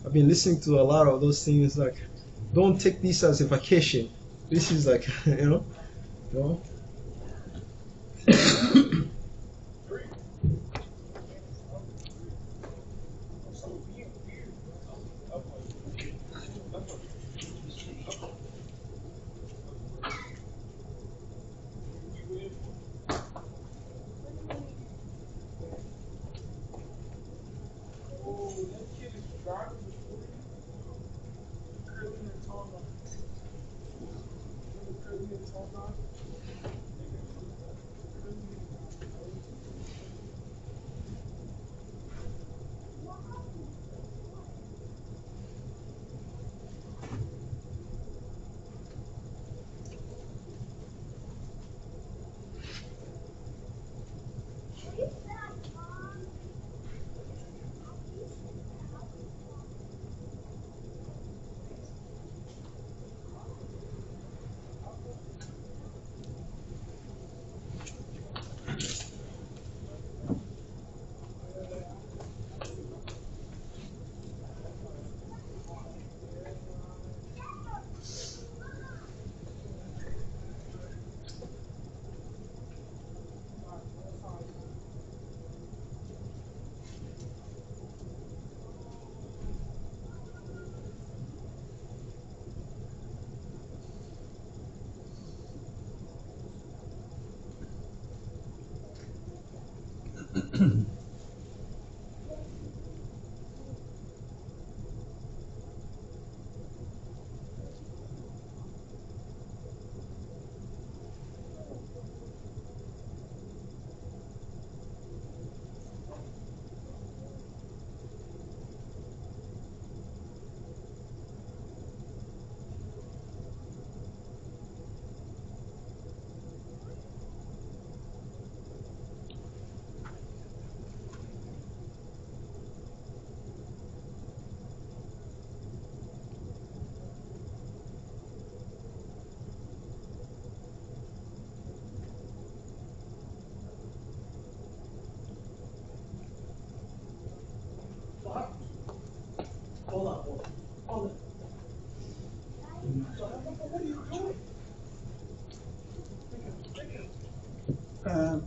I've been listening to a lot of those things. Like, don't take this as a vacation. This is like, you know.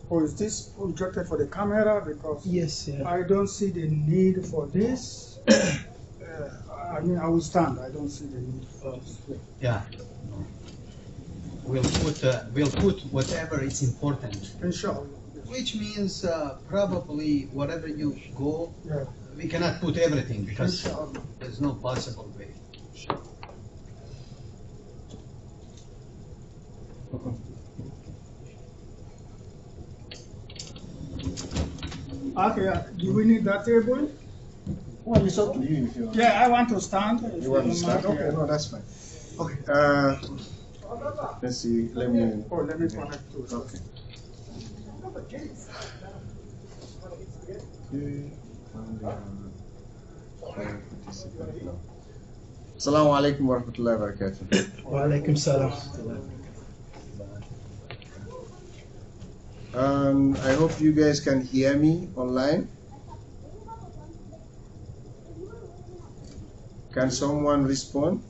Or is this projected for the camera? Because Yes, yeah. I don't see the need for this. I mean, I will stand. I don't see the need for this. Yeah. We'll put whatever is important. Inshallah. Which means probably whatever you go, Yeah. we cannot put everything because Inshallah. there's no possible way. Okay, do we need that table? Well, it's up to you if you want. Yeah, I want to stand. You want to start? Okay, no, that's fine. Okay, let's see, let me. Oh, let me connect to it. Okay. Assalamu alaikum wa rahmatullahi wa barakatuh. Wa alaikum salam. I hope you guys can hear me online. Can someone respond?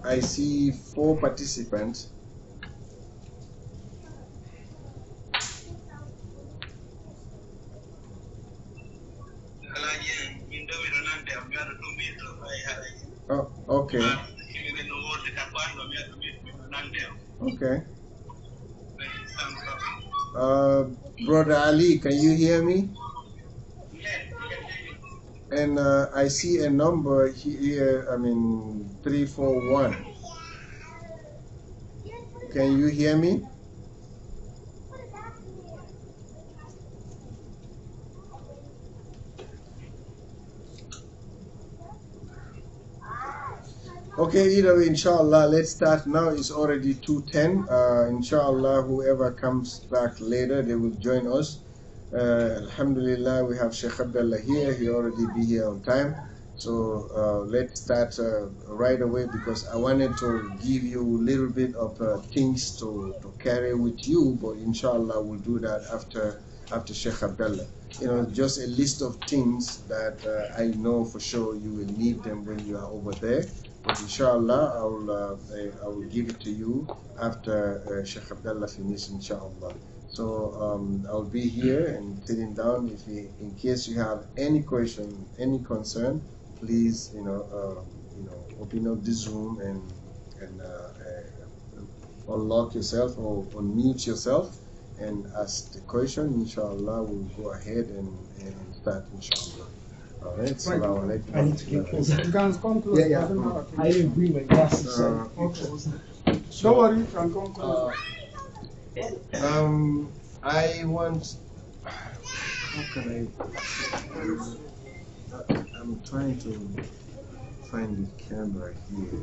I see 4 participants. Oh, okay. Okay. Brother Ali, can you hear me? And I see a number here, 341. Can you hear me? Okay, either way, inshallah, let's start now. It's already 2:10. Inshallah, whoever comes back later, they will join us. Alhamdulillah, we have Sheikh Abdullah here. He already be here on time. So let's start right away because I wanted to give you a little bit of things to carry with you, but inshallah, we'll do that after after Sheikh Abdullah. You know, just a list of things that I know for sure you will need them when you are over there. But inshallah, I will give it to you after Sheikh Abdullah finishes, inshallah. So I'll be here and sitting down. In case you have any question, any concern, please, open up the Zoom and unlock yourself or unmute yourself and ask the question. Inshallah, we'll go ahead and start, inshallah. All right, Assalamu alaikum. I need to get closer. You can come close. Yeah, doesn't matter. I didn't bring my glasses. Don't worry, you can come close. I want. How can I'm trying to find the camera here.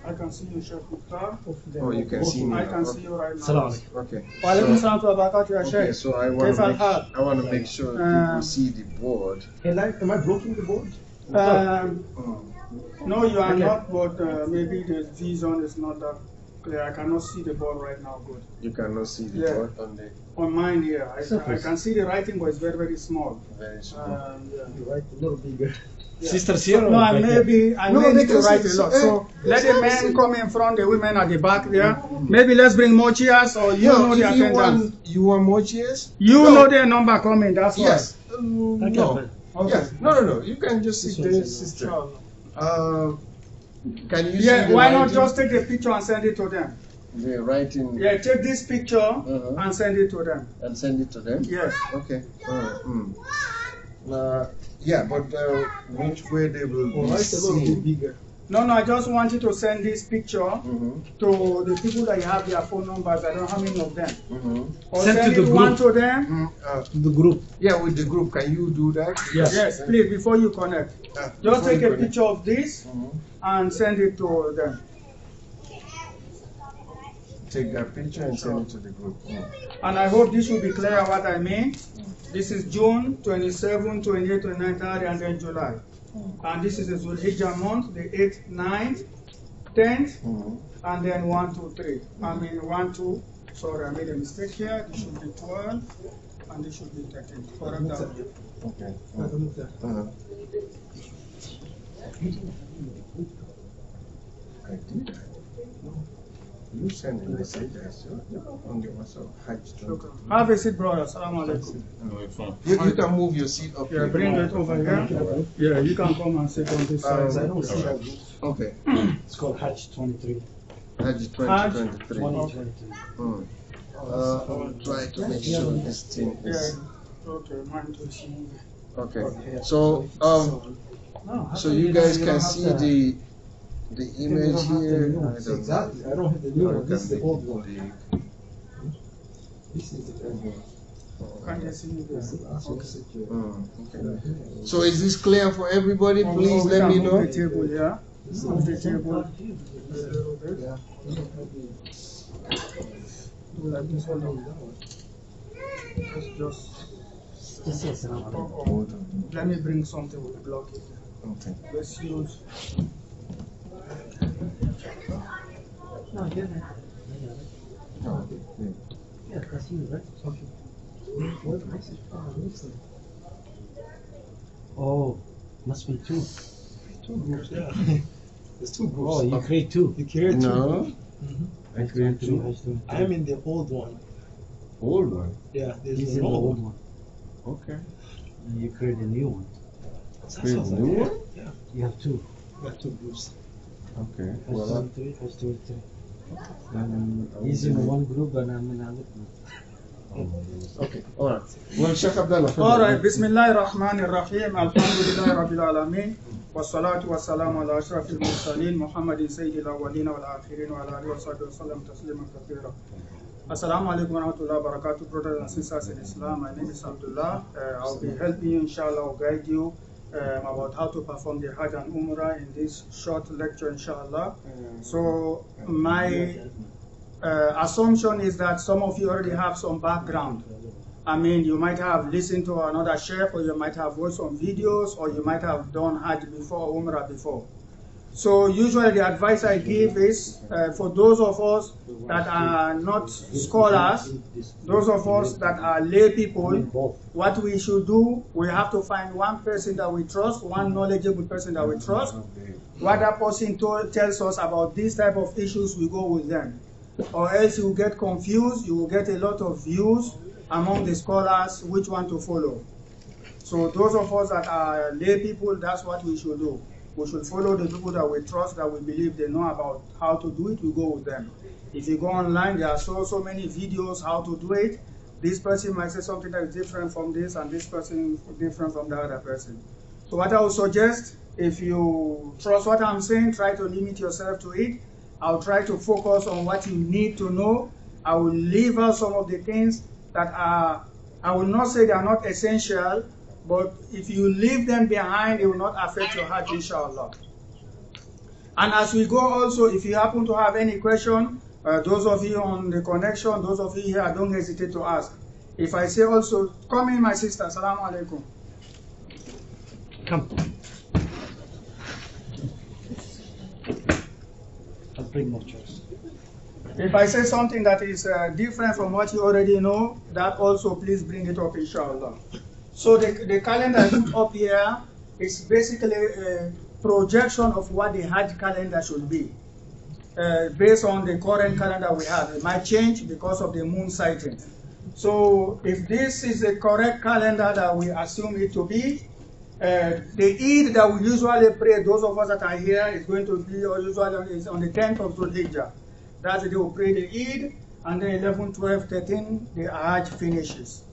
I can see you, Sheikh Mukhtar. Oh, you can see me. I can see you right now. Okay. Walaikum salam wa barakatuh, ya Okay, Sheikh. so I want to make sure people see the board. Am I blocking the board? No, you are not, but maybe the vision is not that clear. I cannot see the board right now good. You cannot see the board on the. On mine here, I can see the writing, but it's very, very small. Very small. You write a little bigger. Yeah. Sisters here? No, I may need to write a lot. So let the men see. come in front, the women at the back there. Maybe let's bring more chairs, or you know the attendance. You want more chairs? You know their number coming, that's why. Yes. No. Okay. Yeah. No. You can just sit there, sister. Can you see the why not writing? just take the picture and send it to them? The writing. Yeah, take this picture and send it to them. And send it to them? Yes. Okay. Yeah, but which way they will be Write a little bit seen? bigger. No, I just want you to send this picture to the people that you have their phone numbers. I don't know how many of them. Or Send send to it the one group. to them. To the group. Yeah, with the group. Can you do that? Yes. Yes, please, before you connect. Just Before take you a connect. picture of this and send it to them. Take that picture and send it to the group. And I hope this will be clear what I mean. This is June 27, 28, 29, 30, and then July. And this is the Zulhijjah month, the 8th, 9th, 10th, and then 1, 2, 3. I mean 1, 2. Sorry, I made a mistake here. This should be 12, and this should be 13. Correct that. Okay. I did that. You send a message on the WhatsApp. Hajj 23. Have a seat, brother. Assalamu alaikum. You can move your seat up Yeah, here. bring it over here. Yeah, you can come and sit on this side. I don't see that. Okay. It's called Hajj 23. Hajj 2023. 2023. I'll try to make sure this thing Yeah. is. Okay, mine too is moving. Okay. So so you guys can see the image here. I don't know. Exactly. I don't have the new one. This is the old one. Big. This is the old one. Can you see me there? Okay. So is this clear for everybody? Please let me know. Move the table, yeah. Move the table a little bit. Yeah. Do like this one. Just. Let me bring something with the block here. Okay. Let's use. Oh, must be two. Two groups, yeah. There's two groups. Oh, you create two. You create two. No. I create two. I am in the old one. Old one. Yeah, there's He's the in the old old one. one. Okay. And you create a new one. Create a new one? Yeah. You have two. We have two groups. Okay. Hajj Well, 23, Hajj 23. I'll He's in do it. one group and I'm in another group. Okay. All right. Well, Sheikh Abdullah. All right. Bismillahir Rahmanir Rahim. Alhamdulillahi Rabbil Alameen. والصلاة والسلام على أشرف المرسلين محمد سيد الأولين والآخرين وعلى آله وصحبه وسلم تسليما كثيرا. Assalamu alaikum wa rahmatullahi wa barakatuh, brothers and sisters in Islam. My name is Abdullah. I'll be helping you, inshallah, or guide you about how to perform the Hajj and Umrah in this short lecture, inshallah. So my assumption is that some of you already have some background. I mean, you might have listened to another sheikh, or you might have watched some videos, or you might have done Hajj before, Umrah before. So usually the advice I give is for those of us that are not scholars, those of us that are lay people, what we should do, we have to find one person that we trust, one knowledgeable person that we trust. What that person tells us about these type of issues, we go with them. Or else you will get confused, you will get a lot of views among the scholars, which one to follow. So those of us that are lay people, that's what we should do. We should follow the people that we trust, that we believe they know about how to do it, we go with them. If you go online, there are so many videos how to do it. This person might say something that is different from this, and this person is different from the other person. So what I would suggest, if you trust what I'm saying, try to limit yourself to it. I'll try to focus on what you need to know. I will leave out some of the things that are, I will not say they are not essential, but if you leave them behind, it will not affect your Hajj, inshallah. And as we go also, if you happen to have any question, those of you on the connection, those of you here, don't hesitate to ask. If I say also, come in my sister, assalamu alaikum. Come. I'll bring more chairs. If I say something that is different from what you already know, that also please bring it up, inshallah. So the calendar I put up here is basically a projection of what the Hajj calendar should be. Based on the current calendar we have. It might change because of the moon sighting. So if this is the correct calendar that we assume it to be, the Eid that we usually pray, those of us that are here, is going to be usually on the 10th of Dhul-Hijjah. That's the day we pray the Eid, and then 11, 12, 13, the Hajj finishes.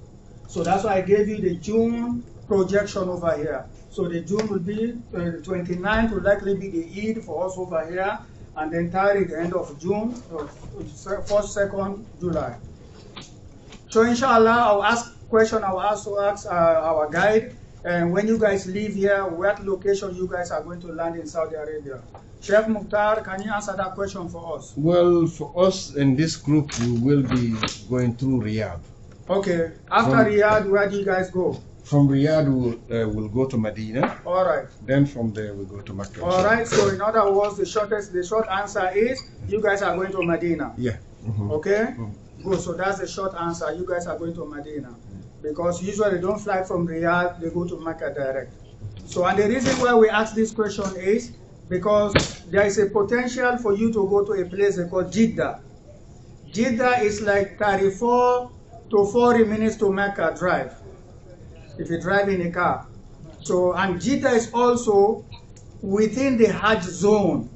So that's why I gave you the June projection over here. So the June will be, 29th will likely be the Eid for us over here, and then Tariq the end of June, 1st, 2nd July. So inshallah, I'll ask question, I'll also ask our guide, and when you guys leave here, what location you guys are going to land in Saudi Arabia? Sheikh Mukhtar, can you answer that question for us? Well, for us in this group, we will be going through Riyadh. Okay, after Riyadh, where do you guys go? From Riyadh, we'll go to Medina. All right. Then from there, we'll go to Mecca. All right, so in other words, the short answer is, you guys are going to Medina. Yeah. Mm-hmm. Okay? Mm-hmm. Good, so that's the short answer. You guys are going to Medina. Because usually they don't fly from Riyadh, they go to Mecca direct. So, and the reason why we ask this question is because there is a potential for you to go to a place called Jeddah. Jeddah is like 34 to 40 minutes to Mecca drive, if you drive in a car. So, and Jeddah is also within the Hajj zone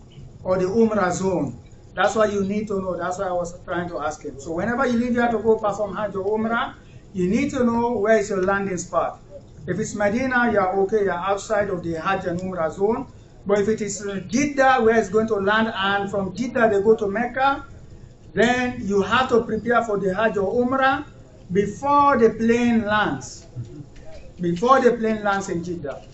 or the Umrah zone. That's why you need to know. That's why I was trying to ask him. So whenever you leave here to go perform Hajj or Umrah, you need to know where is your landing spot. If it's Medina, you're okay, you're outside of the Hajj and Umrah zone. But if it is Jeddah, where it's going to land, and from Jeddah they go to Mecca, then you have to prepare for the Hajj or Umrah before the plane lands. Before the plane lands in Jeddah.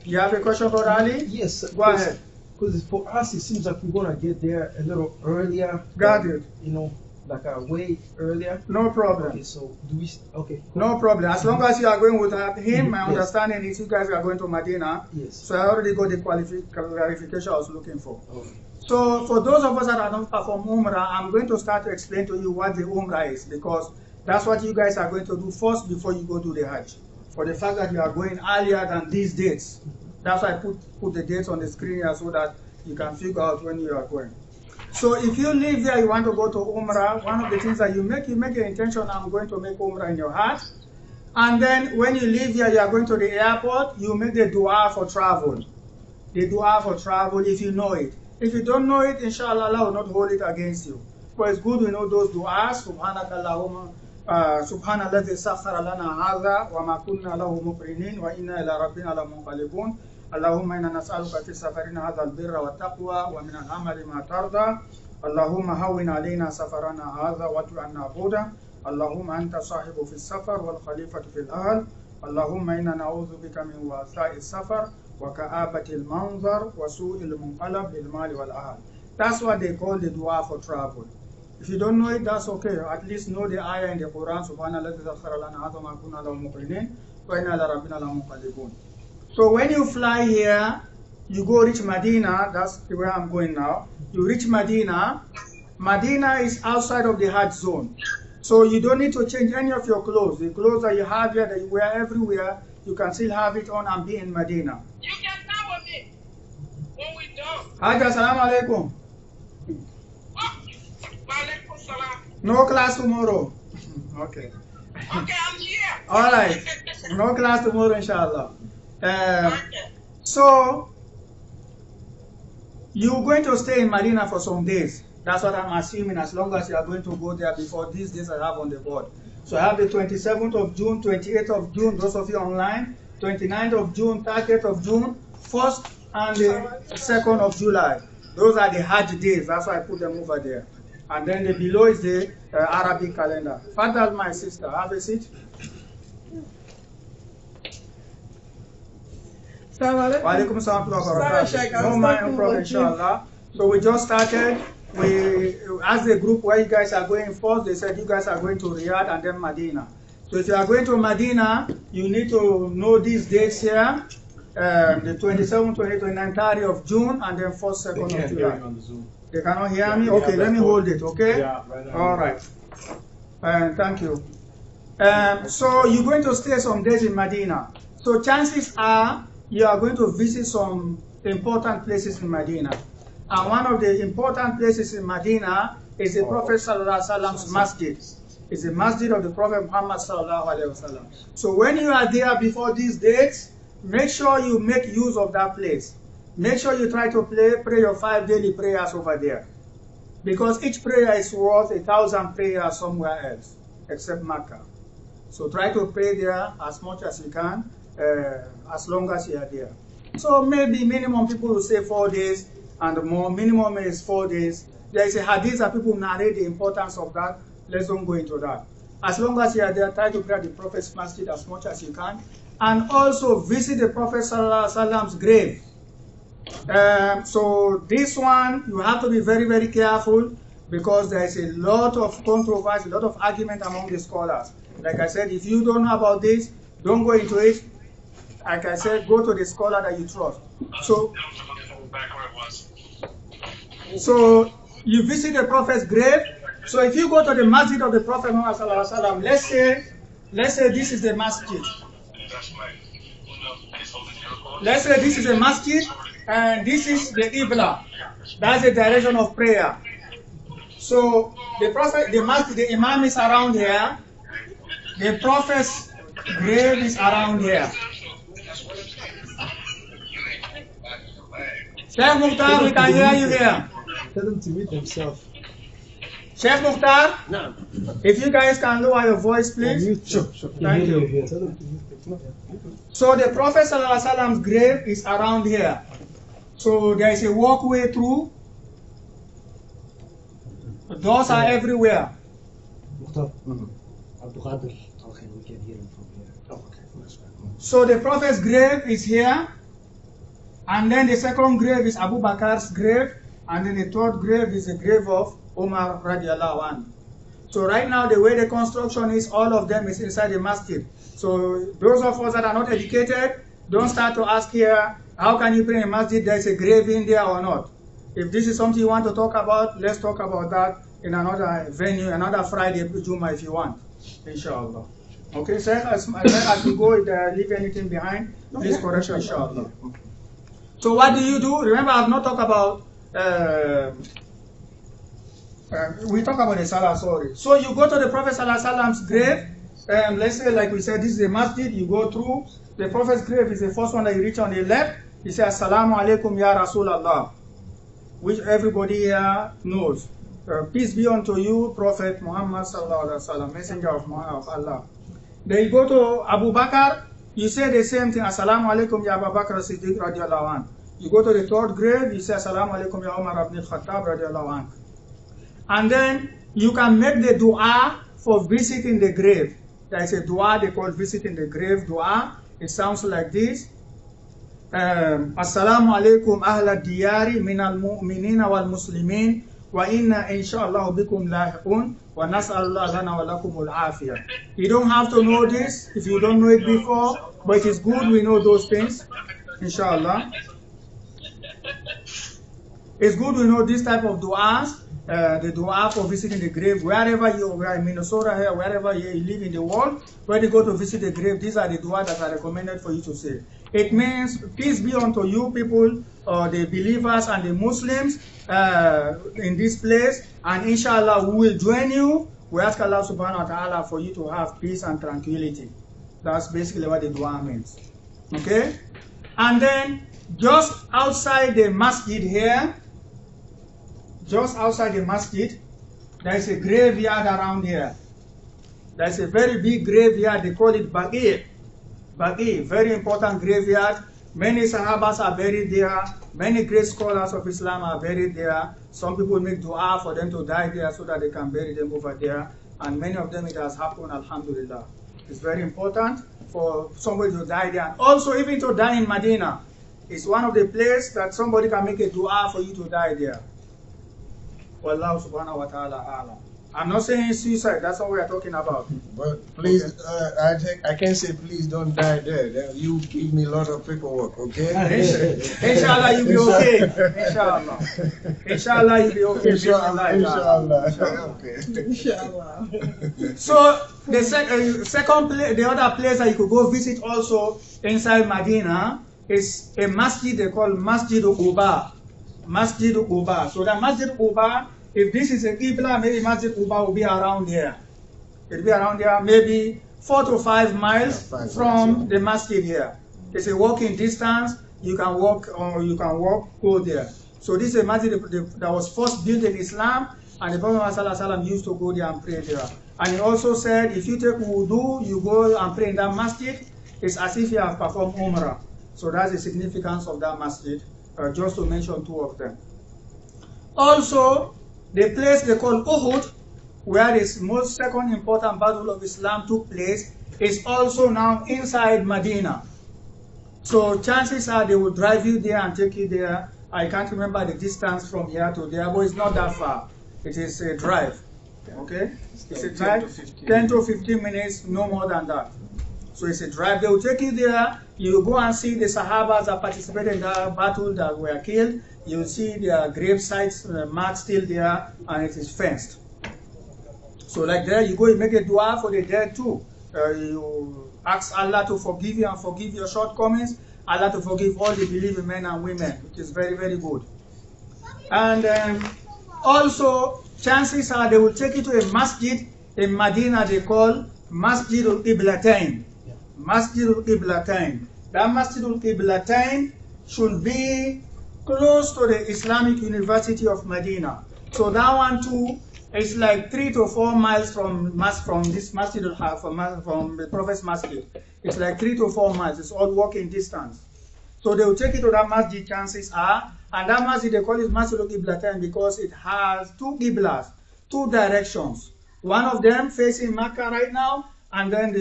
You have a question for Ali? Yes. Go ahead. Because for us, it seems like we're going to get there a little earlier. Got it. You know, like a way earlier. No problem. Okay, so do we, okay. Cool. No problem. As long as you are going with him, my Yes. understanding is you guys are going to Medina. Yes. So I already got the clarification I was looking for. Okay. So for those of us that are not perform Umrah, I'm going to start to explain to you what the Umrah is, because that's what you guys are going to do first before you go to the Hajj. For the fact that you are going earlier than these dates. That's why I put the dates on the screen here so that you can figure out when you are going. So if you live there, you want to go to Umrah, one of the things that you make the intention, I'm going to make Umrah in your heart. And then when you leave here, you are going to the airport, you make the dua for travel. The dua for travel, if you know it. If you don't know it, inshallah, Allah will not hold it against you. But it's good we know those du'as. Subhanakallahumma, subhanalladhi sakhara lana hadha, wa ma kunna lahu muqrinin, wa inna ila rabbina lamunqalibun. Allahumma inna nas'aluka fi safarina hadha al-birra wa taqwa, wa min al-amali ma tarda. Allahumma hawwin alayna safarana hadha wa tu'anna buda. Allahumma anta sahibu fi safar wal khalifatu fil ahl. Allahumma inna na'udhu bika min wasa'i safar. وَكَآبَةِ الْمَنْظَرِ وَسُوءِ الْمُنْقَلَبِ بِالْمَالِ وَالْأَهْلِ. That's what they call the dua for travel. If you don't know it, that's okay. At least know the ayah in the Quran. Subhanallah, so when you fly here, you go reach Medina. That's where I'm going now. You reach Medina. Medina is outside of the Hajj zone. So you don't need to change any of your clothes. The clothes that you have here, that you wear everywhere, you can still have it on and be in Medina. You can come with me when we done. Hajj, assalamu alaikum. Walaikum salam. No class tomorrow. Okay. Okay, I'm here. All right. No class tomorrow, inshallah. Okay. So you're going to stay in Medina for some days. That's what I'm assuming, as long as you are going to go there before these days I have on the board. So I have the 27th of June, 28th of June, those of you online, 29th of June, 30th of June, 1st and the 2nd of July. Those are the Hajj days. That's why I put them over there. And then the below is the Arabic calendar. Fadal, my sister, have a seat. Wa alaikum assalam wa barakatuh. No mind, no problem, inshallah. So we just started. We, as a group where you guys are going first, they said you guys are going to Riyadh and then Medina. So if you are going to Medina, you need to know these dates here. The 27th, 28th, 29th, 30th of June and then 1st, 2nd of July. They cannot hear me? Okay, let me hold it, okay? Yeah, right on. All right. Thank you. So you're going to stay some days in Medina. So chances are you are going to visit some important places in Medina. And one of the important places in Medina is the Prophet Sallallahu Alaihi Wasallam's masjid. It's the masjid of the Prophet Muhammad Sallallahu Alaihi Wasallam. So when you are there before these dates, make sure you make use of that place. Make sure you try to pray your 5 daily prayers over there. Because each prayer is worth 1,000 prayers somewhere else, except Makkah. So try to pray there as much as you can, as long as you are there. So maybe minimum people will say 4 days, and the more minimum is 4 days. There is a hadith that people narrate the importance of that. Let's don't go into that. As long as you are there, try to pray at the Prophet's masjid as much as you can. And also visit the Prophet Sallallahu Alaihi Wasallam's grave. So this one, you have to be very, very careful because there is a lot of controversy, a lot of argument among the scholars. Like I said, if you don't know about this, don't go into it. Like I said, go to the scholar that you trust. So you visit the Prophet's grave. So if you go to the masjid of the Prophet Muhammad Sallallahu Alaihi Wasallam, let's say this is the masjid. Let's say this is a masjid and this is the Qibla. That's the direction of prayer. So the Prophet, the masjid, the Imam is around here. The Prophet's grave is around here. Sheikh Mukhtar, we can hear you here. Tell them to mute themselves. Sheikh Mukhtar, if you guys can lower your voice, please. Sure. Thank you. Tell them to mute themselves. So the Prophet Sallallahu Alaihi Wasallam's grave is around here. So there is a walkway through. Doors are everywhere. So the Prophet's grave is here. And then the second grave is Abu Bakr's grave. And then the third grave is the grave of Umar radiallahu anhu. So right now the way the construction is, all of them is inside the masjid. So those of us that are not educated, don't start to ask here, how can you pray in a masjid, there's a grave in there or not. If this is something you want to talk about, let's talk about that in another venue, another Friday, Jummah if you want, inshallah. Okay, sir, as we go, if there leave anything behind, please correct, inshallah. So what do you do? Remember, I have not talked about, we talk about the Salah, sorry. So you go to the Prophet Sallallahu Alaihi Wasallam's grave, let's say, like we said, this is a masjid, you go through, the Prophet's grave is the first one that you reach on the left. He says, Assalamu alaikum ya Rasulallah, which everybody here knows. Peace be unto you, Prophet Muhammad Sallallahu Alaihi Wasallam, messenger of Allah. Then you go to Abu Bakr, you say the same thing, Assalamu alaikum ya Abu Bakr Siddiq radiallahu anh. You go to the third grave, you say, Assalamu alaikum ya Umar ibn Khattab radiallahu anh. And then you can make the dua for visiting the grave. There is a dua they call visiting the grave dua. It sounds like this. Assalamu alaikum ahla diyari minal mu'minina wal muslimin wa inna inshallah bikum lahiqun wa nas'alullah lana wa lakumul afiyah. You don't have to know this if you don't know it before, but it is good we know those things, inshallah. It's good to know this type of du'as, the du'a for visiting the grave, wherever you are in Minnesota here, wherever you live in the world, when you go to visit the grave, these are the du'a that are recommended for you to say. It means, peace be unto you people, the believers and the Muslims in this place, and inshallah we will join you. We ask Allah subhanahu wa ta'ala for you to have peace and tranquility. That's basically what the dua means. Okay? And then, just outside the masjid here, just outside the masjid, there is a graveyard around here. There's a very big graveyard, they call it Baqi'. Baqi', very important graveyard. Many Sahabas are buried there. Many great scholars of Islam are buried there. Some people make dua for them to die there so that they can bury them over there. And many of them it has happened, alhamdulillah. It's very important for somebody to die there. And also even to die in Medina. It's one of the places that somebody can make a dua for you to die there. Wallahu subhanahu wa ta'ala a'lam. I'm not saying suicide, that's what we are talking about. But please, I can say please don't die there. Then you give me a lot of paperwork, okay? Inshallah, you'll be okay. Inshallah. Inshallah, you'll be okay. Inshallah. Okay. So, the second place, the other place that you could go visit also inside Medina is a masjid they call Masjid Quba. Masjid Quba. So, the Masjid Quba, if this is a Qibla, maybe Masjid Quba will be around here. It will be around here, maybe 4 to 5 miles from the masjid here. It's a walking distance. You can walk, or you can walk, go there. So this is a masjid that was first built in Islam, and the Prophet ﷺ used to go there and pray there. And he also said, if you take wudu, you go and pray in that masjid, it's as if you have performed Umrah. So that's the significance of that masjid, just to mention 2 of them. Also, the place they call Uhud, where the most second important battle of Islam took place, is also now inside Medina. So chances are they will drive you there and take you there. I can't remember the distance from here to there, but it's not that far. It is a drive. Okay? It's a drive, 10 to 15 minutes, no more than that. So it's a drive. They will take you there. You go and see the Sahabas that participated in that battle that were killed. You see their grave sites marked still there, and it is fenced. So like there, you go and make a dua for the dead too. You ask Allah to forgive you and forgive your shortcomings. Allah to forgive all the believing men and women, which is very, very good. And also, chances are they will take you to a masjid in Medina they call Masjid Al-Qiblatain. Masjid Al-Qiblatain. That Masjid Al-Qiblatain should be close to the Islamic University of Medina. So that one too is like 3 to 4 miles from this Masjid from the Prophet's Masjid. It's like 3 to 4 miles. It's all walking distance. So they will take you to that masjid, chances are, and that masjid they call it Masjid Al-Qiblatain because it has 2 qiblas, 2 directions. One of them facing Mecca right now, and then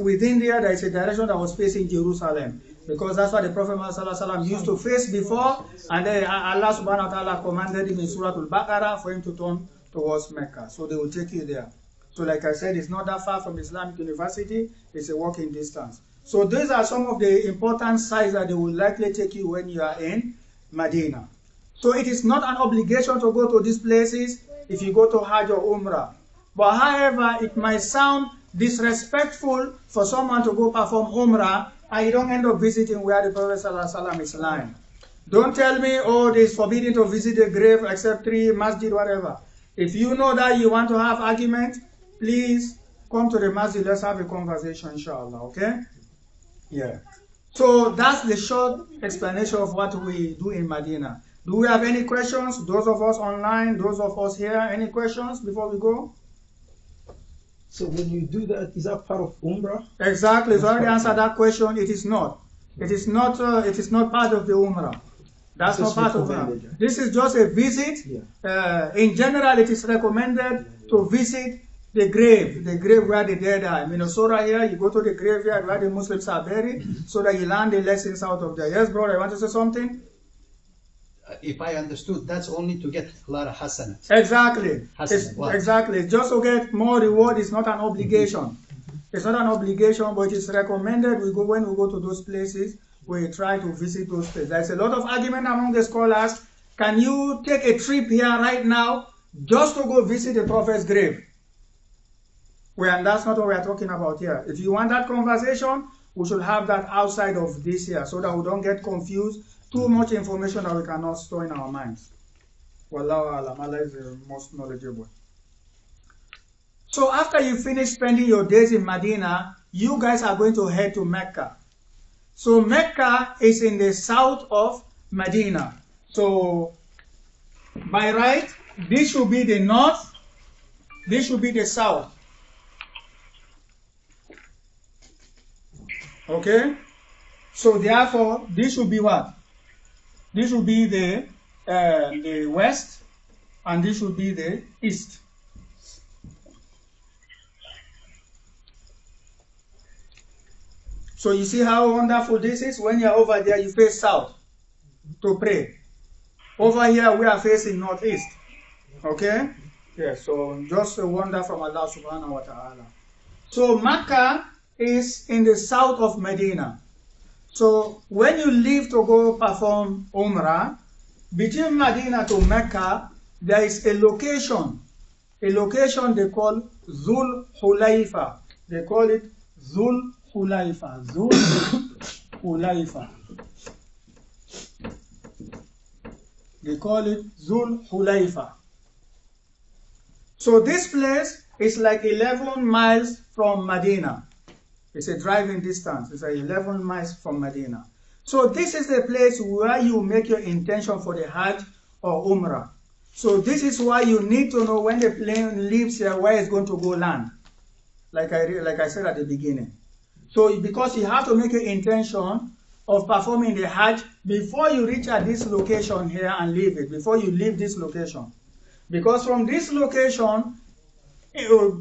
within there is a direction that was facing Jerusalem. Because that's what the Prophet ﷺ used to face before, and then Allah subhanahu wa ta'ala commanded him in Surah Al-Baqarah for him to turn towards Mecca. So they will take you there. So like I said, it's not that far from Islamic University, it's a walking distance. So these are some of the important sites that they will likely take you when you are in Medina. So it is not an obligation to go to these places if you go to Hajj or Umrah. But however, it might sound disrespectful for someone to go perform Umrah and you don't end up visiting where the Prophet ﷺ is lying. Don't tell me, oh, it is forbidden to visit the grave except 3 masjid, whatever. If you know that you want to have argument, please come to the masjid. Let's have a conversation, inshallah, okay? Yeah. So that's the short explanation of what we do in Medina. Do we have any questions? Those of us online, those of us here, any questions before we go? So when you do that, is that part of Umrah? Exactly. So I already answered that question. It is not. It is not. It is not part of the Umrah. That's not part of Umrah. This is just a visit. Yeah. In general, it is recommended to visit the grave where the dead are. In Minnesota here, you go to the graveyard where the Muslims are buried, so that you learn the lessons out of there. Yes, brother, you want to say something? If I understood, that's only to get a lot of hasanat. Exactly. Hasanat. Exactly. Just to get more reward. It's not an obligation. It's not an obligation, but it is recommended. When we go to those places, we try to visit those places. There's a lot of argument among the scholars can you take a trip here right now just to go visit the Prophet's grave? Well, that's not what we are talking about here. If you want that conversation, we should have that outside of this here so that we don't get confused. Too much information that we cannot store in our minds. Wallahu alam, Allah is the most knowledgeable. So after you finish spending your days in Medina, you guys are going to head to Mecca. So Mecca is in the south of Medina. So by right, this should be the north, this should be the south. Okay? So therefore, this should be what? This should be the west, and this should be the east. So you see how wonderful this is? When you're over there, you face south to pray. Over here, we are facing northeast. Okay? Yeah, so just a wonder from Allah subhanahu wa ta'ala. So Makkah is in the south of Medina. So when you leave to go perform Umrah, between Medina to Mecca, there is a location they call Zul Hulayfa. They call it Zul Hulayfa. Zul Hulayfa. They call it Zul Hulayfa. So this place is like 11 miles from Medina. It's a driving distance. It's 11 miles from Medina. So this is the place where you make your intention for the Hajj or Umrah. So this is why you need to know when the plane leaves here where it's going to go land. Like I said at the beginning. So because you have to make your intention of performing the Hajj before you reach at this location here and leave it, before you leave this location. Because from this location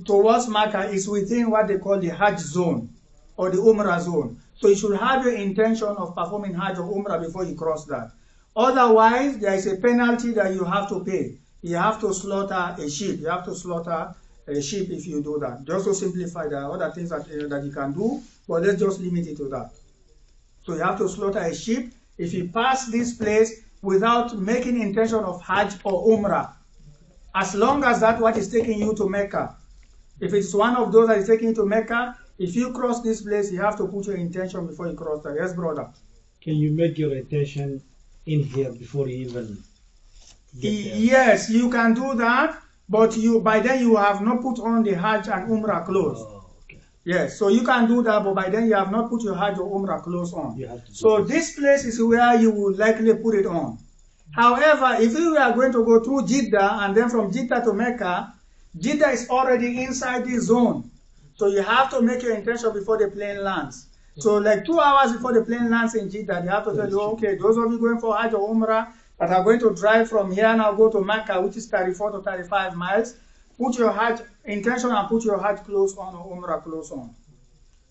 towards Makkah is within what they call the Hajj zone or the Umrah zone. So you should have your intention of performing Hajj or Umrah before you cross that. Otherwise, there is a penalty that you have to pay. You have to slaughter a sheep. You have to slaughter a sheep if you do that. Just to simplify, there are other things that you can do, but let's just limit it to that. So you have to slaughter a sheep if you pass this place without making intention of Hajj or Umrah. As long as that's what is taking you to Mecca. If it's one of those that is taking you to Mecca, if you cross this place, you have to put your intention before you cross that. Yes, brother? Can you make your intention in here before you even get there? Yes, you can do that, but by then you have not put on the Hajj and Umrah clothes. Oh, okay. Yes, so you can do that, but by then you have not put your Hajj or Umrah clothes on. You have to So this place is where you will likely put it on. However, if you are going to go through Jeddah and then from Jeddah to Mecca, Jeddah is already inside this zone. So you have to make your intention before the plane lands. So like 2 hours before the plane lands in Jeddah, they have to tell you, okay, those of you going for Hajj or Umrah that are going to drive from here now go to Mecca, which is 34 to 35 miles, put your Hajj intention and put your Hajj clothes on or Umrah clothes on.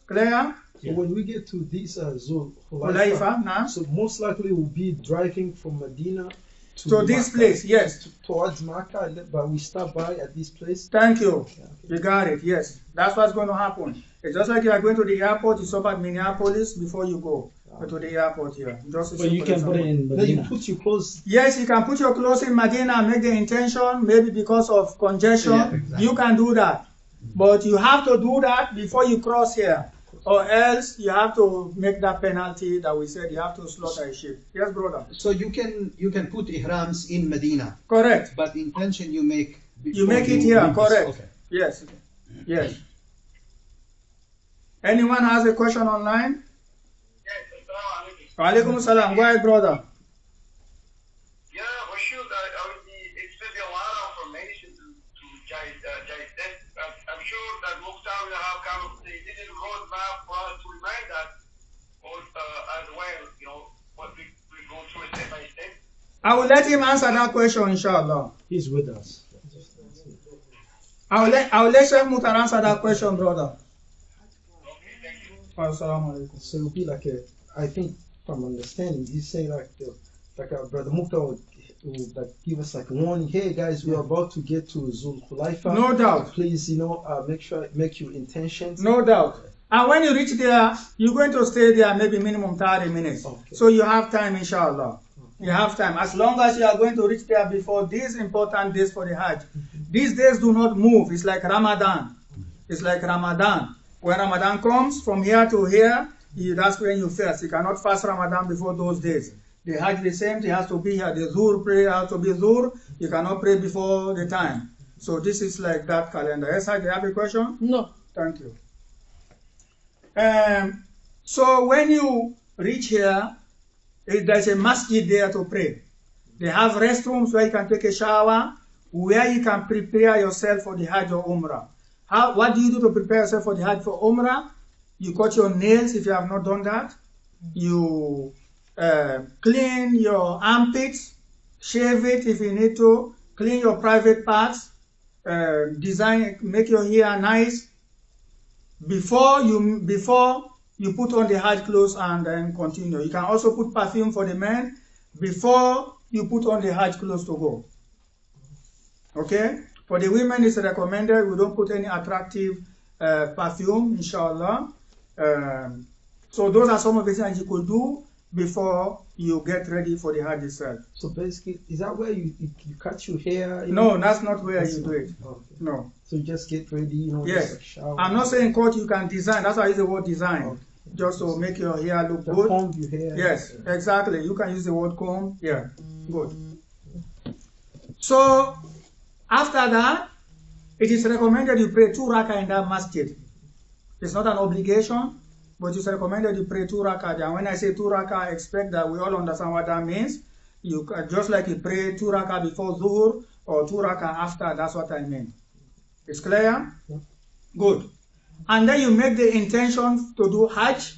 Clear? So when we get to this Zul Hulayfa, nah? so most likely we'll be driving from Medina to this place, yes. Towards Makkah, but we stop by at this place. Thank you. You got it, yes. That's what's going to happen. It's just like you are going to the airport, you stop at Minneapolis before you go to the airport here. Just But you can put it in Then Medina. you put your clothes. Yes, you can put your clothes in Medina and make the intention, maybe because of congestion. Yeah, exactly. You can do that. But you have to do that before you cross here. Or else you have to make that penalty that we said you have to slaughter a sheep. Yes, brother? So you can put ihrams in Medina, Correct. but intention you make. You before make it here, leave this. correct. Okay. Yes. Yes. Anyone has a question online? Yes, assalamu alaikum. Walaikum salam. Go ahead, brother. Yeah, for sure. It's going to be a lot of information to digest. I'm sure that Mukhtar will have kind of the digital roadmap for us to remind us as well, you know, what we go through step by step. I will let him answer that question, inshallah. He's with us. I will let Sheikh Mukhtar answer that question, brother. Okay, thank you. Assalamu alaikum. So it'll be like I think from understanding, he's saying like Brother Mukhtar would like give us like warning, hey guys, we're about to get to Zul Hulayfa. No doubt. Please, make your intentions. No doubt. And when you reach there, you're going to stay there maybe minimum 30 minutes. Okay. So you have time, inshallah. You have time. As long as you are going to reach there before these important days for the Hajj. These days do not move. It's like Ramadan. It's like Ramadan. When Ramadan comes from here to here, that's when you fast. You cannot fast Ramadan before those days. The Hajj, the same thing, has to be here. The Zuhr prayer has to be Zuhr. You cannot pray before the time. So this is like that calendar. Yes, Hajj, do you have a question? No. Thank you. So when you reach here, there's a masjid there to pray. They have restrooms where you can take a shower, where you can prepare yourself for the Hajj or Umrah. What do you do to prepare yourself for the Hajj for Umrah? You cut your nails if you have not done that. You clean your armpits, shave it if you need to, clean your private parts, make your hair nice before you put on the Hajj clothes and then continue. You can also put perfume for the men before you put on the Hajj clothes to go. Okay? For the women, it's recommended we don't put any attractive perfume, inshallah. So those are some of the things you could do before you get ready for the Hajj itself. So basically, is that where you cut your hair? No, that's not where you do it. Okay. No. So you just get ready, Yes. just like shower. I'm not saying cut, you can design. That's why I use the word design. Okay. Just to make your hair look The good. comb your hair. Yes, exactly. You can use the word comb. Yeah, good. So, after that, it is recommended you pray 2 rakah in that masjid. It's not an obligation, but it's recommended you pray 2 rakah. And when I say 2 rakah, I expect that we all understand what that means. You just like you pray 2 rakah before Zuhr or 2 rakah after, that's what I mean. It's clear? Yeah. Good. And then you make the intention to do Hajj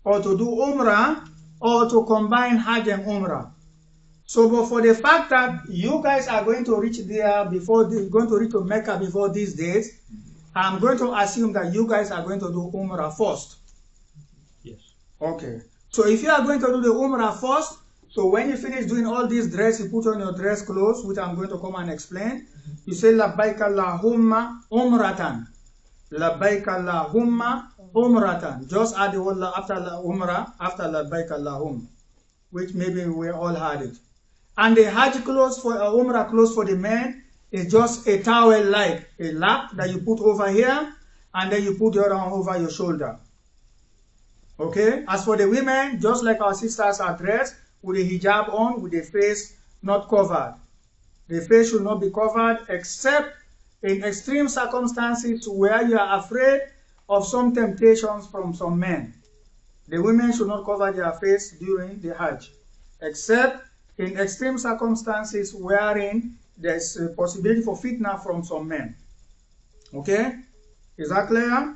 or to do Umrah or to combine Hajj and Umrah. So, but for the fact that you guys are going to reach there going to reach to Mecca before these days, I'm going to assume that you guys are going to do Umrah first. Yes. Okay. So if you are going to do the Umrah first, so when you finish doing all these dress, you put on your dress clothes, which I'm going to come and explain. You say Labbaik Allahumma Umratan. Labbaik Allahumma Umratan. Just add the word after Umrah, after Labbaik Allahumma, which maybe we all had it. And the Hajj clothes for Umrah clothes for the men is just a towel like a lap that you put over here, and then you put the other one over your shoulder. Okay? As for the women, just like our sisters are dressed, with the hijab on, with the face not covered. The face should not be covered except in extreme circumstances where you are afraid of some temptations from some men. The women should not cover their face during the Hajj, except in extreme circumstances wherein there's a possibility for fitna from some men. Okay? Is that clear?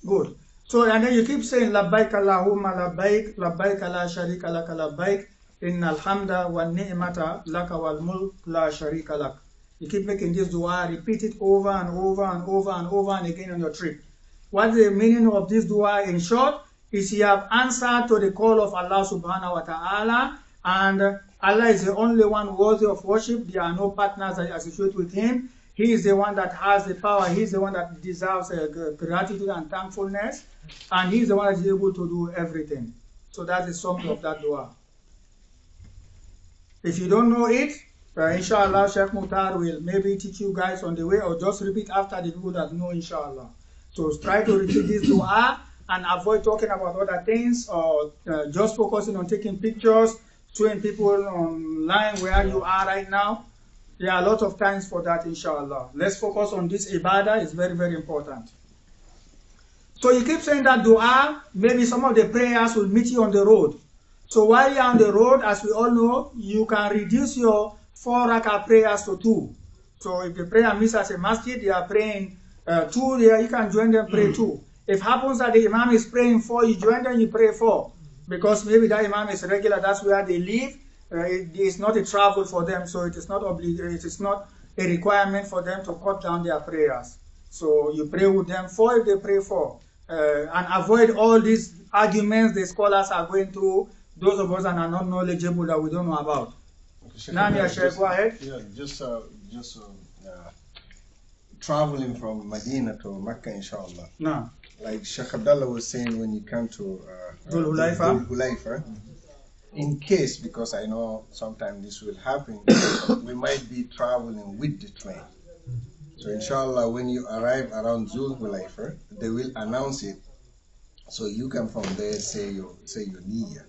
Good. So, and then you keep saying, Labbaik Allahumma labbaik, labbaik la sharika laka labbaik, innal hamda wa ni'mata laka wal mulk la sharika lak. You keep making this dua, repeat it over and over and over and over and again on your trip. What's the meaning of this dua in short? Is you have answered to the call of Allah subhanahu wa ta'ala, and Allah is the only one worthy of worship. There are no partners that associate with Him. He is the one that has the power. He is the one that deserves gratitude and thankfulness. And He is the one that is able to do everything. So that's the summary of that dua. If you don't know it, inshallah, Sheikh Muhtar will maybe teach you guys on the way, or just repeat after the people that know, inshallah. So try to repeat this dua and avoid talking about other things, or just focusing on taking pictures, showing people online where you are right now. There are a lot of times for that, inshallah. Let's focus on this ibadah. It's very, very important. So you keep saying that dua, maybe some of the prayers will meet you on the road. So while you're on the road, as we all know, you can reduce your 4 rakah prayers to 2. So if the prayer meets as a masjid, they are praying 2 there, you can join them, pray 2. If happens that the imam is praying 4, you join them, you pray 4. Because maybe that imam is regular, that's where they live. It is not a travel for them, so it is not it is not a requirement for them to cut down their prayers. So you pray with them 4 if they pray 4. And avoid all these arguments the scholars are going through, those of us that are not knowledgeable that we don't know about. Okay, Namia, Sheikh, go ahead. Yeah, just traveling from Medina to Mecca, inshallah. No. Like Sheikh Abdullah was saying when you come to Dhul Hulaifa. Dhul Hulaifa, in case, because I know sometimes this will happen, we might be traveling with the train. So inshallah, when you arrive around Zul Hulayfa, they will announce it. So you can from there say your niyyah.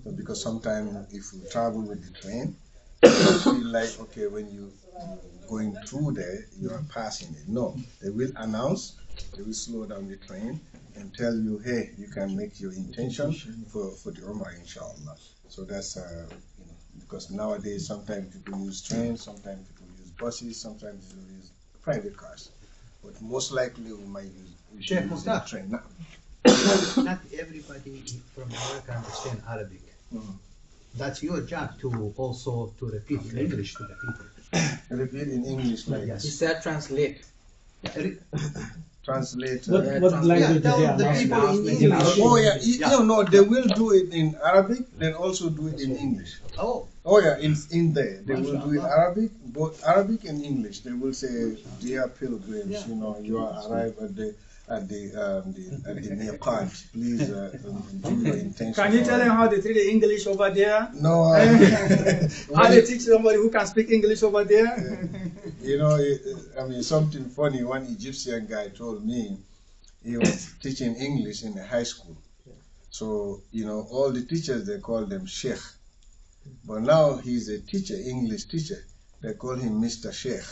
So because sometimes if you travel with the train, you feel like, okay, when you going through there, you are passing it. No, they will announce, they will slow down the train and tell you, hey, you can make your intention for the Umrah, inshallah. So that's, because nowadays sometimes people use trains, sometimes people use buses, sometimes people use private cars. But most likely we might use the train. Not everybody from America understand Arabic. That's your job to also to repeat in English to the people. Repeat in English, like Yes. He said translate. translate. What language tell they the are people now? in English. Oh yeah, no, they will do it in Arabic, then also do it in English. Oh, Oh yeah, in there they will do it Arabic, both Arabic and English. They will say, "Dear pilgrims, you are arrived at the miqat. Please do your intention." Can you tell them how they treat the English over there? No, How they teach somebody who can speak English over there? I mean, something funny. One Egyptian guy told me he was teaching English in a high school. So all the teachers, they call them Sheikh. But now he's a teacher, English teacher. They call him Mr. Sheikh.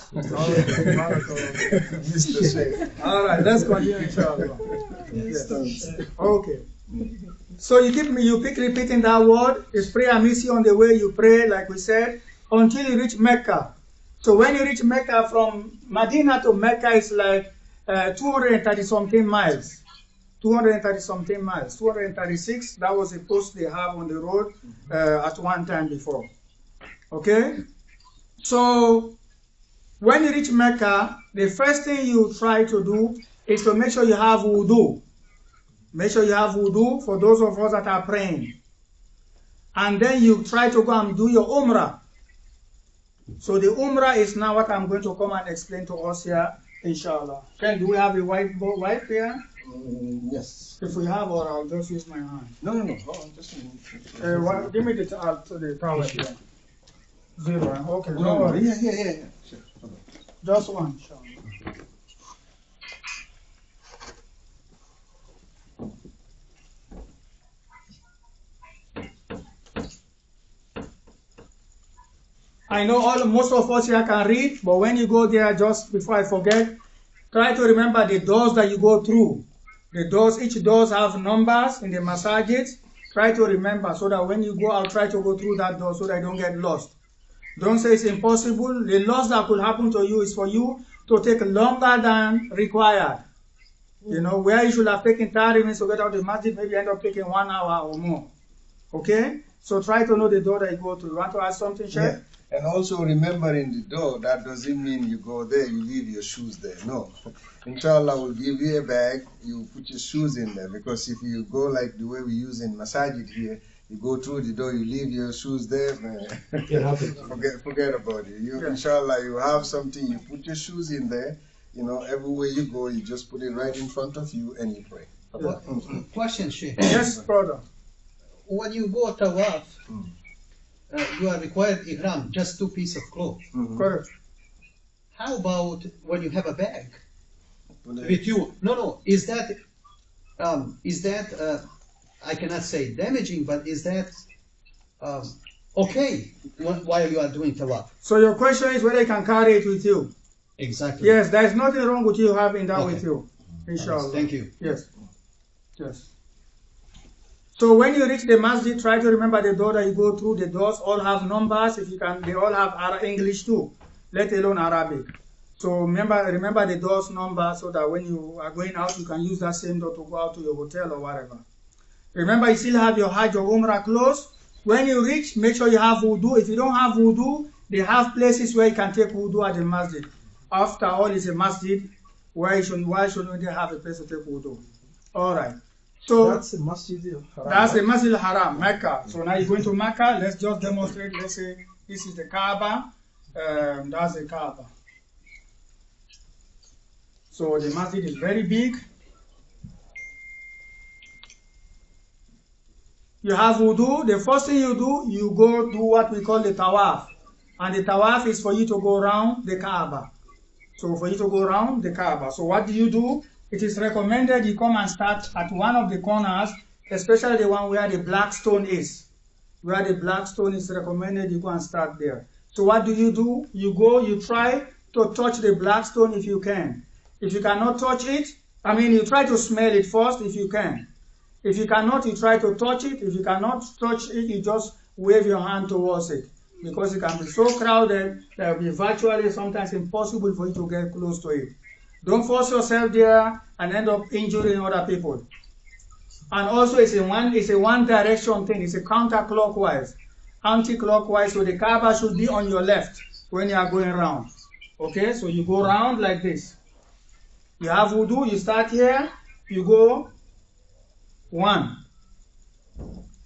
Mr. Sheikh. All right, let's continue, inshallah. Okay. So you keep repeating that word. It's prayer miss you on the way you pray, like we said, until you reach Mecca. So when you reach Mecca, from Medina to Mecca is like 230 something miles. 230 something miles. 236. That was the post they have on the road at one time before. Okay. So when you reach Mecca, the first thing you try to do is to make sure you have wudu. Make sure you have wudu for those of us that are praying. And then you try to go and do your umrah. So the umrah is now what I'm going to come and explain to us here, inshallah. Ken, do we have a white here? Yes. If we have, or I'll just use my hand. No. Oh, just Give me the towel here. 0. Okay, no no. worries. Yeah. Sure. Just one, inshallah. I know most of us here can read, but when you go there, just before I forget, try to remember the doors that you go through. The doors, each doors have numbers in the masajid. Try to remember so that when you go out, try to go through that door so that you don't get lost. Don't say it's impossible. The loss that could happen to you is for you to take longer than required. Where you should have taken 30 minutes to get out of the masjid, maybe end up taking 1 hour or more. Okay? So try to know the door that you go through. You want to ask something, Sheikh? Yeah. And also remembering the door, that doesn't mean you go there, you leave your shoes there. No. Inshallah will give you a bag, you put your shoes in there. Because if you go like the way we use in Masjid here, you go through the door, you leave your shoes there, forget about it. Inshallah, you have something, you put your shoes in there, everywhere you go, you just put it right in front of you and you pray. Question, Sheikh. Yes, brother. When you go tawaf, you are required ihram, just 2 pieces of clothes. Correct. How about when you have a bag with you? No. Is that I cannot say damaging, but is that okay while you are doing tawaf? So your question is whether you can carry it with you. Exactly. Yes, there is nothing wrong with you having that with you. Inshallah. Thank you. Yes. So when you reach the masjid, try to remember the door that you go through. The doors all have numbers. If you can, they all have English too, let alone Arabic. So remember the door's number so that when you are going out, you can use that same door to go out to your hotel or whatever. Remember, you still have your Hajj or Umrah clothes. When you reach, make sure you have wudu. If you don't have wudu, they have places where you can take wudu at the masjid. After all, it's a masjid. Why shouldn't they have a place to take wudu? All right. So that's the Masjid Al-Haram. That's the Masjid Al-Haram, Mecca. So now you're going to Mecca. Let's just demonstrate. Let's say this is the Kaaba. That's the Kaaba. So the masjid is very big. You have wudu. The first thing you do, you go do what we call the tawaf. And the tawaf is for you to go around the Kaaba. So for you to go around the Kaaba. So what do? It is recommended you come and start at one of the corners, especially the one where the black stone is. Where the black stone is recommended, you go and start there. So what do? You go, you try to touch the black stone if you can. If you cannot touch it, you try to smell it first if you can. If you cannot, you try to touch it. If you cannot touch it, you just wave your hand towards it. Because it can be so crowded that it will be virtually sometimes impossible for you to get close to it. Don't force yourself there and end up injuring other people. And also it's a one direction thing. It's a counterclockwise, anti-clockwise. So the Kaaba should be on your left when you are going around. Okay, so you go around like this. You have wudu, you start here, you go 1,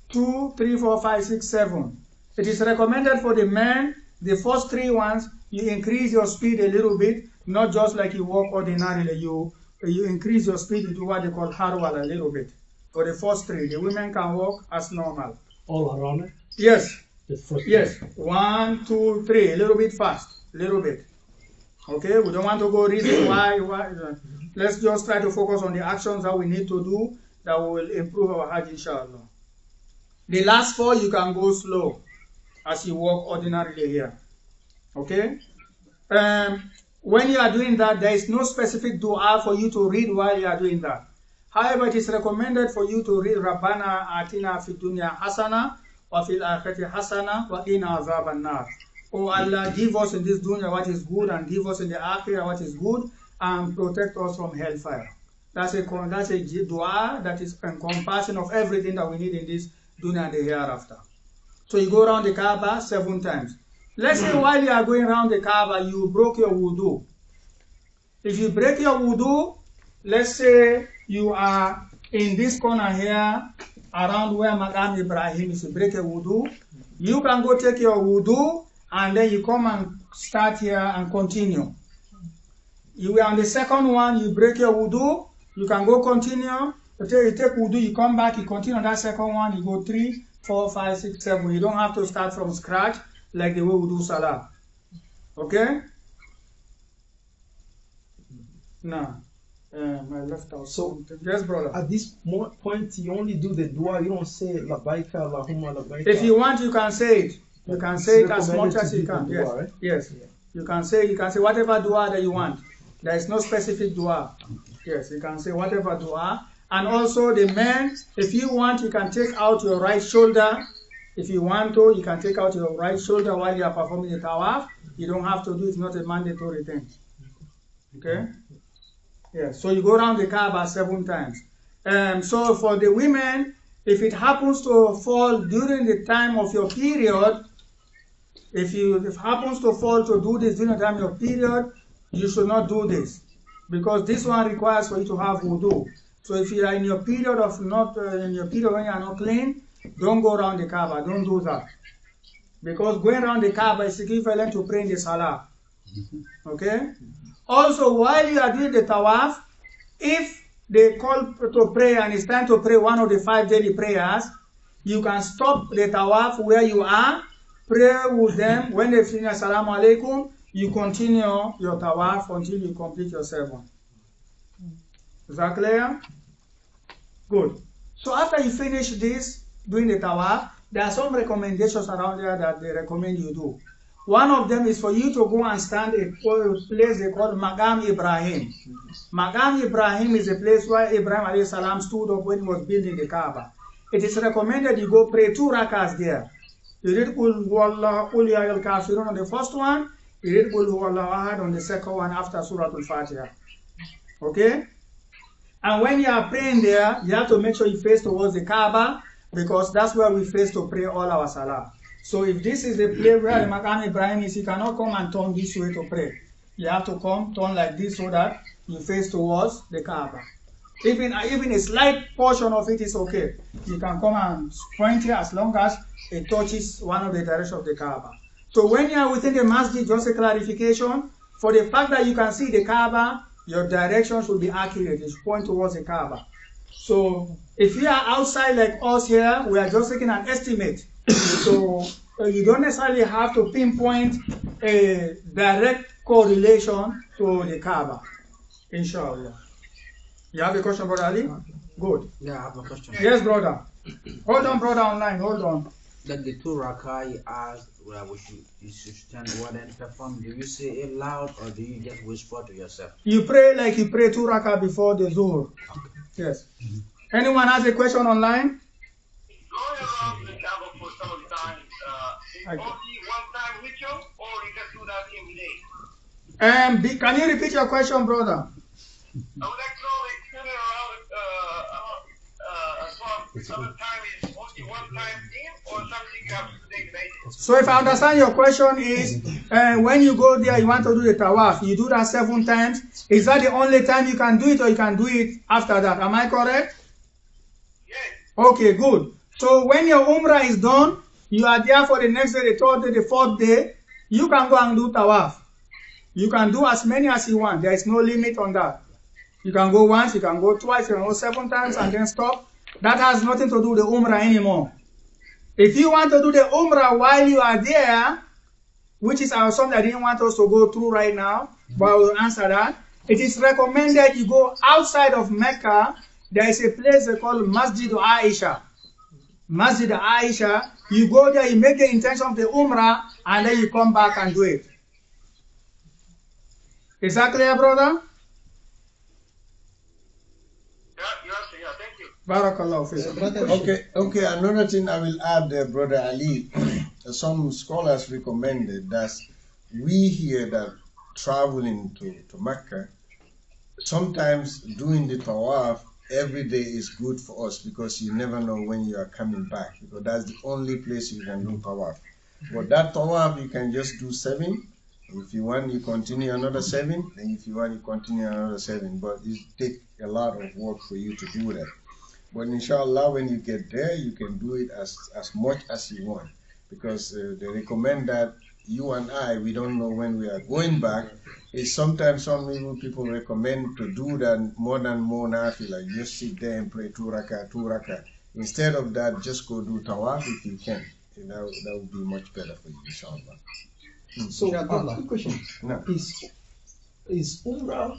2, 3, 4, 5, 6, 7. It is recommended for the men, the first 3 ones, you increase your speed a little bit, not just like you walk ordinarily. You increase your speed into what they call harwal a little bit. For the first 3, the women can walk as normal. All around it? Yes. The first yes. 1, 2, 3, a little bit fast, a little bit. Okay, we don't want to go reason why. Let's just try to focus on the actions that we need to do that will improve our Hajj, inshallah. The last 4, you can go slow as you walk ordinarily here. Okay? When you are doing that, there is no specific dua for you to read while you are doing that. However, it is recommended for you to read Rabbana Atina Fid Dunya Hasana wa Fil Akhirati Hasana wa Qina Azaban Nar. Oh Allah, give us in this dunya what is good and give us in the akhirah what is good and protect us from hellfire. That's a dua that is encompassing of everything that we need in this dunya and the hereafter. So you go around the Kaaba 7 times. Let's say while you are going around the Kaaba, you broke your wudu. If you break your wudu, let's say you are in this corner here, around where Masjid Ar-Rahim is, you break a wudu, you can go take your wudu and then you come and start here and continue. You are on the second one, you break your wudu, you can go continue. You take wudu, you come back, you continue on that second one, you go 3, 4, 5, 6, 7. You don't have to start from scratch like the way we do Salah. Okay? Now, my left out. So, yes, brother. At this point, you only do the dua, you don't say Labbaika, Allahumma Labbaika. If you want, you can say it. You can say it as much as you can. Yes. Dua, right? Yes. Yeah. You can say whatever dua that you want. There is no specific dua. Yes, you can say whatever dua. And also the men, if you want, you can take out your right shoulder. If you want to, you can take out your right shoulder while you are performing the tawaf. You don't have to do it, it's not a mandatory thing. Okay? Yeah, so you go around the Kaaba 7 times. So for the women, if it happens to fall during the time of your period, if it happens to fall to do this during the time of your period, you should not do this. Because this one requires for you to have wudu. So if you are in your period of when you are not clean, don't go around the Kaaba. Don't do that. Because going around the Kaaba is equivalent to praying the Salah. Okay? Also, while you are doing the Tawaf, if they call to pray and it's time to pray one of the 5 daily prayers, you can stop the Tawaf where you are, pray with them. When they finish Assalamu alaikum, you continue your Tawaf until you complete your 7. Is that clear? Good. So after you finish this, doing the Tawaf, there are some recommendations around there that they recommend you do. One of them is for you to go and stand at a place they call Maqam Ibrahim. Maqam Ibrahim is a place where Ibrahim alayhi salam stood up when he was building the Kaaba. It is recommended you go pray 2 rakahs there. You read Qul Huwallahu Qul Ya Ayyuhal Kafirun on the first one, you read Qul Huwallahu Ahad on the second one after Surah Al-Fatiha. Okay? And when you are praying there, you have to make sure you face towards the Kaaba, because that's where we face to pray all our Salah. So if this is the place where the Maqam Ibrahim is, you cannot come and turn this way to pray. You have to turn like this so that you face towards the Kaaba. Even a slight portion of it is okay. You can come and point here as long as it touches one of the directions of the Kaaba. So when you are within the masjid, just a clarification, for the fact that you can see the Kaaba, your direction should be accurate. It should point towards the Kaaba. So If you are outside like us here, we are just taking an estimate. So you don't necessarily have to pinpoint a direct correlation to the Kaaba, inshallah. You have a question, Brother Ali? Good. Yeah, I have a question. Yes, brother. Hold on, brother online, hold on. That the 2 rakah you asked where you should stand one and perform, do you say it loud or do you just whisper to yourself? You pray like you pray 2 rakah before the Zuhr. Yes. Anyone has a question online? Going around the Kaaba for some time, is only one time ritual, or you can do that every day? Can you repeat your question, brother? I would like to know, like, turning around some time is only one time in, or something you have to take basis? So if I understand your question is, when you go there, you want to do the tawaf, you do that 7 times. Is that the only time you can do it, or you can do it after that? Am I correct? Yes. Okay, good. So when your umrah is done, you are there for the next day, the 3rd day, the 4th day, you can go and do tawaf. You can do as many as you want. There is no limit on that. You can go once, you can go twice, you can go 7 times and then stop. That has nothing to do with the umrah anymore. If you want to do the umrah while you are there, which is something I didn't want us to go through right now, but I will answer that. It is recommended you go outside of Mecca. There is a place they call Masjid Aisha. Masjid Aisha. You go there, you make the intention of the umrah, and then you come back and do it. Is that clear, brother? Yeah, thank you. Barakallahu fiik. Okay. Another thing I will add there, Brother Ali. Some scholars recommended that we here that traveling to Mecca, sometimes doing the tawaf every day is good for us because you never know when you are coming back, because that's the only place you can do tawaf. But that tawaf you can just do 7. If you want, you continue another 7, and if you want, you continue another 7. But it takes a lot of work for you to do that. But inshallah, when you get there, you can do it as much as you want, because they recommend that you and I, we don't know when we are going back. It's sometimes some people recommend to do that more nafila. You just sit there and pray 2 rakah. Instead of that, just go do tawaf if you can. That would be much better for you, inshallah. So, quick question. No. Is Umrah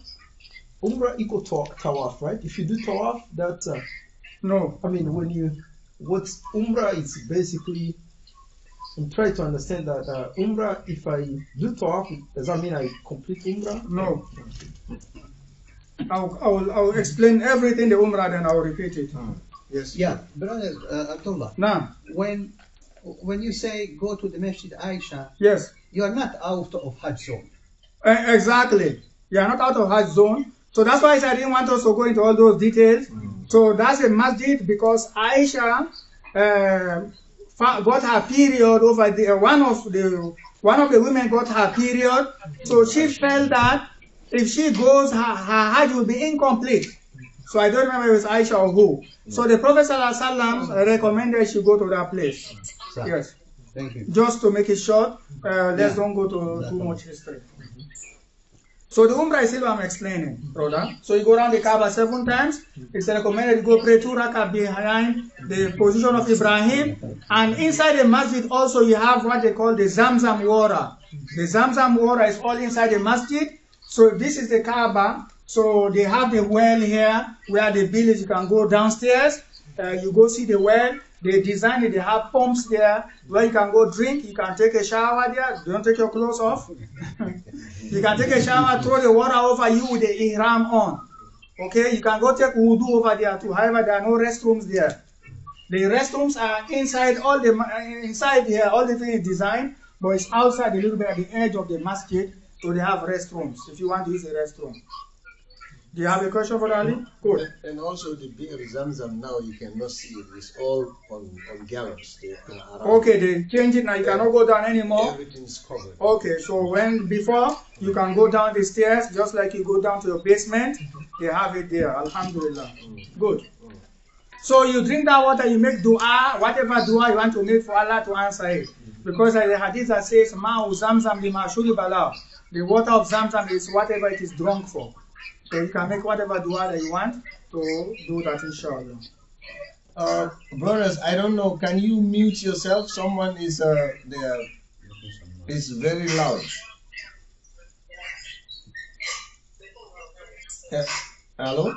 equal to Tawaf, right? If you do Tawaf, that, No. I mean, what Umrah is basically, I'm trying to understand that Umrah, if I do Tawaf, does that mean I complete Umrah? No. I'll explain everything the umrah, then I'll repeat it. Yes. Yeah, brother Abdullah. Now, When you say go to the Masjid Aisha, yes. you are not out of Hajj zone. Exactly. You are not out of Hajj zone. So that's why I said I didn't want us to go into all those details. So that's a masjid because Aisha got her period over there. One of the women got her period. So she felt that if she goes, her Hajj will be incomplete. So I don't remember if it was Aisha or who. So the Prophet ﷺ recommended she go to that place. Right. Yes. Thank you. Just to make it short, let's don't go to too much history. So the Umrah is still what I'm explaining, brother. So you go around the Kaaba 7 times. It's recommended you go pray 2 rakah behind the position of Ibrahim. And inside the masjid also you have what they call the Zamzam water. The Zamzam water is all inside the masjid. So this is the Kaaba. So they have the well here where the bill is. You can go downstairs. You go see the well. They design it. They have pumps there where you can go drink. You can take a shower there. Don't take your clothes off. You can take a shower, throw the water over you with the ihram on. Okay, you can go take wudu over there too. However, there are no restrooms there. The restrooms are inside inside here. All the things is designed, but it's outside a little bit at the edge of the masjid. So they have restrooms if you want to use a restroom. Do you have a question for Ali? Good. And also the bigger Zamzam now you cannot see it. It's all on gallops. Okay, they change it now. You cannot go down anymore. Everything's covered. Okay, so before you can go down the stairs just like you go down to your basement. They have it there. Alhamdulillah. Good. So you drink that water, you make dua, whatever dua you want to make for Allah to answer it. Because there is a hadith that says, Ma'u Zamzam lima shuriba lahu. The water of Zamzam is whatever it is drunk for. So you can make whatever dua that you want to do that, inshallah. Brothers, I don't know. Can you mute yourself? Someone is there. Is very loud. Hello?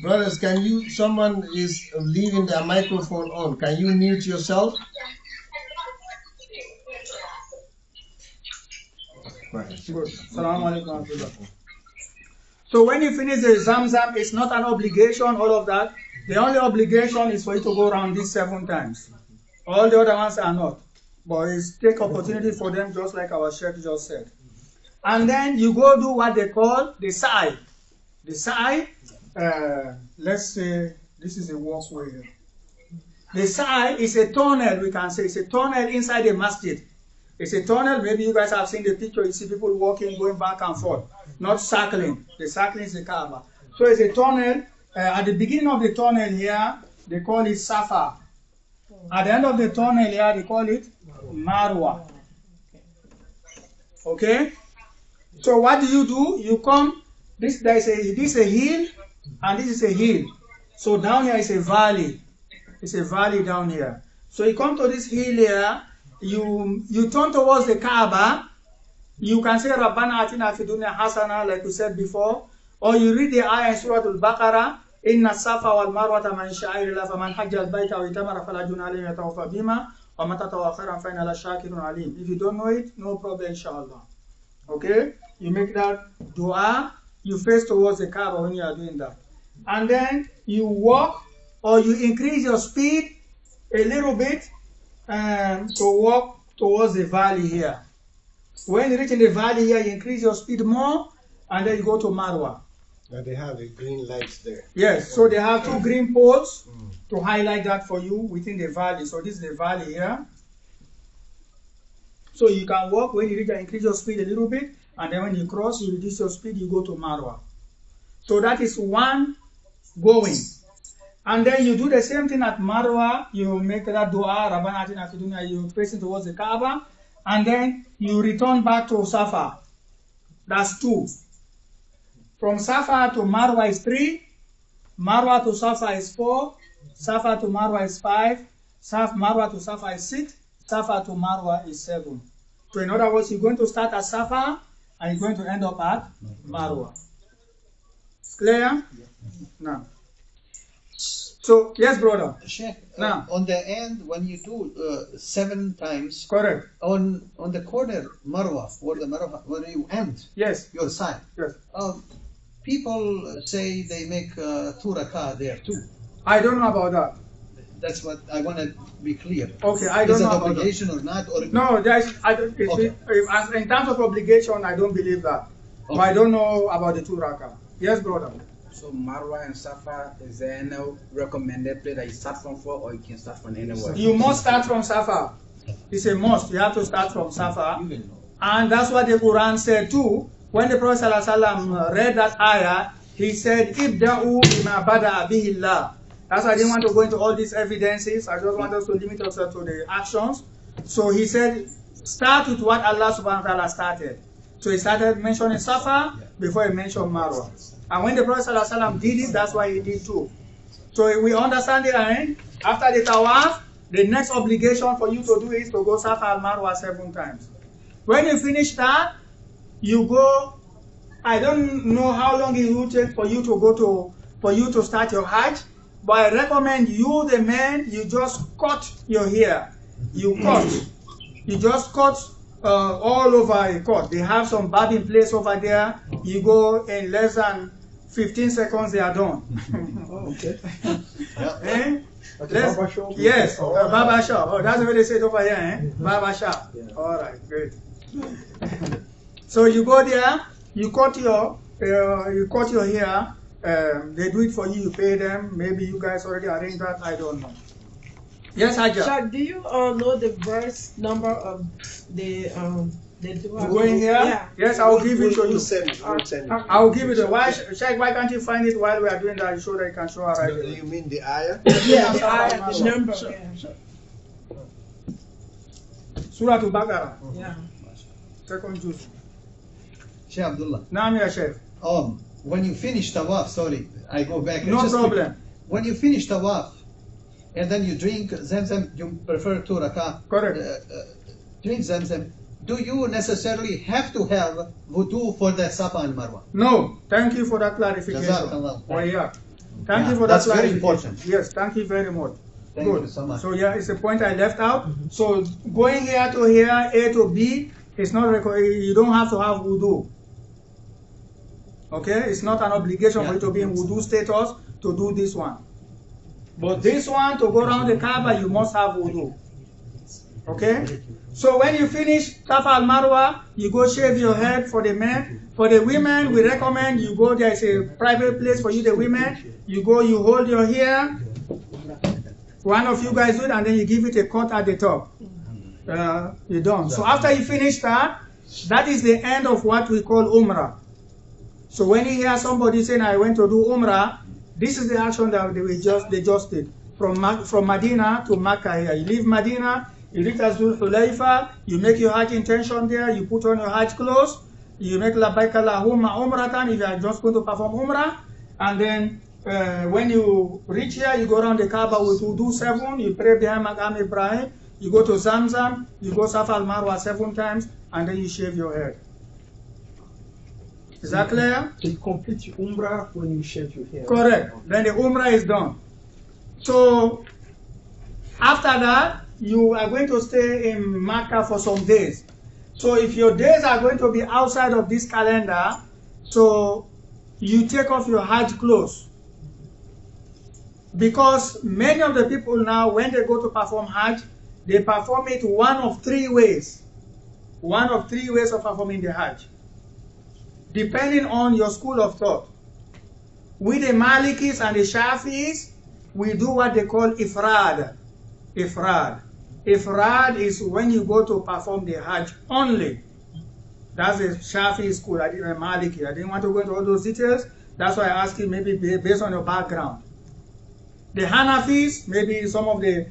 Brothers, can you, someone is leaving their microphone on. Can you mute yourself? Good. Assalamu alaikum. So when you finish the Zamzam, it's not an obligation, all of that. The only obligation is for you to go around this 7 times. All the other ones are not. But it's take opportunity for them, just like our Sheikh just said. And then you go do what they call the sa'i. The sa'i, let's say this is a walkway here. The sa'i is a tunnel, we can say. It's a tunnel inside the masjid. It's a tunnel, maybe you guys have seen the picture, you see people walking, going back and forth, not circling. The circling is the Kaaba. So it's a tunnel. At the beginning of the tunnel here, they call it Safa. At the end of the tunnel here, they call it Marwa. Okay? So what do? You come, this is a hill, and this is a hill. So down here is a valley. It's a valley down here. So you come to this hill here, you turn towards the Kaaba. You can say Rabbana Atina Fid Dunya Hasana, like we said before, or you read the ayah in Surah Al-Baqarah, Inna Safa wal Marwata man sha'airillah faman hajja al-bayta wa itamara fala junaha alayhi yatawaffa bima wa man tatawwa khairan fa inna Allaha shakirun alim. If you don't know it, no problem, inshallah. Okay? You make that dua, you face towards the Kaaba when you are doing that. And then you walk or you increase your speed a little bit to walk towards the valley here. When you reach in the valley here, you increase your speed more and then you go to Marwa. Now they have the green lights there. Yes, so they have 2 green poles to highlight that for you within the valley. So this is the valley here. So you can walk, when you reach, increase your speed a little bit, and then when you cross, you reduce your speed, you go to Marwa. So that is one going. And then you do the same thing at Marwa, you make that dua, Rabbana Atina Fid Dunya, you facing towards the Kaaba, and then you return back to Safa. That's 2. From Safa to Marwa is 3, Marwa to Safa is 4, Safa to Marwa is 5, Marwa to Safa is 6, Safa to Marwa is 7. So in other words, you're going to start at Safa and you're going to end up at Marwa. It's clear? Now. So, yes, brother. Sheikh, Now. on the end, when you do 7 times, Correct. on the corner, Marwa, where you end Yes. your side, Yes. people say they make 2 rakah there too. I don't know about that. That's what I want to be clear. Okay, I don't Is it know about that. obligation or not? Or No, in terms of obligation, I don't believe that. But I don't know about the 2 rakah. Yes, brother. So Marwa and Safa, is there any recommended place that you start from for, or you can start from anywhere? You must start from Safa. It's a must. You have to start from Safa. And that's what the Quran said too. When the Prophet ﷺ read that ayah, he said, Ibda'u bima bada'a bihi Allah. That's why I didn't want to go into all these evidences. I just want us to limit ourselves to the actions. So he said, start with what Allah subhanahu wa ta'ala started. So he started mentioning Safa before he mentioned Marwa. And when the Prophet ﷺ did it, that's why he did too. So we understand it, and after the tawaf, the next obligation for you to do is to go Safa and Marwa 7 times. When you finish that, you go, I don't know how long it will take for you to go for you to start your Hajj, but I recommend you, the man, you just cut your hair. You cut. You just cut all over a cut. They have some barbing place over there. You go in less than 15 seconds, they are done. Okay. Eh? Barber shop? Yes, Oh, barber shop. Oh, that's the way they say it over here, eh? Barber shop. Yeah. All right, great. So you go there, you cut your hair. They do it for you. You pay them. Maybe you guys already arranged that. I don't know. Yes, Hajj. Shaq, do you know the verse number of the dua? Going here? Yeah. Yes, I will give it to you. We'll send it. I will give it to you. Why can't you find it while we are doing that? So that you can show her right Do away. you mean the ayah? Yeah, the ayah, the number. Yeah. Surah Al-Baqarah. Yeah. Second juz. Sheikh Abdullah, Naam ya Sheikh. when you finish tawaf, sorry, I go back. No Just problem. when you finish tawaf, and then you drink Zamzam, you prefer 2 rakah. Correct. Drink Zamzam. Do you necessarily have to have wudu for the Safa and Marwa? No, thank you for that clarification. Jazakallah. Oh, yeah. Thank you for that That's very clarification. important. Yes, thank you very much. Thank Good. you so much. So yeah, it's a point I left out. So going here to here, A to B, it's not required. You don't have to have wudu. Okay, it's not an obligation for you to be in wudu status to do this one. But this one, to go around the Kaaba, you must have wudu. Okay? So when you finish Safa al Marwa, you go shave your head for the men. For the women, we recommend you go, there is a private place for you, the women. You go, you hold your hair. One of you guys do it, and then you give it a cut at the top. You're done. So after you finish that, that is the end of what we call Umrah. So when you hear somebody saying, I went to do Umrah, this is the action that they just did. From Medina to Makkah here. You leave Medina, you reach Zul Hulayfa, you make your Hajj intention there, you put on your Hajj clothes, you make Labbaik Allahumma Umratan if you are just going to perform Umrah, and then when you reach here, you go around the Kaaba with Wudu 7, you pray behind Maqam Ibrahim, you go to Zamzam, you go Safa al Marwa 7 times, and then you shave your head. Is that clear? So you complete your Umrah when you shave your hair. Correct. Then the Umrah is done. So after that, you are going to stay in Makkah for some days. So if your days are going to be outside of this calendar, so you take off your Hajj clothes. Because many of the people now, when they go to perform Hajj, they perform it one of 3 ways. One of 3 ways of performing the Hajj, depending on your school of thought. With the Malikis and the Shafi'is, we do what they call Ifrad. Ifrad. Ifrad is when you go to perform the Hajj only. That's the Shafi'i school. I didn't Maliki. I didn't want to go into all those details. That's why I asked you maybe based on your background. The Hanafis, maybe some of the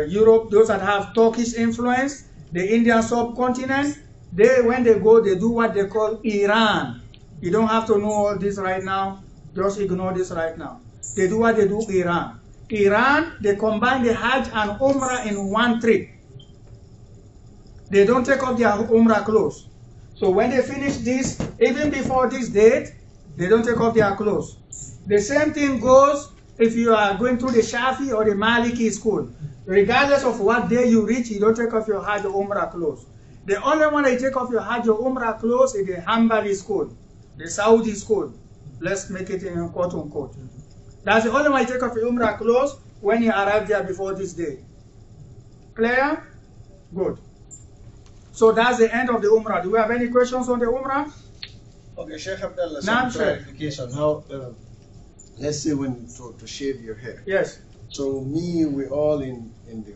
Europe, those that have Turkish influence, the Indian subcontinent, when they go, they do what they call Iran. You don't have to know all this right now. Just ignore this right now. They do what they do Iran. Iran, they combine the Hajj and Umrah in one trip. They don't take off their Umrah clothes. So when they finish this, even before this date, they don't take off their clothes. The same thing goes if you are going through the Shafi or the Maliki school. Regardless of what day you reach, you don't take off your Hajj or Umrah clothes. The only one that you take off your Hajj or Umrah clothes is the Hanbali school, the Saudi school. Let's make it in quote unquote. That's the only one you take off your Umrah clothes when you arrive there before this day. Clear? Good. So that's the end of the Umrah. Do we have any questions on the Umrah? Okay, Sheikh Abdullah, Naam, some clarification. How, let's say when to shave your hair. Yes. So we're all in the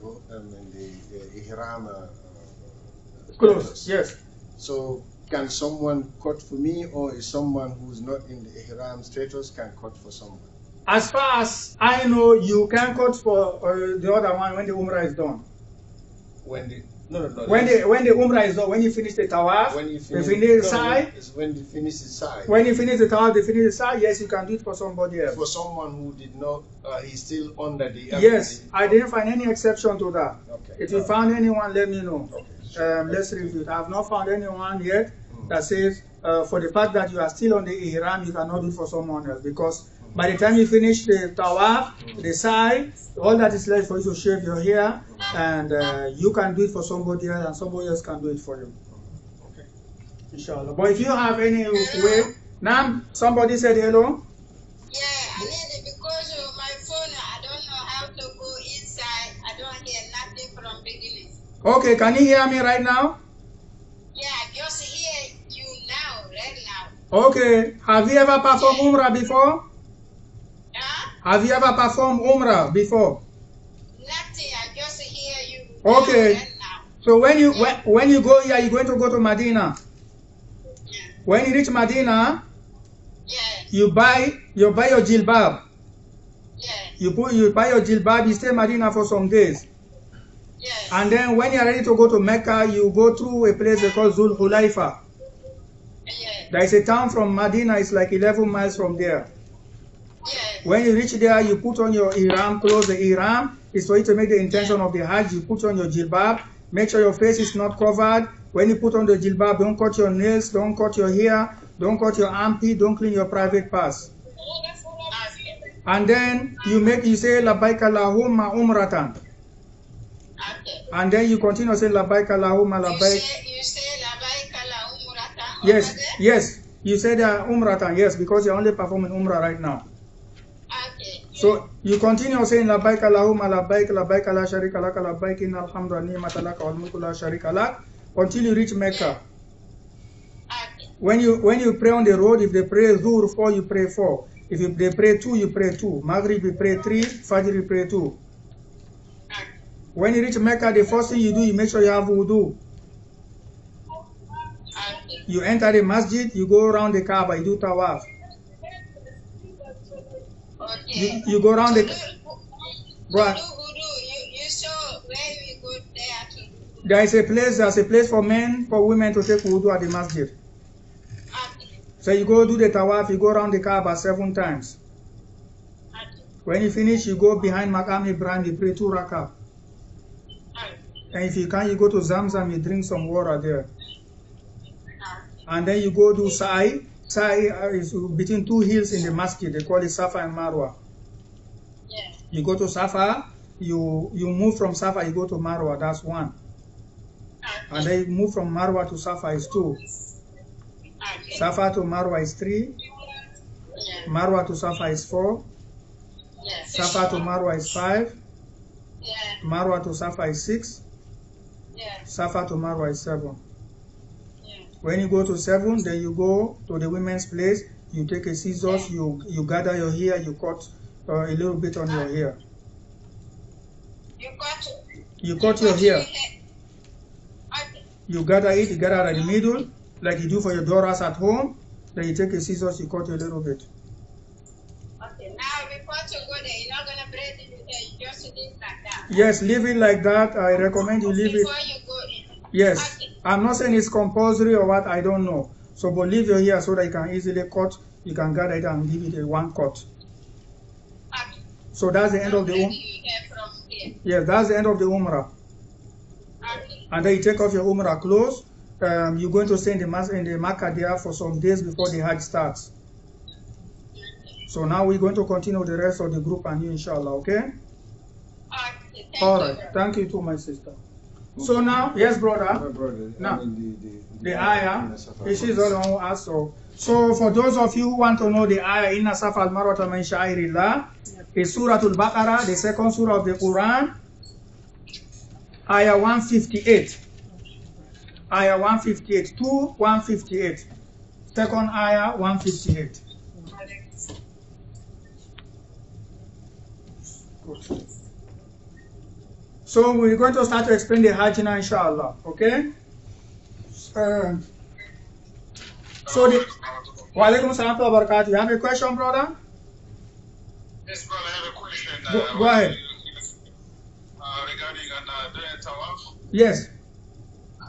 ihram clothes. Yes. So can someone cut for me, or is someone who's not in the ihram status can cut for someone? As far as I know, you can cut for the other one when the Umrah is done. When the Umrah is done, when you finish the Tawaf, when you finish finish the Sa'i. When you finish the Sa'i. When you finish the Tawaf, they finish the Sa'i. Yes, you can do it for somebody else. For someone who did not, he's still under the. Yes, I didn't find any exception to that. Okay. If you found anyone, let me know. Okay. Let's review it. I have not found anyone yet that says for the fact that you are still on the ihram, you cannot do it for someone else, because by the time you finish the tawaf, the sa'i, all that is left for you to shave your hair, and you can do it for somebody else, and somebody else can do it for you. Okay. Inshallah. But if you have any way, now somebody said hello. Yeah, I need it because of my phone. I don't know how to go inside. I don't hear nothing from beginning. Okay, can you hear me right now? Yeah, I just hear you now, right now. Okay. Have you ever performed Umrah before? Have you ever performed Umrah before? Nothing. I just hear you. Okay. Right now. So when you go here, you're going to go to Medina. Yeah. When you reach Medina, Yeah. you buy your jilbab. Yeah. You buy your jilbab. You stay in Medina for some days, Yeah. and then when you're ready to go to Mecca, you go through a place they call Zul Hulayfa. Yeah. There is a town from Medina. It's like 11 miles from there. Yeah. When you reach there, you put on your ihram, close the ihram. It's for you to make the intention of the Hajj. You put on your jilbab. Make sure your face is not covered. When you put on the jilbab, don't cut your nails, don't cut your hair, don't cut your armpit, don't clean your private parts. And then you say labbaik Allahumma umratan. And then you continue to say labbaik Allahumma labbaik. You say labbaik Allahumma umratan. Yes, yes. You say that umratan, yes, because you're only performing umrah right now. Okay. So you continue saying labbaik Allahumma labbaik labbaik la sharika lak labbaik innal hamda wa ni'mata lak wal mulku la sharika lak until you reach Mecca. Okay. When you pray on the road, if they pray Dhuhr 4, you pray 4. If they pray 2, you pray 2. Maghrib you pray 3, Fajr you pray 2. When you reach Mecca, the first thing you do, you make sure you have wudu. Okay. You enter the masjid, you go around the Kaaba, you do tawaf. Okay. You go around the To do right. wudu, you saw where we go there to do. There's a place for men, for women to take wudu at the masjid. Okay. So you go do the tawaf, you go around the Kaaba 7 times. Okay. When you finish, you go behind Maqam Ibrahim, you pray 2 rakah. Okay. And if you can, you go to Zamzam, you drink some water there. And then you go do Sa'i. Sa'i is between 2 hills in the masjid. They call it Safa and Marwa. Yeah. You go to Safa, you move from Safa, you go to Marwa, that's 1. And then you move from Marwa to Safa is 2. Okay. Safa to Marwa is 3. Yeah. Marwa to Safa is 4. Yeah. Safa to Marwa is 5. Yeah. Marwa to Safa is 6. Yeah. Safa to Marwa is 7. Yeah. When you go to 7, then you go to the women's place. You take a scissors, you gather your hair, you cut a little bit on your hair. You cut your hair. Okay. You gather it, you gather at the middle, like you do for your daughters at home. Then you take a scissors, you cut a little bit. Okay. Now before to go there, you're not gonna braid it with hair. You just leave like that. Yes, leave it like that. I recommend you leave it. Before you go in. Yes. Okay. I'm not saying it's compulsory or what, I don't know. So, but leave your hair so that you can easily cut. You can gather it and give it a 1 cut. Okay. So that's the end of the You hear from here. yes, that's the end of the Umrah. Okay. And then you take off your Umrah clothes. You're going to stay in the Makkah there for some days before the Hajj starts. So now we're going to continue with the rest of the group and you, inshallah, okay? Okay. Thank All you. right. Thank you too, my sister. So now, yes, brother. My brother, No. I mean The ayah, in Safa. this is all I want to ask. So for those of you who want to know the ayah, Inna Safa al-Marwata min Sha'irillah, is Surah Al-Baqarah, the second surah of the Quran, ayah 158. Ayah 158, 158. Second ayah 158. Good. So we're going to start to explain the Hajj now, inshallah, okay? So the Wa alaikum salam wa barakatuh. You have a question, brother? Yes, brother, I have a question. Go ahead. Regarding doing tawaf, Yes.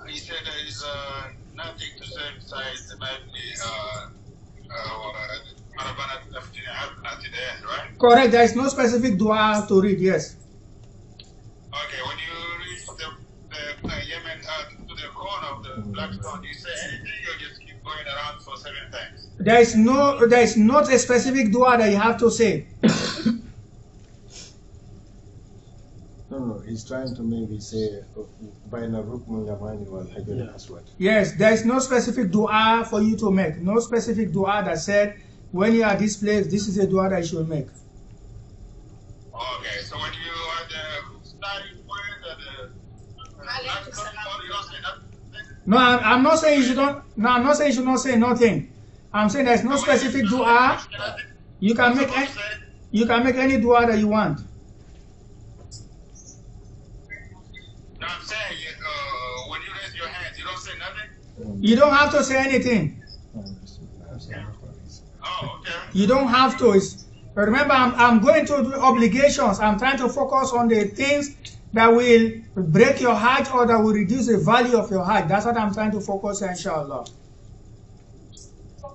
he said there is nothing to say besides maybe right? Correct. There is no specific dua to read. Yes. Okay, when you reach the Yemen to the corner of the black stone, do you say anything or just keep going around for 7 times? There is not a specific dua that you have to say. No, he's trying to maybe say Baina Rukmun Yamani wal Hajar al-Aswad. Yes, there is no specific dua for you to make. No specific dua that said when you are at this place, this is a dua that you should make. Okay, so when you are the starting point of the black stone, you don't say nothing? No, I'm not saying you should not. No, I'm not saying you should not say nothing. I'm saying there is no specific dua. You can make any. You can make any dua that you want. No, I'm saying when you raise your hands, you don't say nothing? You don't have to say anything. Oh, okay. You don't have to. Remember, I'm going to do obligations. I'm trying to focus on the things that will break your Hajj or that will reduce the value of your Hajj. That's what I'm trying to focus on, inshallah. So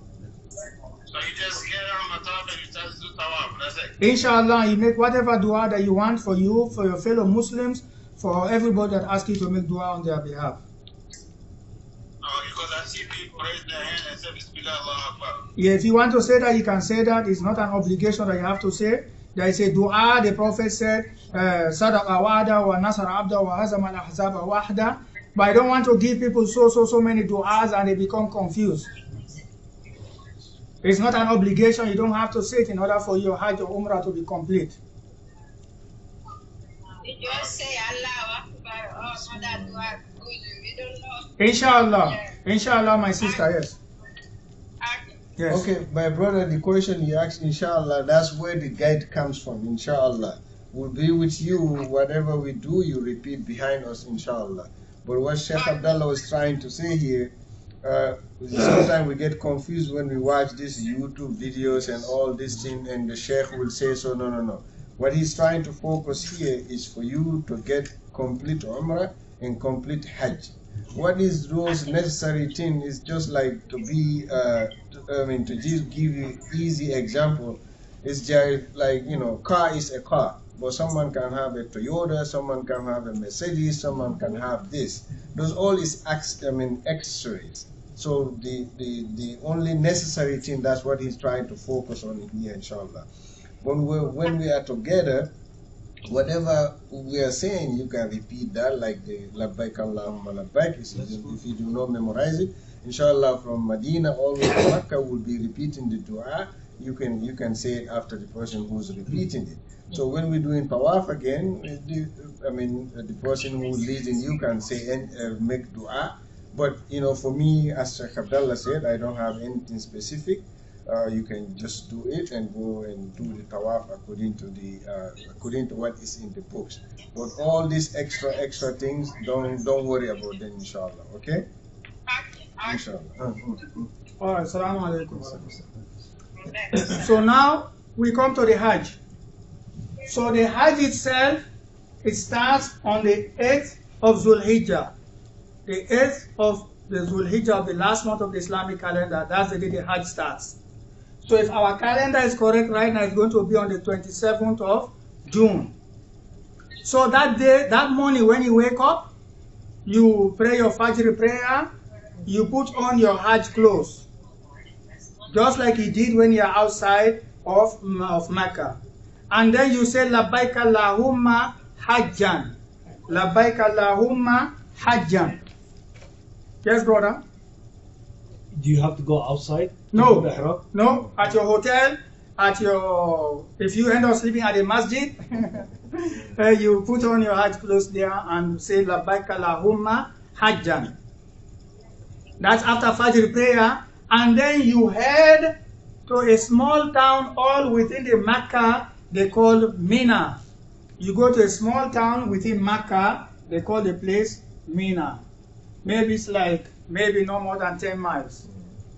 you just get on the top and you start to do tawaf, that's it? Inshallah, you make whatever dua that you want for you, for your fellow Muslims, for everybody that asks you to make dua on their behalf. Because I see people raise their hand and say Bismillah Allahu Akbar. Yeah, if you want to say that, you can say that. It's not an obligation that you have to say. There is a dua, the Prophet said, Sadaqa wa'ada wa nasara abda wa hazama al-ahzaba wahda. But I don't want to give people so many du'as and they become confused. It's not an obligation. You don't have to say it in order for your Hajj or Umrah to be complete. You just say Allah Akbar or another dua because we don't know. Inshallah. Yeah. Inshallah, my sister, yes. Yes. Okay, my brother, the question you asked, inshallah, that's where the guide comes from, inshallah. We'll be with you, whatever we do, you repeat behind us, inshallah. But what Sheikh Abdullah was trying to say here, sometimes we get confused when we watch these YouTube videos and all this thing, and the Sheikh will say, so no. What he's trying to focus here is for you to get complete Umrah and complete Hajj. What is those necessary things is just like to be, to just give you easy example, it's just like, car is a car, but someone can have a Toyota, someone can have a Mercedes, someone can have this. Those all is accessories. So the only necessary thing, that's what he's trying to focus on here, inshallah. When we are together, whatever we are saying, you can repeat that, like the Labbaik Allahumma Labbaik. If you do not memorize it, inshallah, from Medina all the way to Makkah, will be repeating the dua. You can say it after the person who's repeating it. So when we're doing tawaf again, the person who leading you can say and make dua. But for me, as Sheikh Abdullah said, I don't have anything specific. You can just do it and go and do the tawaf according to what is in the books. But all these extra things, don't worry about them, inshallah. Okay? Inshallah. All right. Assalamu alaikum. So now we come to the Hajj. So the Hajj itself, it starts on the 8th of Zulhijjah. The 8th of the Zulhijjah, the last month of the Islamic calendar, that's the day the Hajj starts. So if our calendar is correct right now, it's going to be on the 27th of June. So that day, that morning when you wake up, you pray your Fajr prayer, you put on your Hajj clothes, just like you did when you're outside of Mecca. And then you say, Labbaik Allahumma Hajjan. Labbaik Allahumma Hajjan. Yes, brother? Do you have to go outside? No, at your hotel, if you end up sleeping at a masjid, you put on your Hajj clothes there and say Labbaik Allahumma Hajjan. That's after Fajr prayer, and then you head to a small town all within the Mecca, they call Mina. You go to a small town within Mecca, they call the place Mina. Maybe it's maybe no more than 10 miles.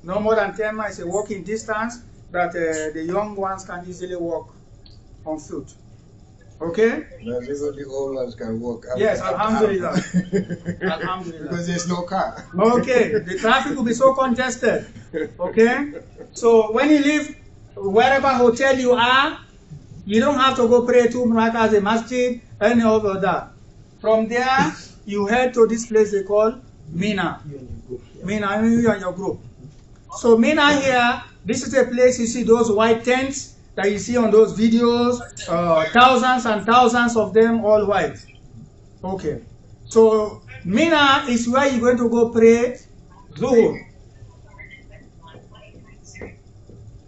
No more than 10 miles, a walking distance that the young ones can easily walk on foot. Okay? Not even the old ones can walk. Yes, Alhamdulillah. Alhamdulillah. Because there's no car. Okay, the traffic will be so congested. Okay? So when you leave wherever hotel you are, you don't have to go pray 2 rakas a masjid, any of that. From there, you head to this place they call Mina. Mina, you and your group. So Mina here, this is a place you see those white tents that you see on those videos, thousands and thousands of them, all white. Okay. So Mina is where you're going to go pray Zuhur.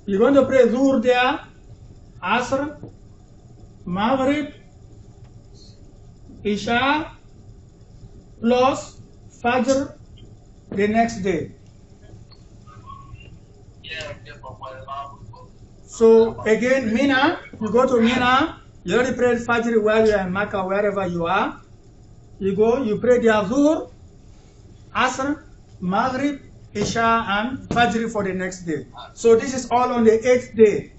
You're going to pray Zuhur there, Asr, Maghrib, Isha, plus Fajr the next day. So again, Mina, you go to Mina, you already prayed Fajr while you are in Makkah, wherever you are. You go, you pray the Zuhr, Asr, Maghrib, Isha, and Fajr for the next day. So this is all on the 8th day.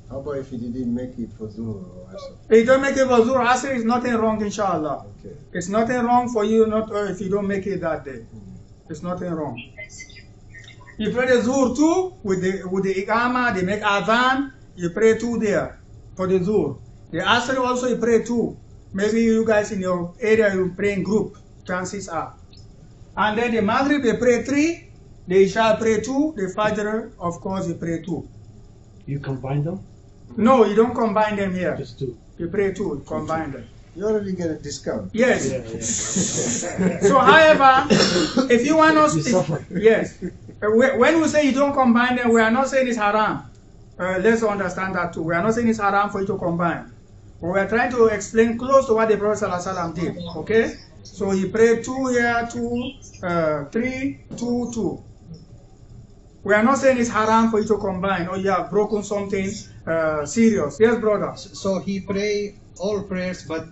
How about if you didn't make it for Zuhr or Asr? If you don't make it for Zuhr, Asr is nothing wrong, inshallah. Okay. It's nothing wrong for you if you don't make it that day. It's nothing wrong. You pray the Zuhr too with the Iqama, they make Adhan, you pray 2 there. for the Zuhr. The Asr also you pray 2. Maybe you guys in your area you pray in group, chances are. And then the Maghrib you pray 3, the Isha pray 2, the Fajr of course you pray 2. You combine them? No, you don't combine them here. Just 2. You pray 2, you combine them. You already get a discount. Yes. Yeah. So, however, if you want us, yes, when we say you don't combine them, we are not saying it's haram. Let's understand that too. We are not saying it's haram for you to combine. But we are trying to explain close to what the Prophet ﷺ did. Okay? So he prayed 2 here, 2, 3, 2, 2. We are not saying it's haram for you to combine or you have broken something serious. Yes, brother. So he pray all prayers, but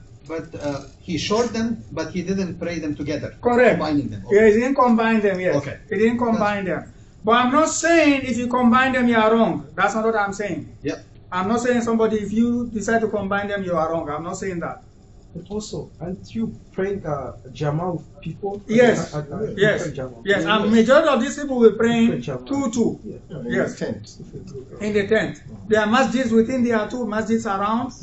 he short them, but he didn't pray them together. Correct. Combining them. Yeah, he didn't combine them, yes. Okay. He didn't combine them. But I'm not saying if you combine them, you are wrong. That's not what I'm saying. Yep. I'm not saying somebody, if you decide to combine them, you are wrong. I'm not saying that. But also, aren't you praying Jummah with people? Yes. Yes. Yes. And majority of these people will pray 2-2. Yeah. Yes. Tent. In the tent. There are masjids within, there are 2 masjids around.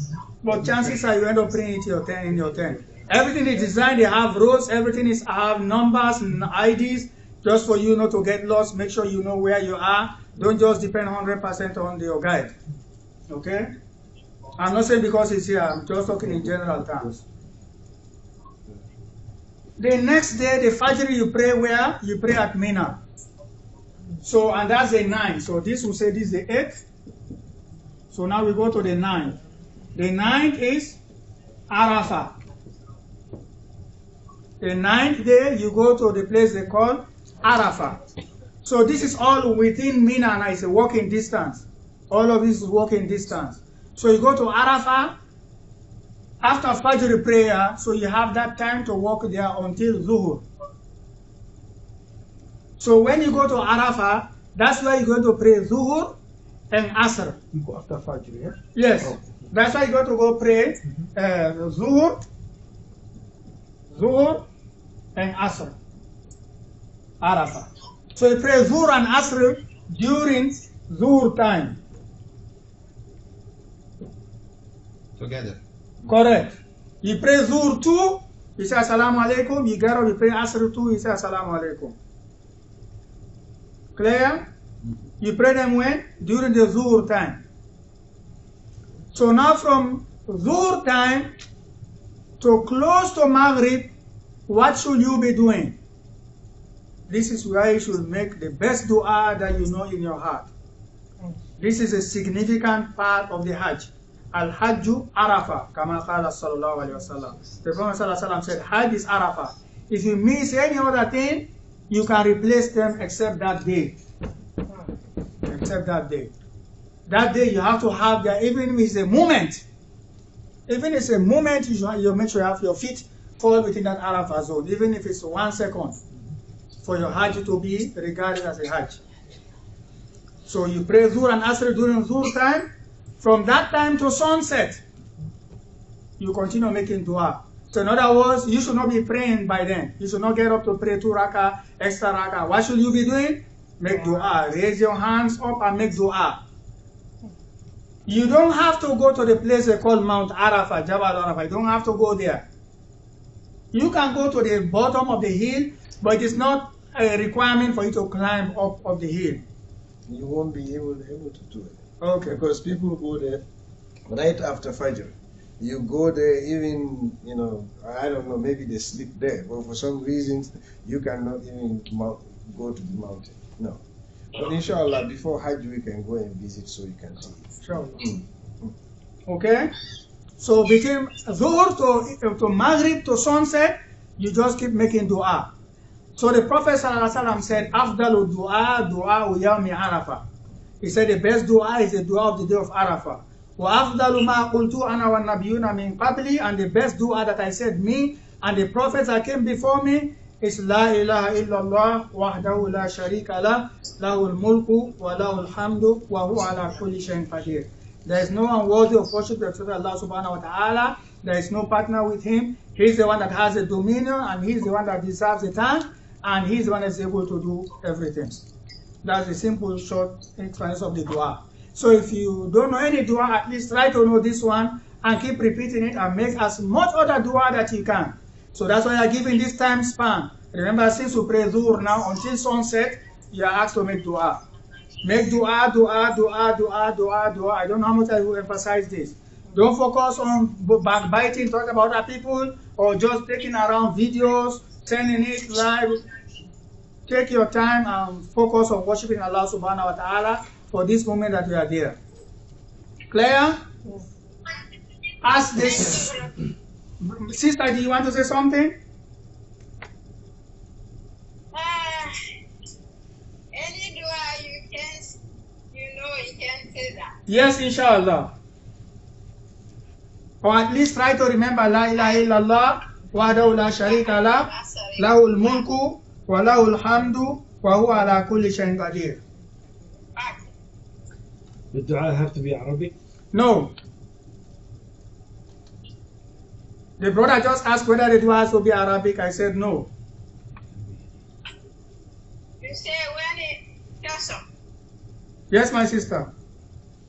But chances are you end up praying in your tent. Everything is designed, they have rows, everything is have numbers and IDs, just for you not to get lost. Make sure you know where you are. Don't just depend 100% on your guide. Okay? I'm not saying because it's here, I'm just talking in general terms. The next day, the Fajr you pray where? You pray at Mina. So, and that's the 9th. So this will say this is the 8th. So now we go to the 9th. The 9th is Arafah. The 9th day, you go to the place they call Arafah. So this is all within Mina, and it's a walking distance. All of this is walking distance. So you go to Arafah after Fajr prayer, so you have that time to walk there until Zuhur. So when you go to Arafah, that's where you're going to pray Zuhur and Asr. You go after Fajr, yeah? Yes. Oh. That's why you got to go pray Zuhur, and Asr. Arafah. So you pray Zuhur and Asr during Zuhur time. Together. Correct. You pray Zuhur 2, you say Assalamu alaikum. You get up, you pray Asr 2, you say Assalamu alaikum. Clear? You pray them when? During the Zuhur time. So now from Zuhur time to close to Maghrib, what should you be doing? This is where you should make the best dua that you know in your heart. This is a significant part of the Hajj. Al-Hajju Arafah, kama qala sallallahu alayhi wa sallam. The Prophet sallallahu alayhi wa sallam said, Hajj is Arafah. If you miss any other thing, you can replace them except that day. Except that day. That day you have to have that, even if it's a moment. Even if it's a moment, you make sure you have your feet fall within that Arafah zone, even if it's 1 second, for your Hajj to be regarded as a Hajj. So you pray Zuhr and Asr during Zuhr time. From that time to sunset, you continue making dua. So in other words, you should not be praying by then. You should not get up to pray 2 rakah, extra rakah. What should you be doing? Make dua. Raise your hands up and make dua. You don't have to go to the place they call Mount Arafah, Jabal Arafah. You don't have to go there. You can go to the bottom of the hill, but it is not a requirement for you to climb up the hill. You won't be able to do it. Okay. Because people go there right after Fajr. You go there even, I don't know, maybe they sleep there. But for some reasons, you cannot even go to the mountain. No. But inshallah, before Hajj, we can go and visit so you can see. Sure. Okay? So between Zuhr to Maghrib to sunset, you just keep making dua. So the Prophet ﷺ said, Afdalu dua, dua yawmi Arafah. He said the best dua is the dua of the day of Arafah. Wa afdalu ma qultu ana wa nabiyuna min qabli, and the best dua that I said, me and the prophets that came before me, is La ilaha illallah wahdahu la sharika lah, lahul mulku wa lahul hamdu wa huwa ala kulli shay'in qadir. There is no one worthy of worship except Allah subhanahu wa ta'ala. There is no partner with him. He's the one that has the dominion, and he's the one that deserves the thanks, and he's the one that's able to do everything. That's the simple, short explanation of the dua. So if you don't know any dua, at least try to know this one and keep repeating it and make as much other dua that you can. So that's why I'm giving this time span. Remember, since we pray Dhuhr now until sunset, you are asked to make dua. Make dua, dua, dua, dua, dua, dua. I don't know how much I will emphasize this. Don't focus on backbiting, talk about other people, or just taking around videos, sending it live. Take your time and focus on worshiping Allah subhanahu wa ta'ala for this moment that we are there. Clear? Ask this. Sister, do you want to say something? Any dua you can say that. Yes, inshallah. Or at least try to remember La ilaha illallah wahdahu la sharika lah lahul mulku wa lahul hamdu wa huwa ala kulli shay'in qadir. The dua have to be Arabic? No. The brother just asked whether the dua has to be Arabic. I said no. You say when it Joshua. Yes, my sister.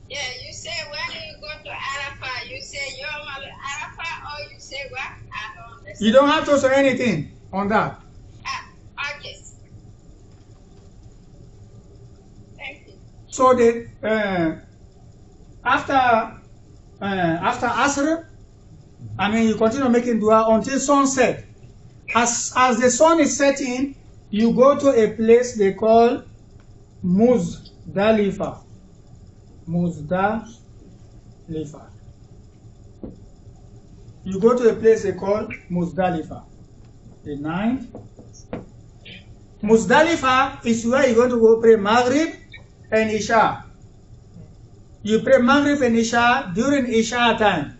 Yeah, you say when you go to Arafah, you say Yom Arafah or you say what? I don't understand. You don't have to say anything on that. Okay. Thank you. So the after Asr, I mean you continue making dua until sunset. As the sun is setting, you go to a place they call Muzdalifa. Muzdalifa. You go to a place they call Muzdalifa. The ninth. Muzdalifa is where you're going to go pray Maghrib and Isha. You pray Maghrib and Isha during Isha time.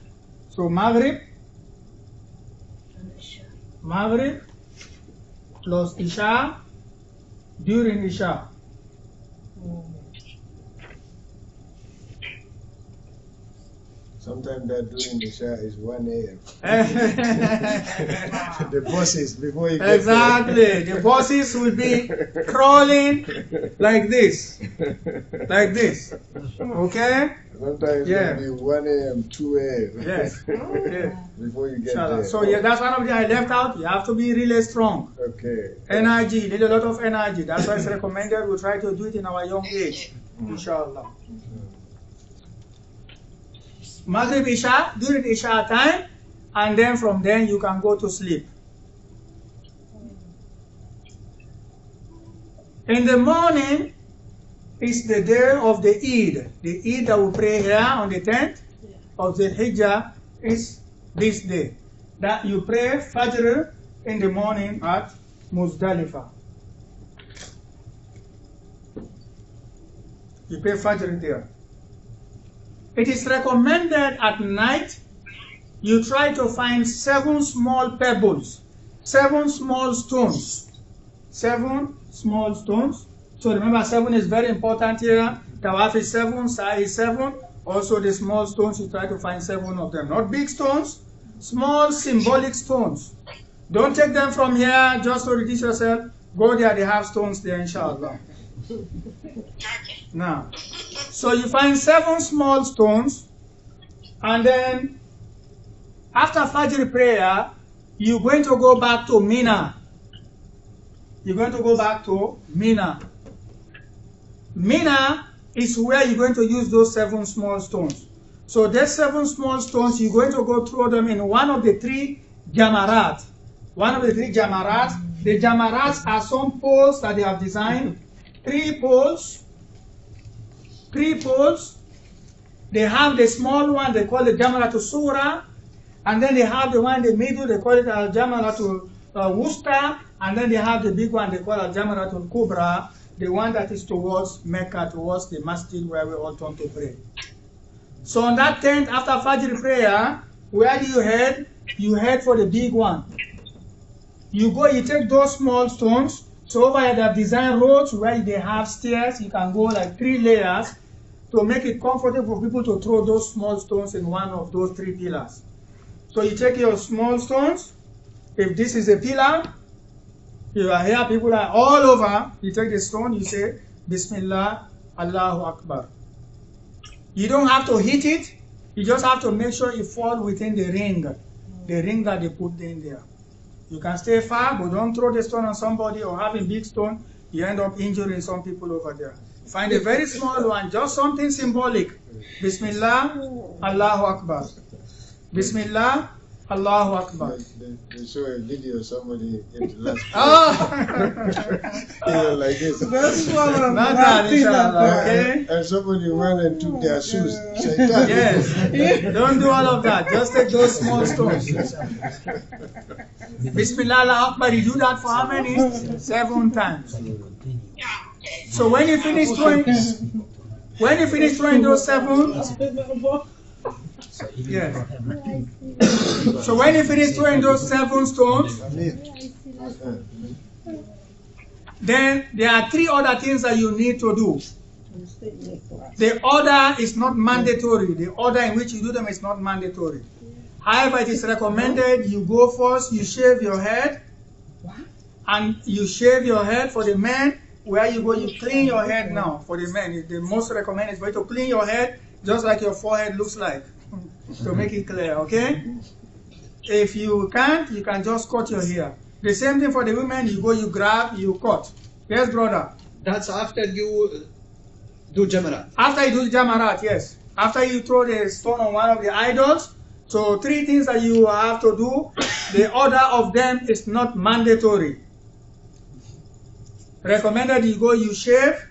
So Maghrib plus Isha during Isha. Sometimes that during Isha is 1 a.m. The bosses, before you get Exactly. The bosses will be crawling like this. Like this. Okay? Sometimes Yeah. it will be 1 a.m., 2 a.m. Yes. Yeah. Before you get Inshallah. there. So yeah, that's one of the I left out. You have to be really strong. Okay. Energy, need a lot of energy. That's why it's recommended we try to do it in our young age. Inshallah. Maghrib Isha, during Isha time, and then from then you can go to sleep. In the morning is the day of the Eid. The Eid that we pray here on the 10th of the Hijjah is this day. That you pray Fajr in the morning at Muzdalifa. You pray Fajr there. It is recommended at night you try to find 7 small pebbles, 7 small stones. 7 small stones. So remember 7 is very important here. Tawaf is 7, Sa'i is 7. Also the small stones, you try to find 7 of them. Not big stones, small symbolic stones. Don't take them from here just to reduce yourself. Go there, they have stones there, inshallah. Now, so you find 7 small stones, and then after Fajr prayer, you're going to go back to Mina. You're going to go back to Mina. Mina is where you're going to use those 7 small stones. So those 7 small stones, you're going to go throw them in one of the 3 jamarat. One of the 3 jamarat. The jamarats are some poles that they have designed. 3 poles. 3 poles. They have the small one, they call it Jamaratul Surah. And then they have the one in the middle, they call it Jamaratul Wusta. And then they have the big one, they call it Jamaratul Kubra. The one that is towards Mecca, towards the masjid where we all turn to pray. So on that 10th, after Fajr prayer, where do you head? You head for the big one. You go, you take those small stones. So over here they have designed roads where they have stairs. You can go like 3 layers to make it comfortable for people to throw those small stones in one of those 3 pillars. So you take your small stones. If this is a pillar, you are here, people are all over. You take the stone, you say, Bismillah, Allahu Akbar. You don't have to hit it. You just have to make sure it falls within the ring that they put in there. You can stay far, but don't throw the stone on somebody or having big stone. You end up injuring some people over there. Find a very small one, just something symbolic. Bismillah, Allahu Akbar. Bismillah, Allahu Akbar. They show a video of somebody in the last Oh! like this. That's what I'm Not that, laughing inshallah, at. okay? And somebody went and took their shoes. Shaitan. Yes. Don't do all of that. Just take those small stones. Bismillah, Allahu Akbar. You do that for how many? 7 times. So when you finish throwing those 7, yes. So when you finish throwing those 7 stones, then there are 3 other things that you need to do. The order is not mandatory. The order in which you do them is not mandatory. However, it is recommended you go first, you shave your head, and you shave your head. For the men, where you go, you clean your head now. For the men, the most recommended is for you to clean your head just like your forehead looks like, to make it clear, okay? If you can't, you can just cut your hair. The same thing for the women, you go, you grab, you cut. Yes, brother? That's after you do Jamarat. After you do Jamarat, yes. After you throw the stone on one of the idols. So 3 things that you have to do. The order of them is not mandatory. Recommended you go, you shave,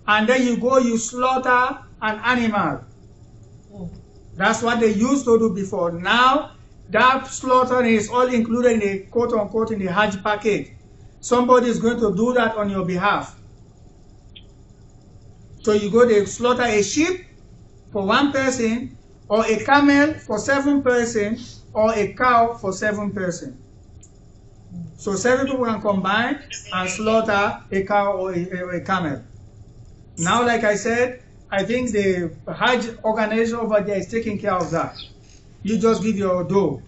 and then you go, you slaughter an animal. That's what they used to do before. Now, that slaughtering is all included in the quote-unquote in the Hajj package. Somebody is going to do that on your behalf. So you go to slaughter a sheep for 1 person, or a camel for 7 persons, or a cow for 7 persons. So 7 people can combine and slaughter a cow or a camel. Now, like I said, I think the Hajj organization over there is taking care of that. You just give your dough.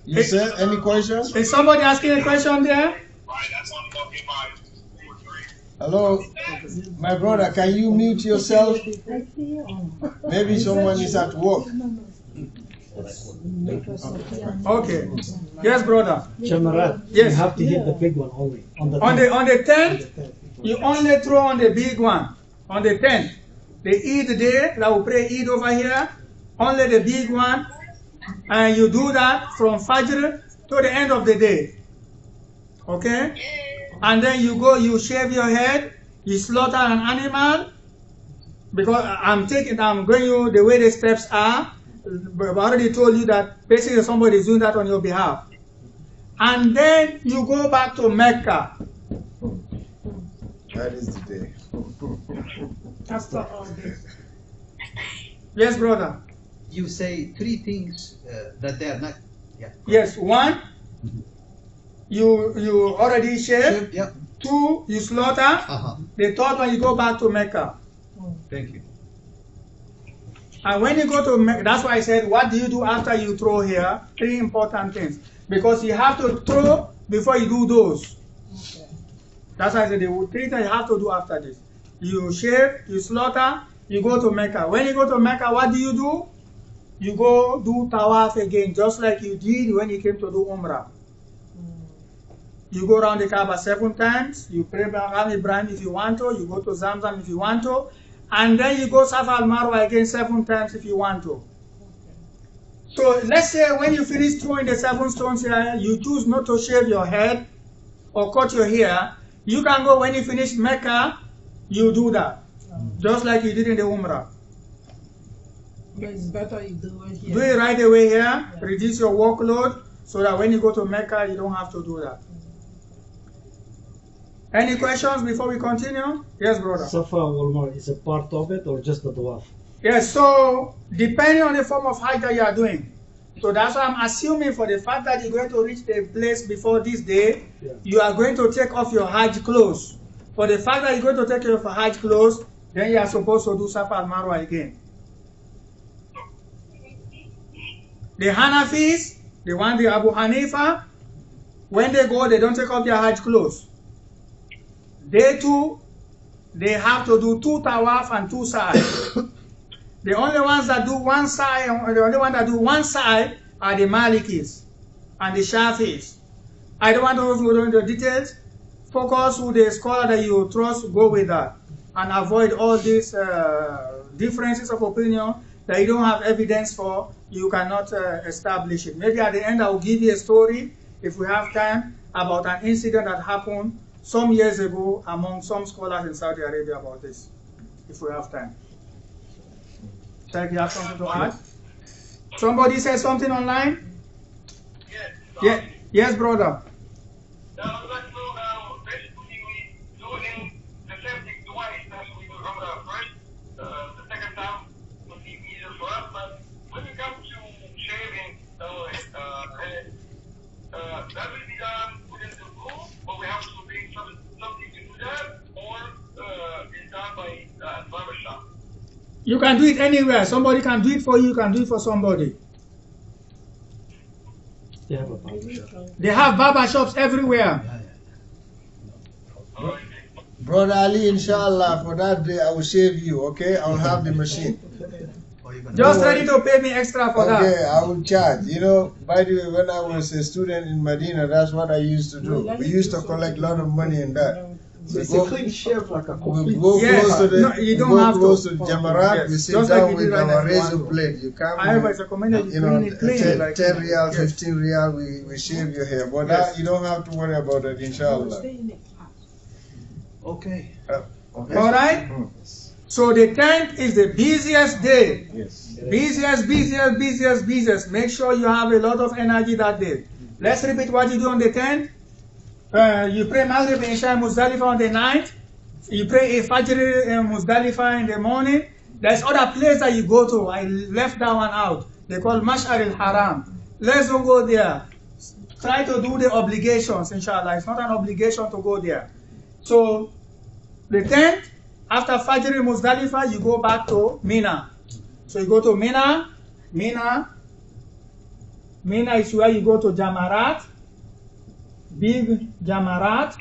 You said any questions? Is somebody asking a question there? Hello, my brother, can you mute yourself? Maybe someone is at work. Okay. Yes, brother. Jamarat, Yes. you have to hit the big one only. On the On the 10th, you only throw on the big one. On the 10th, the Eid day, that we pray Eid over here, only the big one, and you do that from Fajr to the end of the day. Okay? And then you go, you shave your head, you slaughter an animal, because I'm going you the way the steps are, but I've already told you that basically somebody is doing that on your behalf. And then you go back to Mecca. That is the day. After all this. Yes, brother. You say 3 things that they are not. Yeah. Yes, 1, you already shave. Yeah. 2, you slaughter. The 3rd one, you go back to Mecca. Thank you. And when you go to Mecca, that's why I said, what do you do after you throw here? 3 important things. Because you have to throw before you do those. Okay. That's why I said the 3 things you have to do after this. You shave, you slaughter, you go to Mecca. When you go to Mecca, what do? You go do tawaf again, just like you did when you came to do Umrah. You go around the Kaaba 7 times, you pray Maqam Ibrahim if you want to, you go to Zamzam if you want to, and then you go Safa al-Marwa again 7 times if you want to. So let's say when you finish throwing the 7 stones here, you choose not to shave your head or cut your hair, you can go when you finish Mecca, you do that. Just like you did in the Umrah. But it's better you do it here. Do it right away here, reduce your workload, so that when you go to Mecca, you don't have to do that. Any questions before we continue? Yes, brother. Safa wal Marwa is a part of it or just the tawaf? Yes, so depending on the form of Hajj that you are doing. So that's why I'm assuming for the fact that you're going to reach the place before this day, you are going to take off your Hajj clothes. For the fact that you're going to take off your Hajj clothes, then you are supposed to do Safa al-Marwa again. The Hanafis, the Abu Hanifa, when they go, they don't take off their Hajj clothes. Day 2, they have to do 2 tawaf and 2 sa'i. The only ones that do one sa'i, the only one that do one sa'i are the Malikis and the Shafis. I don't want to go into the details. Focus with the scholar that you trust, go with that. And avoid all these differences of opinion that you don't have evidence for, you cannot establish it. Maybe at the end I will give you a story, if we have time, about an incident that happened some years ago among some scholars in Saudi Arabia about this, if we have time. Sheikh, you have something to add? Somebody said something online? Yes. Yeah. Yes, brother. Basically, we do the same thing twice. We do Umrah first. The second time would be easier for us. But when it comes to shaving our head, that will be done within the room, but we have to bring something to do that, or it's done by barbershop. You can do it anywhere. Somebody can do it for you, you can do it for somebody. They have a barber shop. They have barber shops everywhere. Brother Ali, inshallah, for that day I will shave you, okay? I will have the machine. Just ready to pay me extra for that. Okay, I will charge. You know, by the way, when I was a student in Medina, that's what I used to do. We used to collect a lot of money in that. It's a clean shave, like a We complete. go Yes. close to the, No, you we don't go have to. close to Jamarat, Yes. we sit Just like down you with do right our now. razor blade. You come However, it's recommended you you know, clean it clean. 10, Like, 10 real, yes. 15 real, we shave your hair. But that, you don't have to worry about it, inshallah. Okay. All right? So the 10th is the busiest day. Yes. Busiest. Make sure you have a lot of energy that day. Let's repeat what you do on the 10th. You pray Maghrib and Isha Muzdalifah on the 9th. You pray a Fajr in Muzdalifah in the morning. There's other place that you go to. I left that one out. They call Masjid Ar-Rahim. Let's don't go there. Try to do the obligations, inshallah. It's not an obligation to go there. So the 10th, after Fajr in Muzdalifah, you go back to Mina. So you go to Mina. Mina is where you go to Jamarat. Big Jamarat.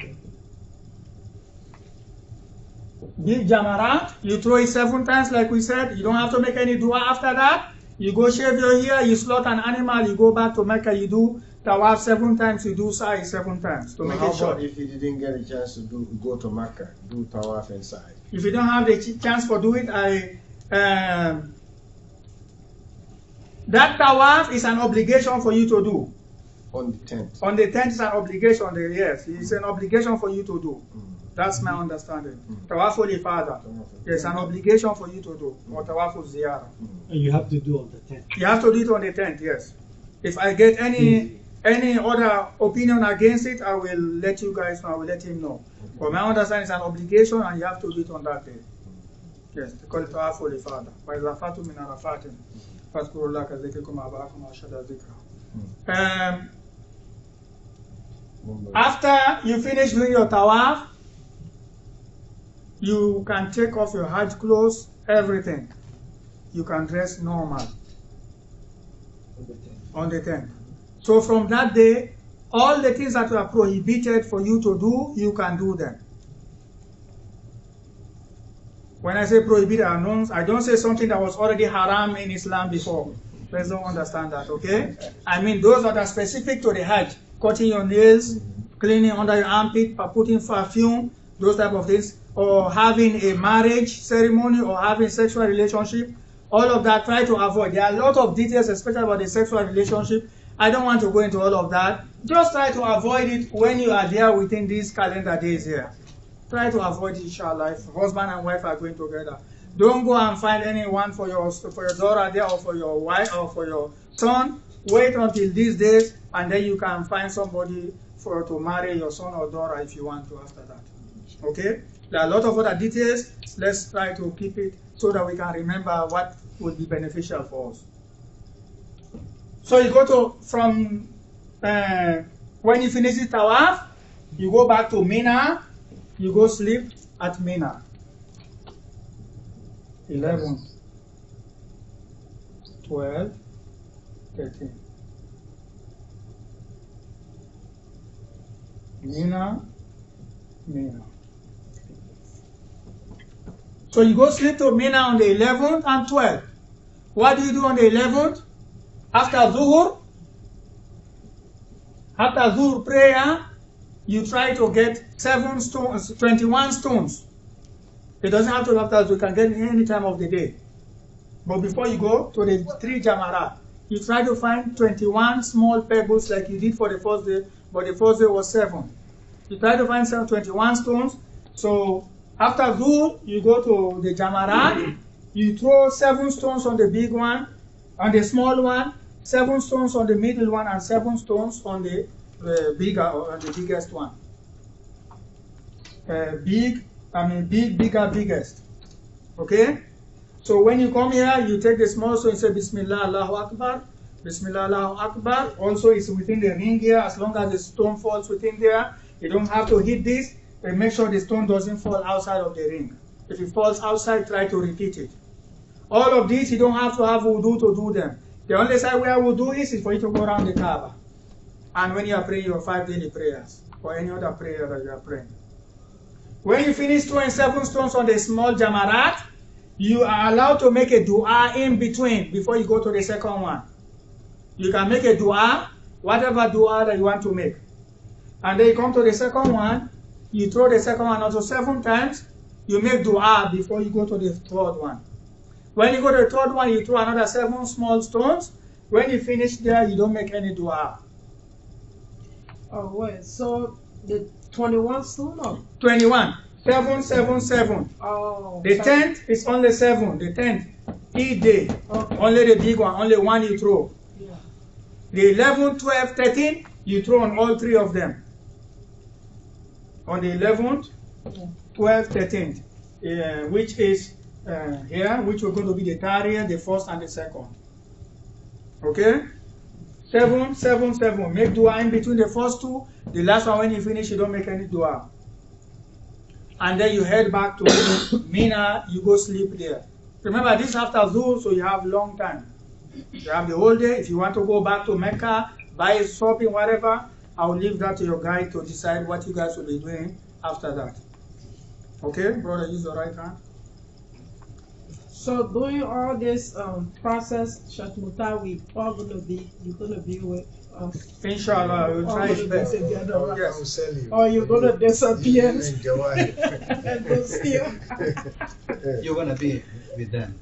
You throw it 7 times like we said. You don't have to make any dua after that. You go shave your hair, you slaughter an animal, you go back to Mecca, you do tawaf 7 times, you do sa'i 7 times to make How it short. about if you didn't get a chance to go to Mecca, do tawaf inside? If you don't have the chance for do it, that tawaf is an obligation for you to do. On the 10th. On the 10th is an obligation. Yes, it's an obligation for you to do. That's my understanding. Tawaful ifada. It's an obligation for you to do. Or tawaful ziyarah. And you have to do on the 10th. You have to do it on the 10th, yes. If I get any other opinion against it, I will let you guys know. I will let him know. But my understanding is an obligation and you have to do it on that day. Yes, they call it tawaful ifada. وَإِذَا فَاتُوا مِنْ عَرَفَاتٍ فَاذْكُرُوا اللَّهَ كَذِكْرِكُمْ آبَاءَكُمْ وَأَشَدَّ ذِكْرًا. After you finish doing your tawaf, you can take off your Hajj clothes, everything. You can dress normal on the 10th. So from that day, all the things that were prohibited for you to do, you can do them. When I say prohibited, I don't say something that was already haram in Islam before. Please don't understand that, okay? I mean those that are specific to the Hajj. Cutting your nails, cleaning under your armpit, putting perfume, those type of things, or having a marriage ceremony, or having sexual relationship. All of that, try to avoid. There are a lot of details, especially about the sexual relationship. I don't want to go into all of that. Just try to avoid it when you are there within these calendar days here. Try to avoid it, inshallah, if husband and wife are going together. Don't go and find anyone for your daughter there, or for your wife, or for your son. Wait until these days, and then you can find somebody to marry your son or daughter if you want to after that. Okay? There are a lot of other details. Let's try to keep it so that we can remember what would be beneficial for us. So you go to, from when you finish the tawaf, you go back to Mina, you go sleep at Mina. 11, 12, 13. Mina. So you go sleep to Mina on the 11th and 12th. What do you do on the 11th? After Zuhur prayer, you try to get 7 stones, 21 stones. It doesn't have to be after Zuhur, you can get it any time of the day. But before you go to the 3 Jamarat, you try to find 21 small pebbles like you did for the first day, but the first day was 7. You try to find 21 stones. So after Zuhur, you go to the Jamarat, you throw 7 stones on the big one, on the small one, 7 stones on the middle one, and 7 stones on the biggest one. Big, bigger, biggest. Okay? So when you come here, you take the small stone, you say Bismillah, Allahu Akbar. Bismillah, Allahu Akbar. Also, it's within the ring here. As long as the stone falls within there, you don't have to hit this. But make sure the stone doesn't fall outside of the ring. If it falls outside, try to repeat it. All of these, you don't have to have wudu to do them. The only side where wudu is for you to go around the Kaaba. And when you are praying your 5 daily prayers, or any other prayer that you are praying. When you finish throwing 7 stones on the small Jamarat, you are allowed to make a dua in between before you go to the second one. You can make a dua, whatever dua that you want to make. And then you come to the second one, you throw the second one also 7 times, you make dua before you go to the third one. When you go to the third one, you throw another 7 small stones. When you finish there, you don't make any dua. Oh, wait. So the 21 stone or? 21. 7, 7, 7. Oh. The 10th is only 7. The 10th, each day. Okay. Only the big one, only one you throw. Yeah. The 11, 12, 13, you throw on all 3 of them. On the 11th, 12th, 13th, which is here, which are going to be the Tariya, the first and the second. Okay? 7, 7, 7. Make dua in between the first 2. The last one, when you finish, you don't make any dua. And then you head back to Mina, you go sleep there. Remember, this is after Zuhr, so you have long time. You have the whole day. If you want to go back to Mecca, buy shopping, whatever, I will leave that to your guide to decide what you guys will be doing after that. Okay, brother, use the right hand. So during all this process, Sheikh Muta, we all you're gonna be with us. Inshallah, we'll try his best. Yes. Or you're gonna disappear and go steal. You're gonna be with them.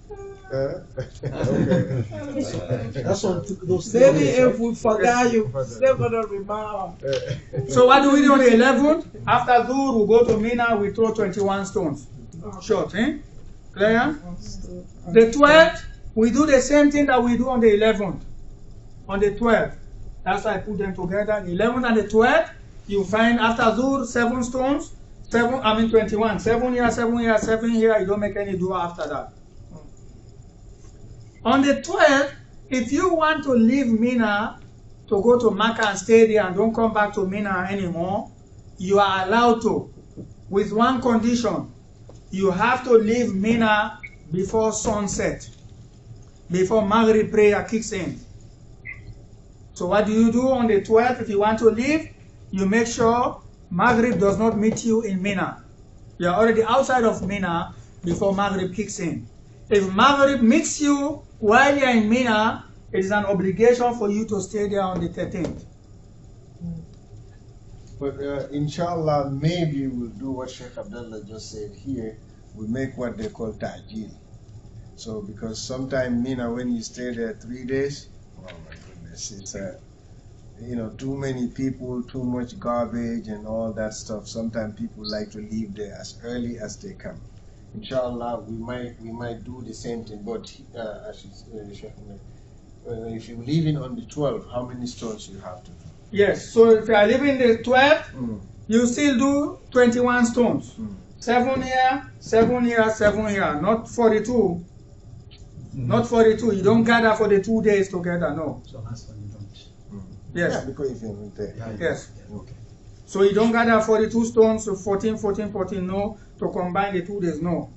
That's what those Maybe if we forgot you, still gonna remember. So what do we do on the 11th? After Zuhr, we go to Mina, we throw 21 stones. Short, eh? Clear? The 12th, we do the same thing that we do on the 11th. On the 12th. That's why I put them together. The 11th and the 12th, you find after Zuhr, 7 stones. 21. 7 here, 7 here, 7 here. You don't make any dua after that. On the 12th, if you want to leave Mina to go to Makkah and stay there and don't come back to Mina anymore, you are allowed to, with one condition. You have to leave Mina before sunset, before Maghrib prayer kicks in. So what do you do on the 12th? If you want to leave, you make sure Maghrib does not meet you in Mina. You are already outside of Mina before Maghrib kicks in. If Maghrib meets you while you are in Mina, it is an obligation for you to stay there on the 13th. But inshallah, maybe we'll do what Sheikh Abdullah just said here. We'll make what they call ta'jil. So because sometimes Mina, when you stay there 3 days, oh my goodness, it's too many people, too much garbage and all that stuff. Sometimes people like to leave there as early as they come. Inshallah, we might do the same thing. But if you're leaving on the 12th, how many stones you have to do? Yes, so if you are leaving the 12th, you still do 21 stones. 7 here, 7 here, 7 here, not 42. Not 42. You don't gather for the 2 days together, no. So last one you don't. Yes. Yeah, because if you're not there. Yes. Okay. So you don't gather 42 stones, so 14, 14, 14, no, to combine the 2 days, no.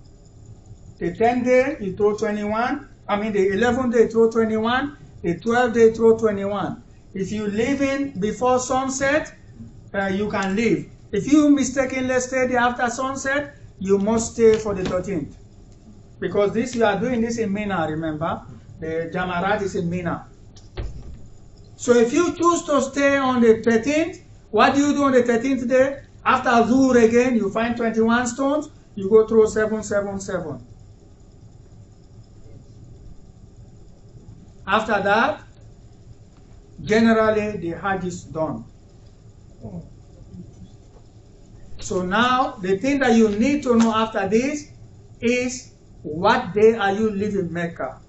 The 10th day, you throw 21. The 11th day, you throw 21. The 12th day, you throw 21. If you leave in before sunset, you can leave. If you mistakenly stay there after sunset, you must stay for the 13th. Because this you are doing this in Mina, remember? The Jamarat is in Mina. So if you choose to stay on the 13th, what do you do on the 13th day? After Zuhr again, you find 21 stones, you go through 777. After that, generally the Hajj is done. So now, the thing that you need to know after this is what day are you leaving Mecca?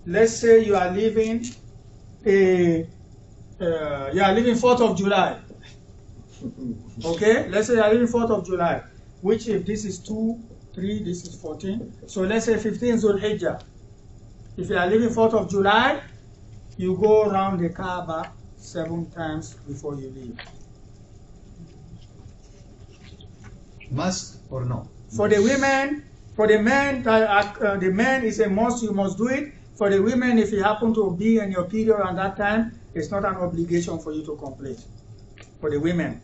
Let's say you are leaving 4th of July. Okay, let's say you are leaving 4th of July, which if this is 2, 3, this is 14. So let's say 15 Dhul Hijjah. If you are leaving 4th of July, you go around the Kaaba 7 times before you leave. Must or no? For the women, for the men, the men is a must, you must do it. For the women, if you happen to be in your period at that time, it's not an obligation for you to complete. For the women,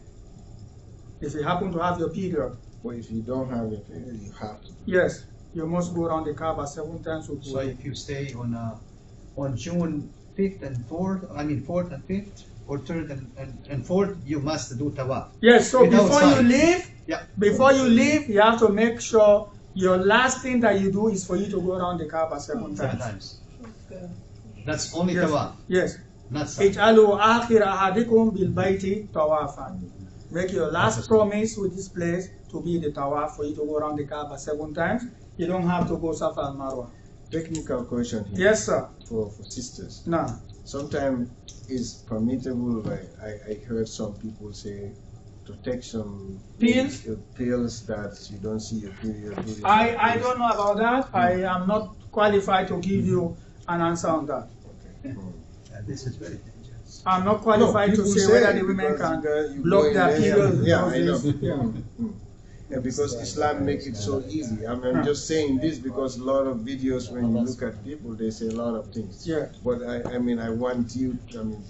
if you happen to have your period. But if you don't have your period, you have to. Yes, you must go around the Kaaba 7 times. So if you stay on June 5th and 4th, I mean 4th and 5th, or 3rd and 4th, you must do tawaf. Yes, so before you leave, you have to make sure your last thing that you do is for you to go around the Kaaba 7 times. Okay. That's only tawaf. Yes. Not sa'i. Ij'alu akhir ahadikum bil bayti tawafan. Make your last promise with this place to be the tawaf, for you to go around the Kaaba 7 times. You don't have to go Safa and Marwa. Technical question here. Yes, sir. For sisters. No. Sometimes it's permittable, like I heard some people say, to take some pills that you don't see your period. I don't know about that. I am not qualified to give you an answer on that. Okay. This is very dangerous. I'm not qualified to say whether the women can block their period. Yeah, I know. Yeah, because Islam makes it so easy. I mean, I'm just saying this because a lot of videos, when you look at people, they say a lot of things. Yeah. But I mean, I want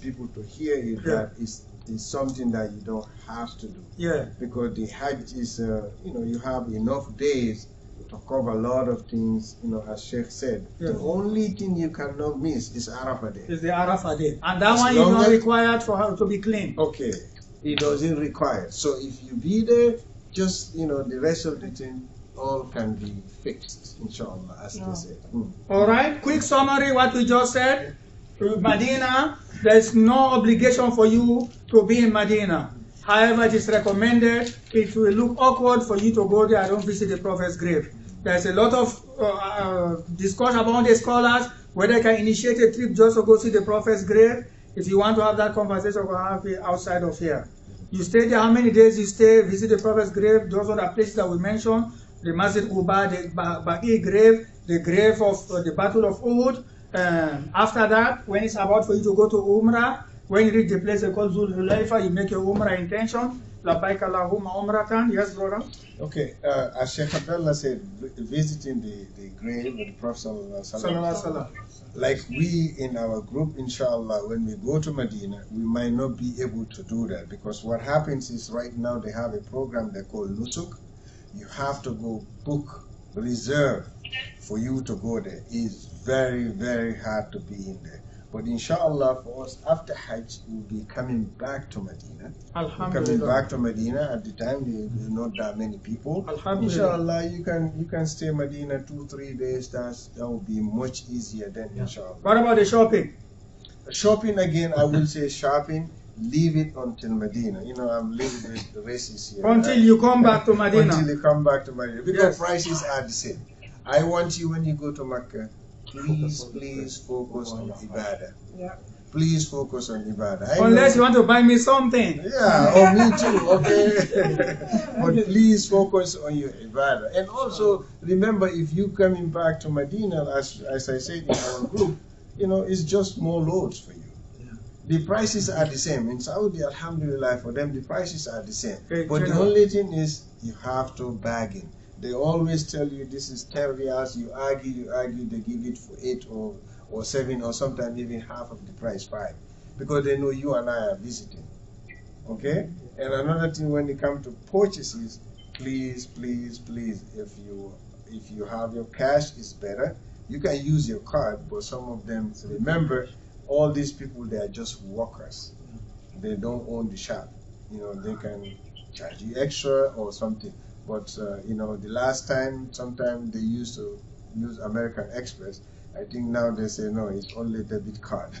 people to hear it, that it's something that you don't have to do. Yeah. Because the Hajj is, you have enough days to cover a lot of things, as Sheikh said. Yeah. The only thing you cannot miss is Arafah Day. It's the Arafah Day. And that one is not required for her to be clean. Okay. It doesn't require. So if you be there, just, the rest of the thing, all can be fixed, inshallah, as they said. All right, quick summary what we just said. Medina, there's no obligation for you to be in Medina. However, it is recommended. It will look awkward for you to go there and don't visit the Prophet's grave. There's a lot of discussion among the scholars whether you can initiate a trip just to go see the Prophet's grave. If you want to have that conversation, we'll have it outside of here. You stay there, how many days you stay, visit the Prophet's grave, those are the places that we mentioned, the Masjid Quba, the Baqi grave, the grave of the Battle of Uhud. After that, when it's about for you to go to Umrah, when you reach the place called Zul Hulayfa, you make your Umrah intention. Labbaik Allahumma Umratan. Yes, brother? Okay, as Sheikh Abdullah said, visiting the grave of the Prophet Sallallahu like we in our group, inshallah, when we go to Medina, we might not be able to do that, because what happens is right now they have a program they call Nusuk. You have to go book, reserve for you to go there. It's very, very hard to be in there. But inshallah, for us, after Hajj, we'll be coming back to Medina. Coming back to Medina at the time, there's not that many people. Inshallah, you can stay Medina 2-3 days. That will be much easier then, inshallah. What about the shopping? Shopping again, I will say shopping. Leave it until Medina. I'm leaving the races here. Until you come back to Medina. Until you come back to Medina, because prices are the same. I want you, when you go to Mecca, please focus on Ibadah. Yeah. Please focus on Ibadah. Unless you want to buy me something. Yeah, me too, okay. But please focus on your Ibadah. And also, remember, if you coming back to Medina, as I said in our group, it's just more loads for you. The prices are the same. In Saudi, alhamdulillah, for them, the prices are the same. But the only thing is, you have to bargain. They always tell you this is 10 riyals, you argue, they give it for 8 or 7, or sometimes even half of the price, 5. Because they know you and I are visiting. Okay? And another thing, when it comes to purchases, please, please, please, if you have your cash, it's better. You can use your card, but some of them, remember, all these people, they are just workers. They don't own the shop. You know, they can charge you extra or something. But, you know, the last time, sometimes they used to use American Express. I think now they say, no, it's only debit card.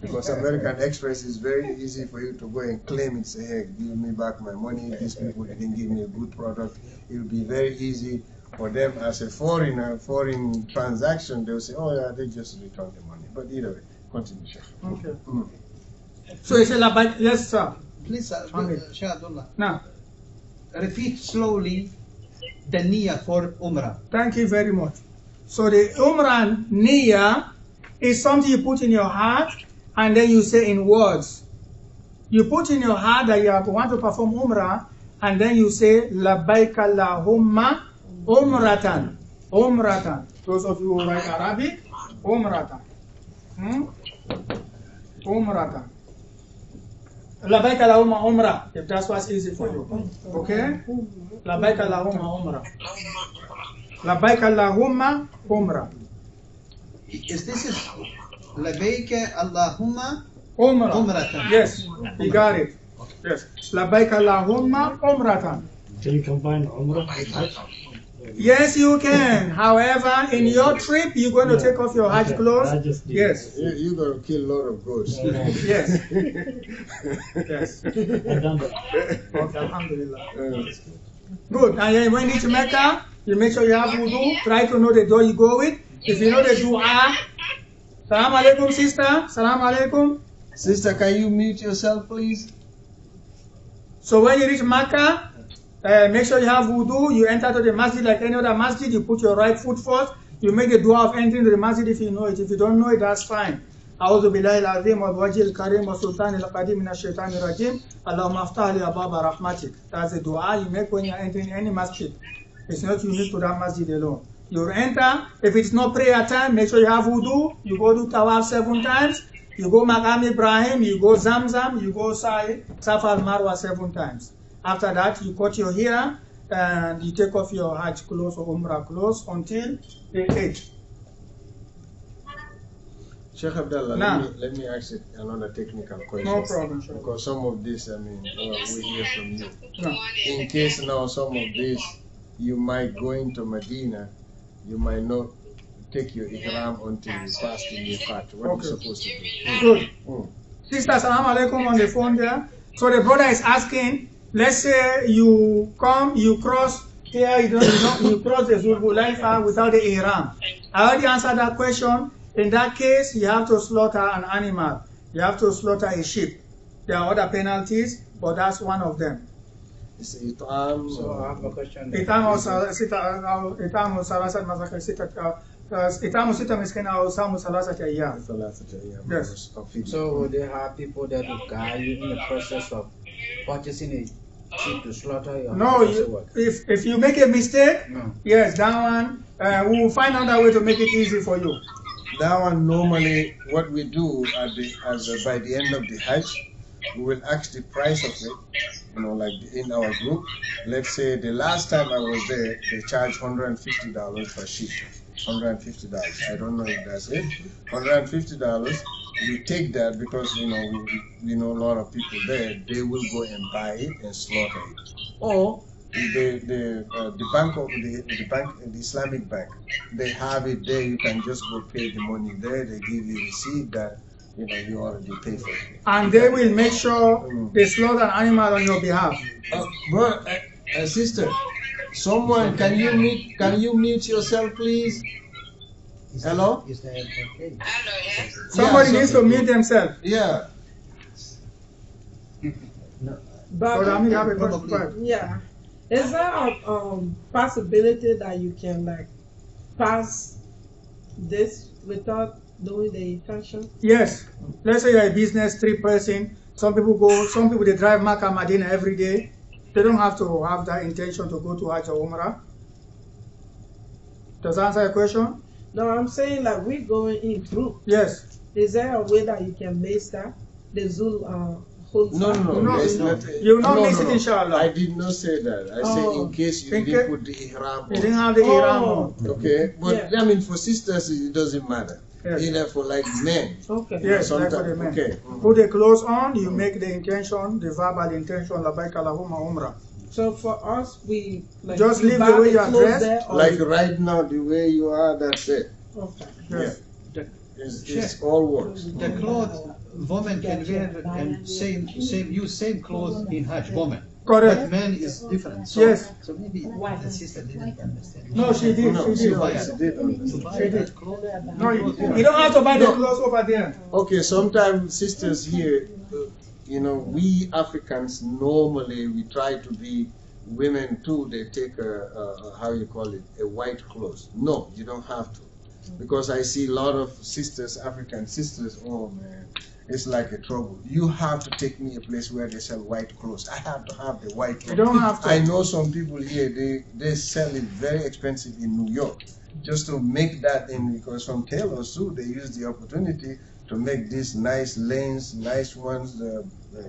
Because American Express is very easy for you to go and claim it, say, hey, give me back my money. These people didn't give me a good product. It will be very easy for them as a foreign transaction. They'll say, oh, yeah, they just return the money. But either way, continue, Sheikh. Okay. So it's a yes, sir. Please, Sheikh Abdullah. Now, repeat slowly the niyyah for Umrah. thank you very much. So the Umrah niyyah is something you put in your heart and then you say in words. You put in your heart that you want to perform Umrah and then you say labbaik Allahumma umratan. Umratan. Those of you who write Arabic, umratan. Umratan. Labbaik Allahumma umrah, if that's what's easy for you. Okay? Labbaik Allahumma umrah. Labbaik Allahumma umrah. Is this is labbaik Allahumma Umrah. umratan? Yes, you got it. Yes. Labbaik Allahumma umratan. Can you combine Umrah with Hajj? Yes, you can. However, in your trip, you're going to take off your Hajj I clothes. just did. Yes. You're going to kill a lot of goats. Yes. Yes. I've done that. Okay, alhamdulillah. Good. And then when you reach Mecca, you make sure you have wudu. Try to know the door you go with. If you know the dua, Salam alaikum, sister. Salam alaikum. Sister, can you mute yourself, please? So when you reach Mecca, make sure you have wudu. You enter to the masjid like any other masjid. You put your right foot first. You make the dua of entering the masjid if you know it. If you don't know it, that's fine. أعوذ بالله العظيم وبوجه الكريم وسلطان القديم من الشيطان الرجيم اللهم افتح لي أبواب رحمتك. That's the dua you make when you're entering any masjid. It's not unique to that masjid alone. You enter. If it's not prayer time, make sure you have wudu. You go do tawaf 7 times. You go Maqam Ibrahim. You go Zamzam. You go Safa al-Marwa 7 times. After that, you cut your hair and you take off your Hajj clothes or Umrah clothes until the Eid. Sheikh Abdullah, Nah. let me ask you another technical question. No problem, sure. Because some of this, I mean, we hear from you. No. In case now some of this, you might go into Medina, you might not take your ihram until you pass the Miqat. What are you supposed to do? Good. Sister, salam alaikum on the phone there. So the brother is asking, let's say you come, you cross here, you cross the Zulhulayfa without the ihram. I already answered that question. In that case, you have to slaughter an animal. You have to slaughter a sheep. There are other penalties, but that's one of them. It's it'am. So I have a question. إطعام ثلاثة مساكين ستة إطعام ستة مسكين أو صوم ثلاثة أيام. Yes. So would they have people that will guide you in the process of purchasing a sheep to slaughter your No, if you make a mistake, No. yes, that one, we will find another way to make it easy for you. That one normally what we do by the end of the Hajj, we will ask the price of it, you know, like in our group. Let's say the last time I was there, they charged $150 per sheep. $150. I don't know if that's it. $150. We take that because you know we know a lot of people there. They will go and buy it and slaughter it. Or the bank of the Islamic bank, they have it there. You can just go pay the money there. They give you a receipt that you already pay for it. And they will make sure they slaughter an animal on your behalf. Bro, sister, someone can you mute yourself, please? Hello? Is that okay? Hello, yes. Somebody Yeah, needs to mute themselves. Yeah. But So, you have a Probably. question. yeah, is there a possibility that you can like pass this without doing the intention? Yes. Let's say you're a business trip person. Some people they drive Makkah Medina every day. They don't have to have that intention to go to Hajj or Umrah. Does that answer your question? No, I'm saying like we're going in group. Yes. Is there a way that you can master the Zul full No, time. no, No, it's no. not. You will not no, miss no, it, no. inshallah. I did not say that. I said Oh. in case you In didn't case- put the ihram You on. didn't have the ihram Oh. on. Okay, but Yeah. I mean for sisters it doesn't matter. Yes. Either for like men. Okay. Yes, like for Sometimes- the men. okay. Put the clothes on, you make the intention, the verbal intention, labbaik Allahumma umrah. So for us, we like Just you leave buy the way you are clothes dressed, there, or Like right now, the way you are, that's it. okay. Yes. It's all works. The clothes women can wear and same clothes in Hajj, women. Correct. But men is different. So, Yes. So maybe the sister didn't understand. No, she did. No, She did. she did understand. To buy She did. that clothes. No, you don't have to buy the clothes over there. Okay, sometimes sisters here, you know, we Africans normally we try to be women too. They take a how you call it, a white clothes. No, you don't have to, because I see a lot of sisters, African sisters. Oh man, it's like a trouble. You have to take me a place where they sell white clothes. I have to have the white You clothes. don't have to. I know some people here. They sell it very expensive in New York, just to make that in, because some tailors too, they use the opportunity to make these nice lanes, nice ones,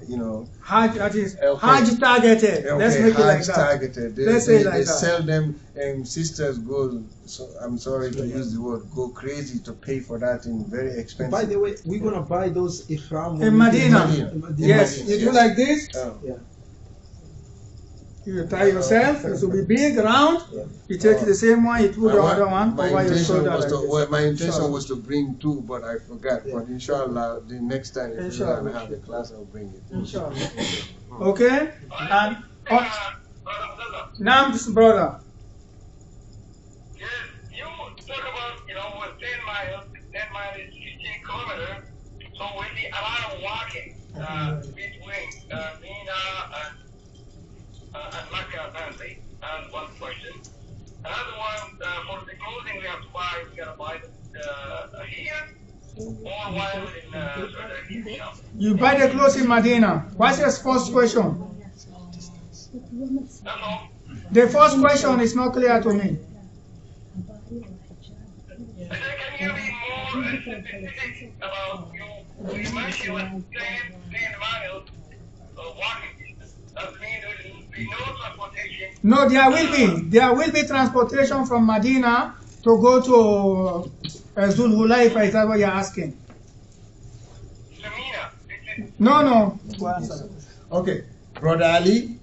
you know. Hajj, that is Okay. Hajj targeted. Let's make it like Hajj that. targeted. They, Let's say they, like they that. sell them, and sisters go, so I'm sorry to use the word, go crazy to pay for that in very expensive. By the way, we're gonna buy those ihram In Medina. In Medina. Yes, Medina, you do yes. like this. Oh. Yeah. You tie yourself. It will be big, round. You take the same one. You put the other one My over your intention shoulder. was Like to, this. well, my intention Inshallah. was to bring two, but I forgot. But inshallah, the next time if we're Inshallah. gonna have a class, I'll bring it. Inshallah. Okay. And Brother Abdullah, now, this brother. yes, you talk about, 10 miles. 10 miles is 15 kilometers. So will be a lot of walking between Mina and Mecca, apparently. And one question. Another one, for the clothing we have to buy, we gotta buy here or while in Saudi Arabia. You buy the clothes in Medina. What's your first question? That's all. The first question is not clear to me. I said, can you be more specific about you mentioned 10 miles walking distance? That means there will be no transportation. No, there will be transportation from Medina to go to Zulhulayfa. Is that what you're asking? To Mina. No. Okay, Brother Ali.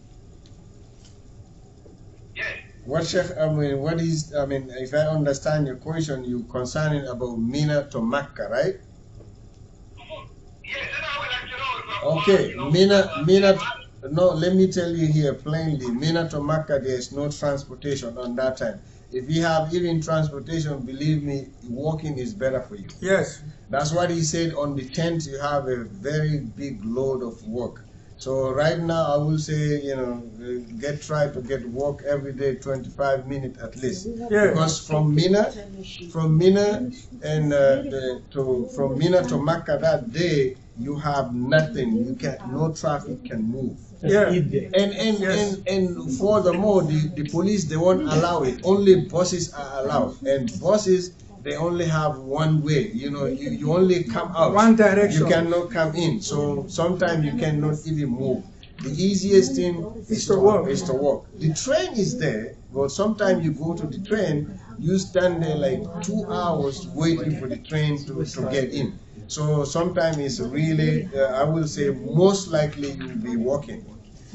Yes. If I understand your question, you concerning about Mina to Mecca, right? Yes, and I would like to know if Okay, Mina, no, let me tell you here plainly, Mina to Mecca, there is no transportation on that time. If you have even transportation, believe me, walking is better for you. Yes. That's what he said. On the 10th, you have a very big load of work. So right now, I will say, try to get work every day, 25 minutes at least. Yeah. Because from Mina and from Mina to Mecca that day, you have nothing. No traffic can move. Yeah. And furthermore, the police, they won't allow it. Only buses are allowed, and buses, they only have one way. You only come out. One direction. You cannot come in. So sometimes you cannot even move. The easiest thing is to walk. The train is there, but sometimes you go to the train, you stand there like 2 hours waiting for the train to get in. So sometimes it's really, I will say, most likely you'll be walking.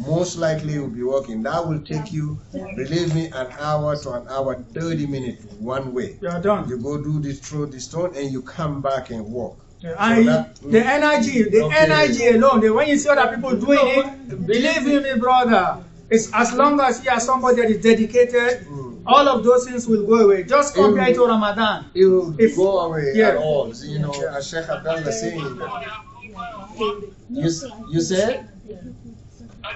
Most likely you'll be walking. That will take you, believe me, an hour to an hour, 30 minutes one way. You're done. You go do this through the stone and you come back and walk. The energy alone, when you see other people doing it, believe me, brother, it's as long as you are somebody that is dedicated, all of those things will go away. Just compare it to Ramadan. It will go away at all. As Sheikh Abdullah saying that. You said? I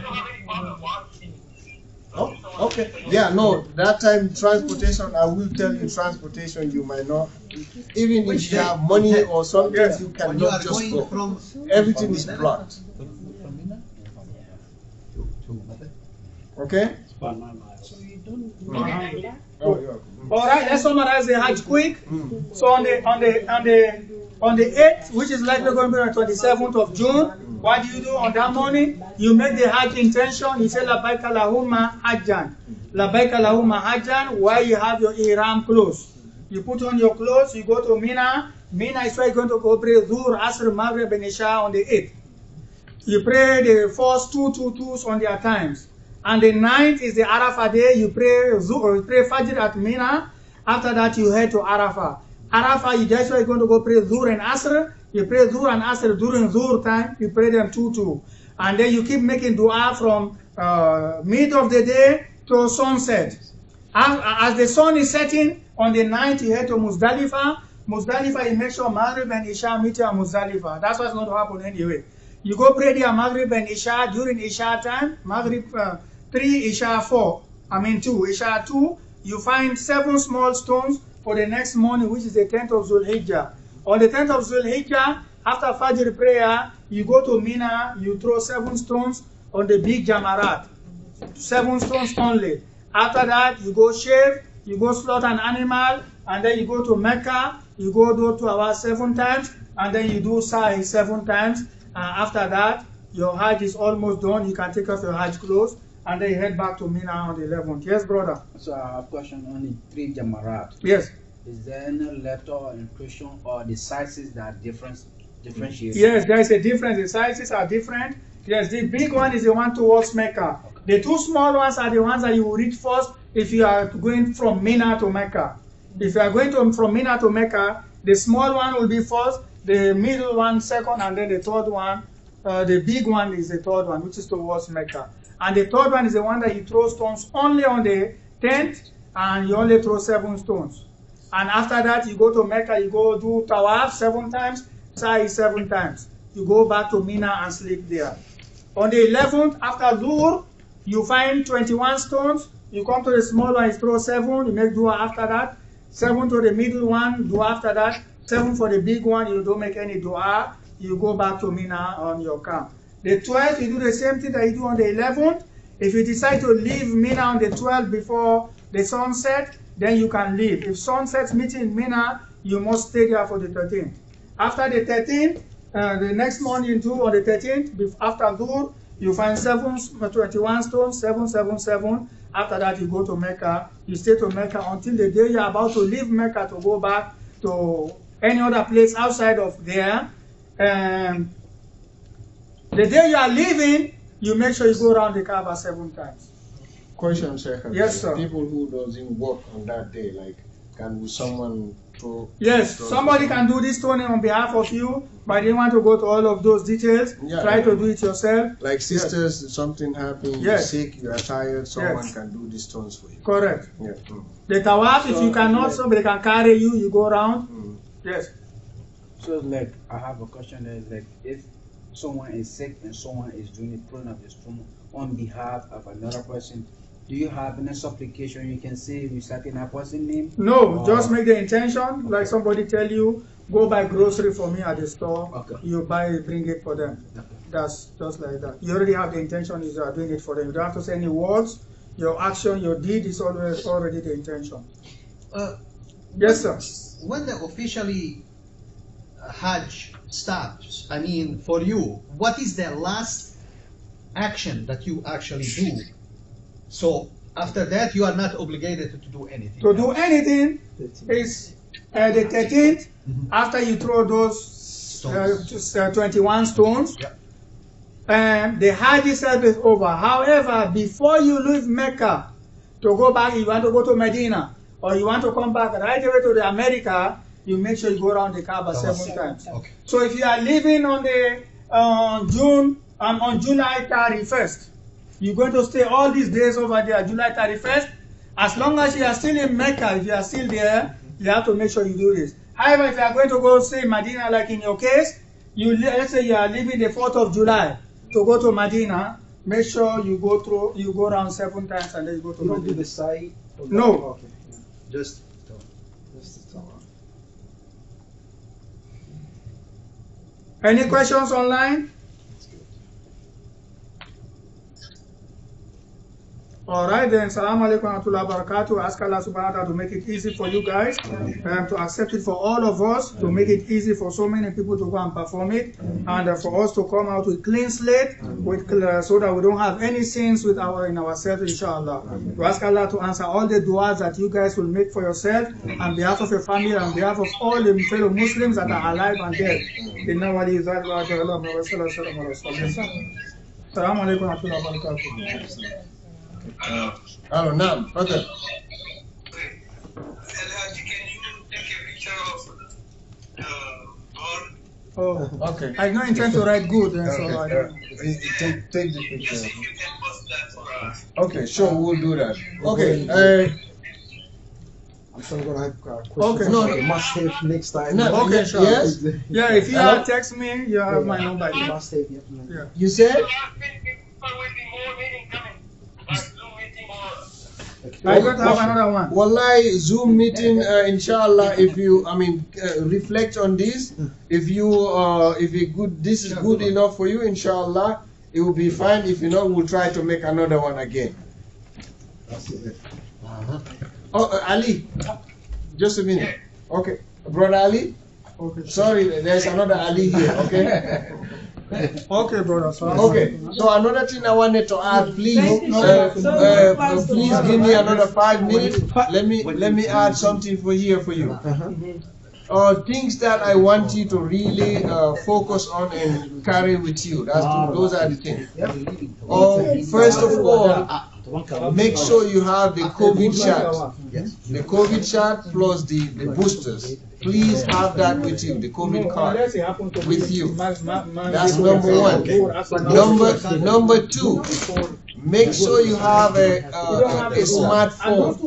don't have any problem walking. Oh, okay. Yeah, no, that time transportation, I will tell you transportation, you might not, even if you have money or something, you cannot just go. Everything is blocked. From Mina to Mecca. Okay? All right, let's summarize the Hajj quick. So on the 8th, which is likely going to be on the 27th of June, What do you do on that morning? You make the Hajj intention. You say Labbaik Allahumma Hajjan. Labbaik Allahumma Hajjan while you have your ihram clothes. You put on your clothes, you go to Mina. Mina is where you're going to go pray Dhuhr, Asr, Maghrib, and Isha on the 8th. You pray the first twos on their times. And the 9th is the Arafah day. You pray Dhuhr, you pray Fajr at Mina. After that, you head to Arafah. Arafah, that's where you're going to go pray Dhuhr and Asr. You pray Dhuhr and Asr during Dhuhr time. You pray them 2. And then you keep making dua from mid of the day to sunset. As the sun is setting, on the 9th, you head to Muzdalifah. Muzdalifah, you make sure Maghrib and Isha meet you at Muzdalifah. That's what's going to happen anyway. You go pray there Maghrib and Isha during Isha time. Maghrib 3, Isha 4. 2. Isha 2, you find 7 small stones for the next morning, which is the 10th of Zulhijjah. On the 10th of Zulhijjah, after Fajr prayer, you go to Mina, you throw 7 stones on the big Jamarat. 7 stones only. After that, you go shave, you go slaughter an animal, and then you go to Mecca, you go do 2 hours 7 times, and then you do Sa'i 7 times. After that, your Hajj is almost done. You can take off your Hajj clothes, and then you head back to Mina on the 11th. Yes, brother? So I have a question on the 3 Jamarat. Yes. Is there any letter or impression or the sizes that differentiate? Yes, there is a difference. The sizes are different. Yes, the big one is the one towards Mecca. The 2 small ones are the ones that you will reach first if you are going from Mina to Mecca. If you are going from Mina to Mecca, the small one will be first, the middle one second, and then the third one, the big one is the third one, which is towards Mecca. And the third one is the one that you throw stones only on the 10th, and you only throw 7 stones. And after that, you go to Mecca, you go do Tawaf 7 times, Sa'i 7 times. You go back to Mina and sleep there. On the 11th, after Dhuhr, you find 21 stones. You come to the small one, you throw 7, you make dua after that. 7 to the middle one, dua after that. 7 for the big one, you don't make any dua. You go back to Mina on your camp. The 12th, you do the same thing that you do on the 11th. If you decide to leave Mina on the 12th before the sunset, then you can leave. If sunset's meeting in Mina, you must stay there for the 13th. After the 13th, the next morning you do on the 13th, after Dhuhr, you find 21 stones, 7, 7, 7. After that, you go to Mecca. You stay to Mecca until the day you're about to leave Mecca to go back to any other place outside of there. The day you are leaving, you make sure you go around the Kaaba 7 times. Question, Sheikh. Yes, sir. People who doesn't work on that day, like, can someone throw? Yes, somebody can do this toning on behalf of you, but you want to go to all of those details. Try to do it yourself. Like sisters, something happened, you're sick, you are tired, someone can do these tones for you. Correct. Yeah. The tawaf, if you cannot, somebody can carry you, you go around. Yes. So, like, I have a question that is like, if someone is sick and someone is doing the throwing of the stone on behalf of another person, do you have any supplication you can say reciting that person's name? No, just make the intention. Like somebody tell you, go buy grocery for me at the store. Okay. You buy, bring it for them. Okay. That's just like that. You already have the intention, you are doing it for them. You don't have to say any words. Your action, your deed is always already the intention. Yes, sir. When the officially Hajj stops, I mean, for you, what is the last action that you actually do? So after that, you are not obligated to do anything. To do anything is the 13th, after you throw those 21 stones, and the Hajj itself is over. However, before you leave Mecca to go back, you want to go to Medina, or you want to come back right away to the America, you make sure you go around the Kaaba 7 times. Okay. So if you are leaving on the on July 31st, you're going to stay all these days over there, July 31st. As long as you are still in Mecca, if you are still there, you have to make sure you do this. However, if you are going to go stay in Medina, like in your case, let's say you are leaving the 4th of July to go to Medina, make sure you go around 7 times and then you go to You don't do Medina. the side? No. Okay. Just Just the tawaf. Any questions online? Alright then, Salaam alaikum wa rahmatullahi wa barakatuh. Ask Allah subhanahu wa ta'ala to make it easy for you guys, to accept it for all of us, to make it easy for so many people to go and perform it, and for us to come out with clean slate, so that we don't have any sins in ourselves, inshallah. We ask Allah to answer all the du'as that you guys will make for yourself, on behalf of your family, on behalf of all the fellow Muslims that are alive and dead. Assalamu alaikum wa rahmatullahi wa barakatuh. Hello, now, brother. Can you take a picture of the bird? Oh, Okay. I don't intend to write good, so Take the picture. Yes, if you can post that for us. Okay, sure, we'll do that. Okay, I'm sure I'm gonna have questions. Okay. No, the must have next time. No, okay, sure. Yes? Yeah, if you Hello? have text me, you have my number. The must have, Yeah. You said? There will be more meeting coming. Like Zoom meeting or I got to have another one. Wallahi, Zoom meeting, inshallah, if you, reflect on this, if this is good enough for you, inshallah, it will be fine. If not, we'll try to make another one again. Oh, Ali, just a minute. Okay, brother Ali. Okay. Sorry, there's another Ali here. Okay. Okay, brother. So Okay. So another thing I wanted to add, please, please give me another 5 minutes. Let me add something for you. Things that I want you to really focus on and carry with you. Those are the things. First of all, make sure you have the COVID shot. The COVID shot plus the boosters. Please have that with you, the COVID card with you. That's number one. Number two, make sure you have a smartphone.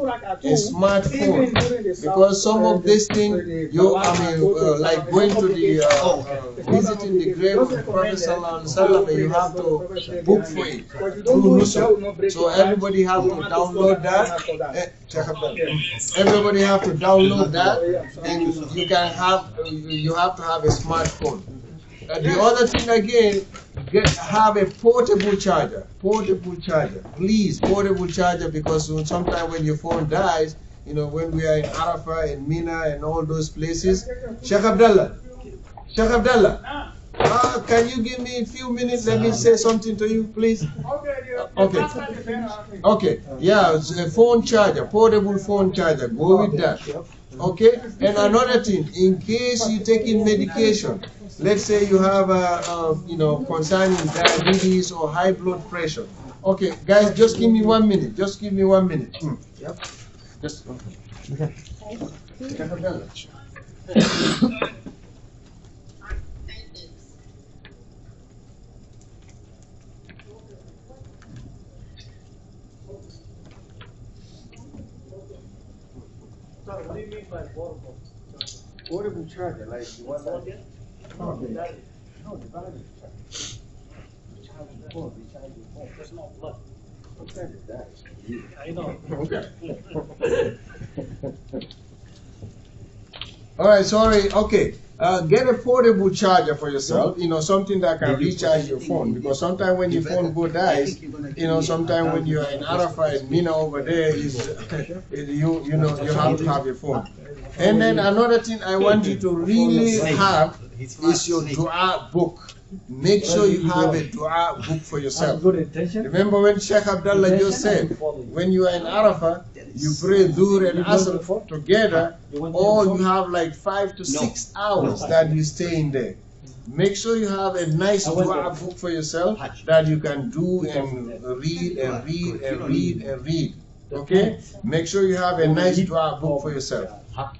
Because some of these things, like going to the visiting the grave of the Prophet Sallallahu Alaihi Wasallam, you have to book for it through Nusra. So everybody have to download that. Everybody have to download that, and you have to have a smartphone. The other thing again, have a portable charger. Please, portable charger, because sometimes when your phone dies, when we are in Arafah and Mina and all those places. Sheikh Abdullah, can you give me a few minutes? Let me say something to you, please. Okay. Yeah, it's a phone charger, portable phone charger. Go with that. Okay. And another thing, in case you taking medication, let's say you have concerning diabetes or high blood pressure. Okay, guys, just give me 1 minute. Yep. Just okay. What do you mean by portable? Portable charger, like the one that. Okay. No, the battery. Recharge your phone. There's no plug. What kind is that? I know. Okay. All right, sorry. Okay. Get a portable charger for yourself, something that can recharge your phone, because sometimes when your phone dies, sometimes when you're in Arafah and Mina over there, you have to have your phone. And then another thing I want you to really have is your dua book. Make sure you have a dua book for yourself. Remember when Sheikh Abdullah just said, when you are in Arafah, you pray Dhuhr and Asr together, or you have like 5 to 6 hours that you stay in there. Make sure you have a nice dua book for yourself that you can do and read. Okay? Make sure you have a nice dua book for yourself.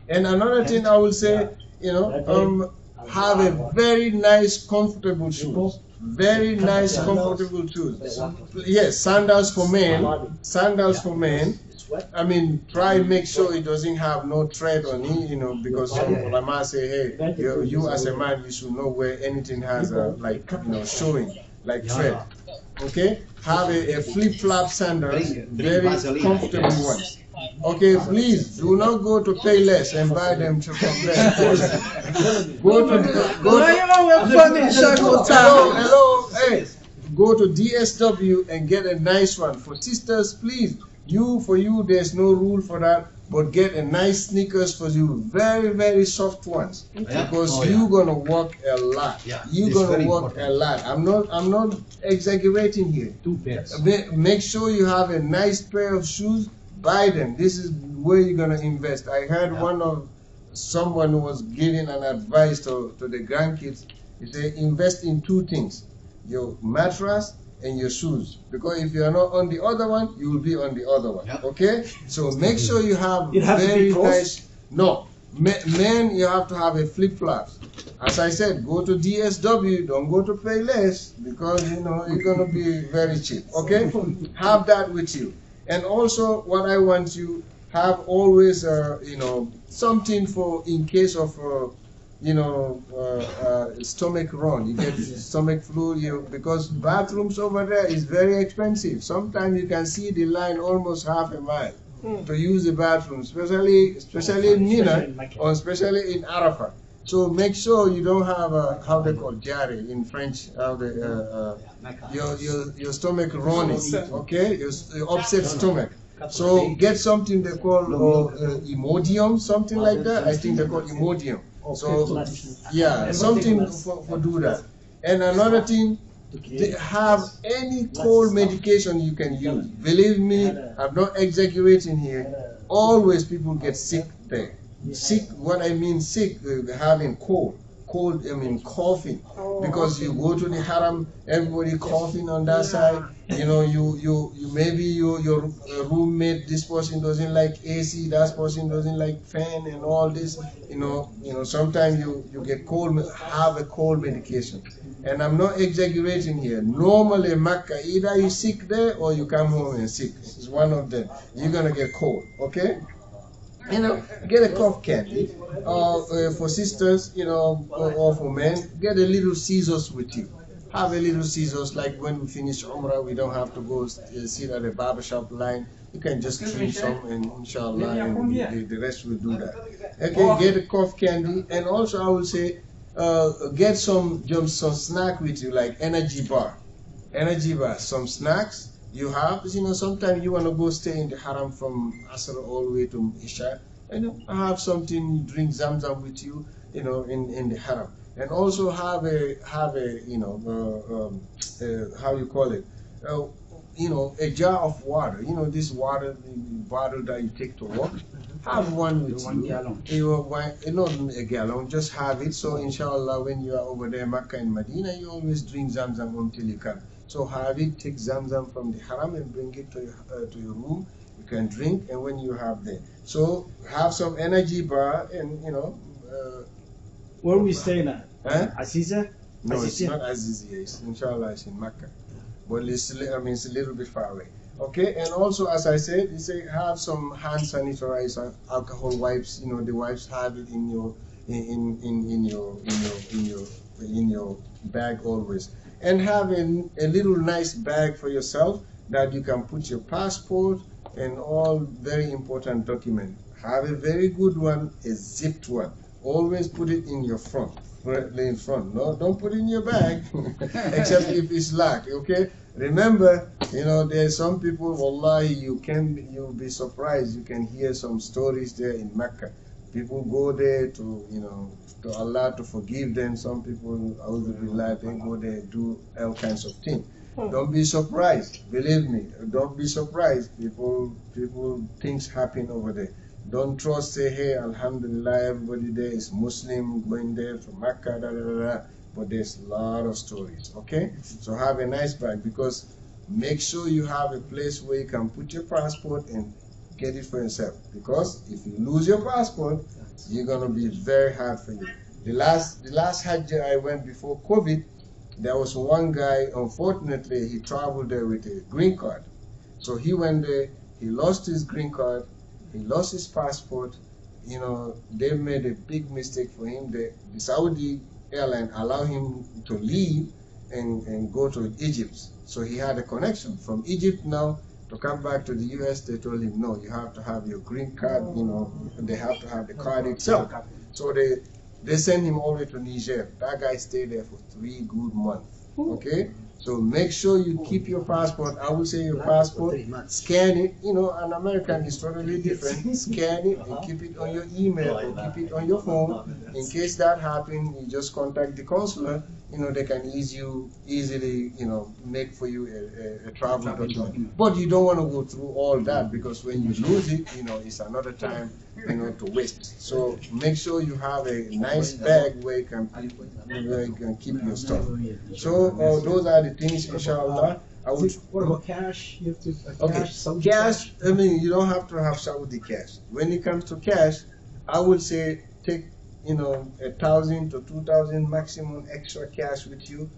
And another thing I will say, have a very nice, comfortable shoes. Very nice, comfortable shoes. Yes, sandals for men. Try make sure it doesn't have no thread on it, because some ulama say, hey, you as a man, you should not wear anything has showing like thread. Okay, have a flip-flop sandals, very comfortable ones. Okay, please do not go to Payless and buy them from there. Hello, hey, go to DSW and get a nice one. For sisters, please, for you, there's no rule for that, but get a nice sneakers for you, very, very soft ones, because you're gonna walk a lot. You're gonna walk a lot. I'm not exaggerating here. 2 pairs. Make sure you have a nice pair of shoes. Buy them. This is where you're gonna invest. I heard someone who was giving an advice to the grandkids. He said, invest in 2 things: your mattress and your shoes, because if you are not on the other one, you will be on the other one. Okay, so make sure you have very nice. No, men, you have to have a flip flops. As I said, go to DSW. Don't go to Payless, because you're gonna be very cheap. Okay, have that with you. And also, what I want you have always something for in case of stomach run. You get stomach flu, because bathrooms over there is very expensive. Sometimes you can see the line almost half a mile to use the bathroom, especially in Mina, or especially in Arafat. So make sure you don't have how they call diarrhea in French, your stomach running, okay, your upset stomach. So get something they call Imodium, something like that. I think they call Imodium. So yeah, something for do that. And another thing, have any cold medication you can use. Believe me, I'm not exaggerating here. Always people get sick there. Sick, what I mean sick, having cold, I mean coughing, because you go to the haram, everybody coughing on that side. You maybe your roommate, this person doesn't like AC, that person doesn't like fan and all this. Sometimes you get cold, have a cold medication. And I'm not exaggerating here. Normally Makkah, either you sick there or you come home and sick. It's one of them. You're gonna get cold, okay? Get a cough candy. For sisters, or for men, get a little scissors with you. Have a little scissors, like when we finish Umrah, we don't have to go sit at a barbershop line. You can just trim some, and inshallah, and the rest will do that. Okay, get a cough candy, and also I will say, get some snack with you, like energy bar, some snacks. You have, sometimes you want to go stay in the haram from Asr all the way to Isha, have something, drink Zamzam with you, in the haram. And also have a how you call it, a jar of water. This water, the bottle that you take to work. Have one with you. 1 gallon. Not a gallon, just have it. So inshallah, when you are over there, Makkah and Medina, you always drink Zamzam until you can. So have it, take Zamzam from the haram and bring it to your room. You can drink, and when you have there. So have some energy bar, and where we staying at? Aziza? No, Aziza? it's not Aziza. Inshallah, it's in Makkah. But it's a little bit far away. Okay, and also, as I said, you say have some hand sanitizer, alcohol wipes. The wipes have it in your bag always. And have a little nice bag for yourself that you can put your passport and all very important documents. Have a very good one, a zipped one. Always put it in your front, in front. No, don't put it in your bag, except if it's locked. Okay. Remember, there's some people. Wallahi, you'll be surprised. You can hear some stories there in Mecca. People go there to Allah to forgive them. Some people, they go there do all kinds of things. Don't be surprised. Believe me, don't be surprised. People, things happen over there. Don't trust, say, hey, alhamdulillah, everybody there is Muslim, going there to Mecca, but there's a lot of stories, okay? So have a nice bag, because make sure you have a place where you can put your passport and get it for yourself. Because if you lose your passport, you're gonna be very hard for you. The last Hajj I went before COVID, there was one guy, unfortunately, he traveled there with a green card. So he went there, he lost his green card, he lost his passport. They made a big mistake for him. The Saudi airline allowed him to leave and go to Egypt. So he had a connection from Egypt now to come back to the US. They told him, no, you have to have your green card, they have to have the card itself. So they sent him all the way to Niger. That guy stayed there for 3 good months. Okay? So make sure you keep your passport. I would say your passport, scan it. You know, an American is totally different. Scan it and keep it on your email or keep it on your phone. In case that happens, you just contact the consulate. You know, they can easily, you know, make for you a travel document. But you don't want to go through all that, because when you lose it, you know, it's another time, you know, to waste. So make sure you have a nice bag where you can keep your stuff. So those are the things, inshallah. What about cash? You have to cash. Okay, cash. I mean, you don't have to have Saudi cash. When it comes to cash, I would say take, you know, 1,000 to 2,000 maximum extra cash with you.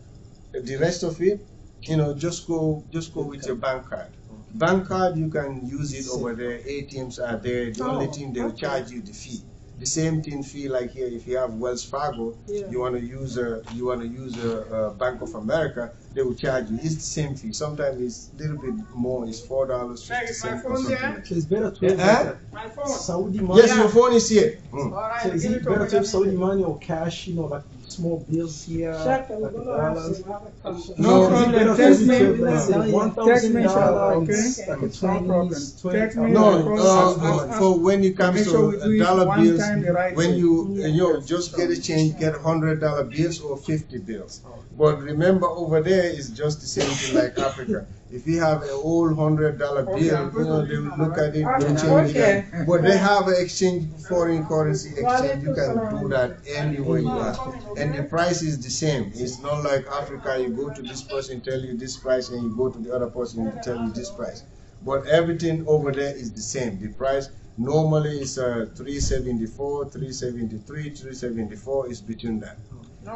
The rest of it, you know, just go with your bank card. Bank card, you can use it over there. ATMs are there. The only thing they'll charge you the fee. The same thing fee like here. If you have Wells Fargo, you want to use a Bank of America, they will charge you. It's the same fee. Sometimes it's a little bit more. It's $4.50 or something. So it's better to have My phone. Saudi money. Yes, your phone is here. Alright, So is give it it better over to have there. Saudi money or cash? You know, like small bills here, Check, like I'm gonna ask dollars. you. No problem. Text me. Let's say Text me, inshallah, okay? $1,000, like a No problem. 20, Text me. No, for when it comes Make sure we do to it dollar one bills, time the right when way. you just get a change, get $100 bills or 50 bills. But remember, over there is just the same thing like Africa. If you have an old $100 bill, you know, they will look at it, they'll change it. But they have an exchange, foreign currency exchange. You can do that anywhere you are, and the price is the same. It's not like Africa. You go to this person, tell you this price, and you go to the other person and tell you this price. But everything over there is the same. The price normally is 374, 373, 374 is between that.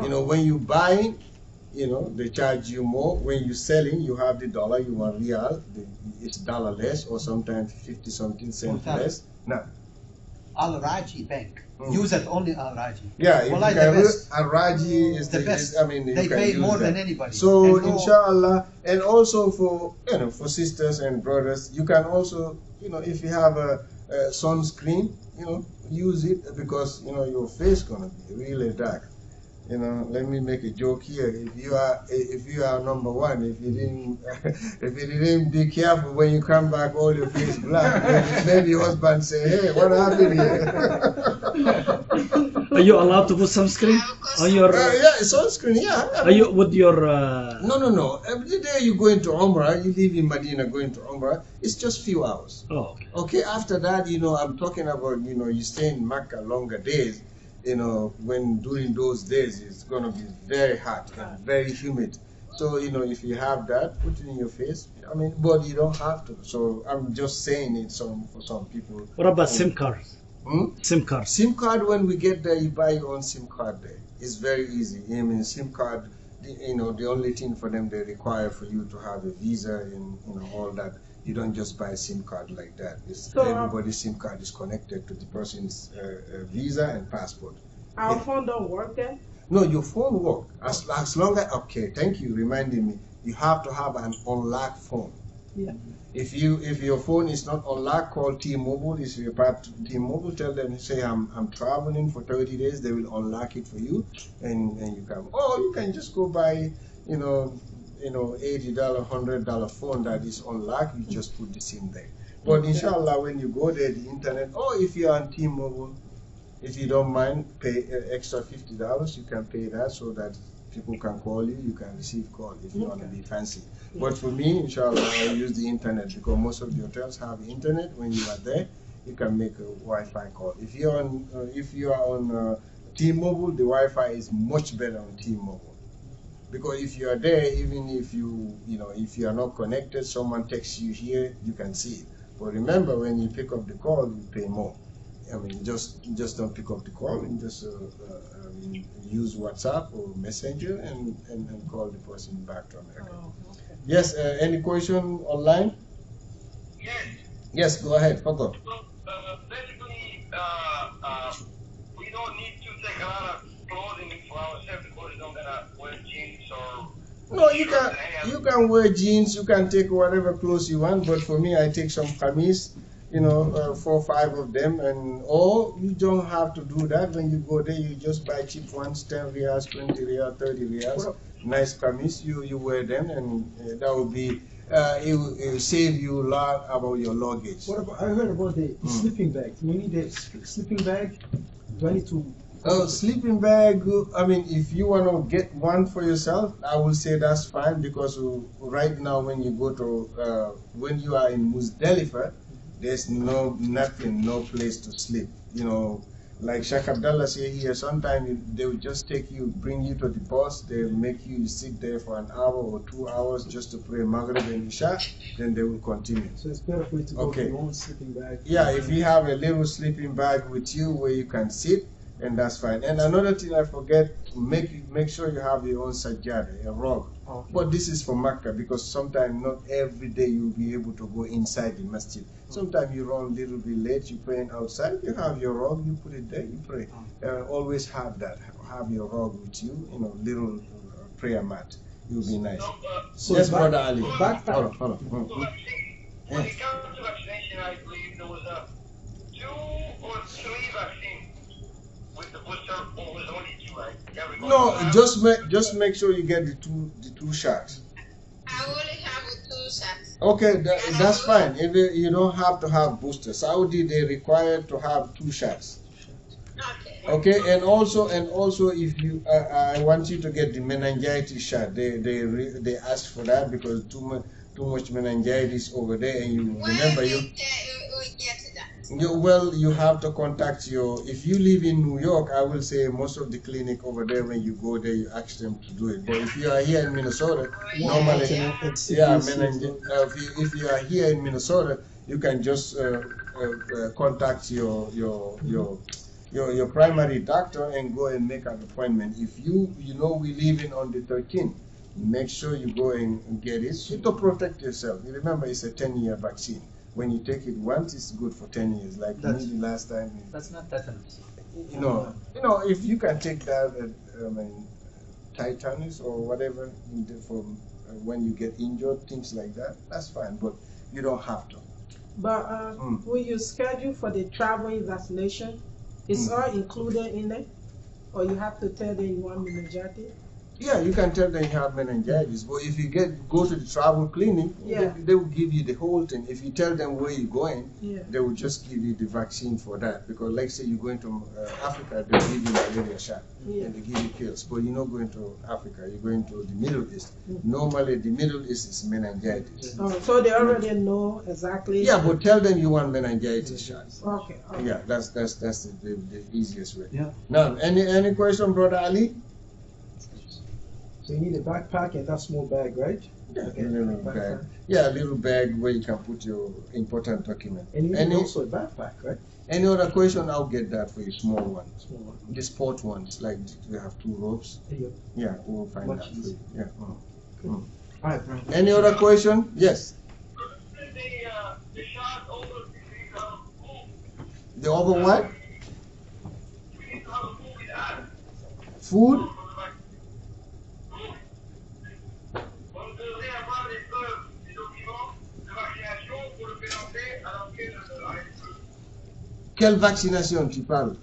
You know, when you buy, you know, they charge you more. When you're selling, you have the dollar, you want real, it's dollar less, or sometimes 50 something cents less. No. Al-Raji Bank. Use it only Al-Raji. Yeah, if Wallahi, you can the best. Al-Raji is The best. I mean, They you can pay use more that. than anybody. So And no- inshallah, and also for, you know, for sisters and brothers, you can also, you know, if you have a sunscreen, you know, use it, because, you know, your face gonna be really dark. You know, let me make a joke here. If you are number one, if you didn't be careful, when you come back, all your face black. Maybe your husband say, "Hey, what happened here?" Are you allowed to put sunscreen on your? Yeah, sunscreen. Yeah. Are you with your? No. Every day you go into Umrah, you live in Medina, going to Umrah. It's just few hours. Oh, okay. Okay. After that, you know, I'm talking about, you know, you stay in Mecca longer days. You know, when during those days it's gonna be very hot and very humid. So, you know, if you have that, put it in your face. I mean, but you don't have to. So I'm just saying it for some people. What about SIM cards? SIM cards. SIM card, when we get there, you buy your own SIM card there. It's very easy. I mean, SIM card, you know, the only thing for them, they require for you to have a visa and, you know, all that. You don't just buy a SIM card like that. Everybody's SIM card is connected to the person's visa and passport. Our phone don't work then? No, your phone work. As long as, okay, thank you reminding me. You have to have an unlocked phone. Yeah. If your phone is not unlocked, call T-Mobile. If you're part of T-Mobile, tell them, say I'm traveling for 30 days. They will unlock it for you, and you can. Or you can just go buy, you know, $80, $100 phone that is unlocked. You just put the SIM there. But inshallah, when you go there, the internet, or if you're on T-Mobile, if you don't mind, pay extra $50. You can pay that so that people can call you. You can receive call if you want to be fancy. But for me, inshallah, I use the internet because most of the hotels have internet. When you are there, you can make a Wi-Fi call. If you are on T-Mobile, the Wi-Fi is much better on T-Mobile. Because if you are there, even if if you are not connected, someone texts you here, you can see it. But remember, when you pick up the call, you pay more. I mean, just don't pick up the call and just use WhatsApp or Messenger and call the person back to America. Oh, okay. Yes, any question online? Yes. Yes, go ahead, Papa. So, basically, we don't need to take a lot of clothing for ourselves because we don't gonna wear jeans or. No, you can wear jeans. You can take whatever clothes you want. But for me, I take some kameez. 4 or 5 of them, or you don't have to do that. When you go there, you just buy cheap ones, 10 riyals, 20 riyals, 30 riyals. nice kameez, you wear them, and that will be it will save you a lot about your luggage. What about, I heard about the sleeping bag. We need a sleeping bag. Do I need to? Sleeping bag, I mean, if you want to get one for yourself, I will say that's fine, because right now when you go to, when you are in Muzdalifah, there's no place to sleep. You know, like Sheikh Abdullah say here, sometimes they will just bring you to the bus, they'll make you sit there for an hour or 2 hours just to pray Maghrib and Isha, then they will continue. So it's better for you to go with your own sleeping bag. Yeah, if you have a little sleeping bag with you where you can sit, and that's fine. And another thing I forget, make sure you have your own sajjada, a rug. Okay. But this is for Makkah, because sometimes not every day you'll be able to go inside the masjid. Sometimes you run a little bit late, you're praying outside, you have your rug, you put it there, you pray. Always have that. Have your rug with you, little prayer mat. You'll be nice. So Yes, Brother Ali. Backpack. Hold on. When it comes to vaccination, I believe there was 2 or 3 vaccines with the booster, or was only 2, right? No, just make sure you get the two shots. I only have 2 shots. Okay, that's fine. If you don't have to have boosters. Saudi, they require to have 2 shots. Okay. Okay, and also if you, I want you to get the meningitis shot. They ask for that because too much meningitis over there, and you remember you. You have to contact if you live in New York, I will say most of the clinic over there, when you go there, you ask them to do it. But if you are here in Minnesota, normally, if you are here in Minnesota, you can just contact your primary doctor and go and make an appointment. If we live in on the 13th, make sure you go and get it to protect yourself. You remember, it's a 10-year vaccine. When you take it once, it's good for 10 years. Like me the last time. That's not tetanus. No, if you can take that, tetanus or whatever for when you get injured, things like that, that's fine. But you don't have to. But when you schedule for the travel vaccination, it's all included in it, or you have to tell them you want meningitis? Yeah, you can tell them you have meningitis, but if you go to the travel clinic, they will give you the whole thing. If you tell them where you're going, they will just give you the vaccine for that. Because, like say you're going to Africa, they will give you malaria shot and they give you pills. But you're not going to Africa, you're going to the Middle East. Normally, the Middle East is meningitis. Oh, so they already know exactly. Yeah, but tell them you want meningitis shot. Okay. Yeah, that's the easiest way. Yeah. Now, any question, Brother Ali? So you need a backpack and that small bag, right? Yeah, a little bag. Yeah, a little bag where you can put your important document. And you need also a backpack, right? Any other question? I'll get that for you. Small one. Small one. The sport ones, like we have 2 ropes. Yeah, we'll find that for you. Yeah. All right, bro. Any other question? Yes. The shot over The over what? Food? Quelle vaccination tu parles?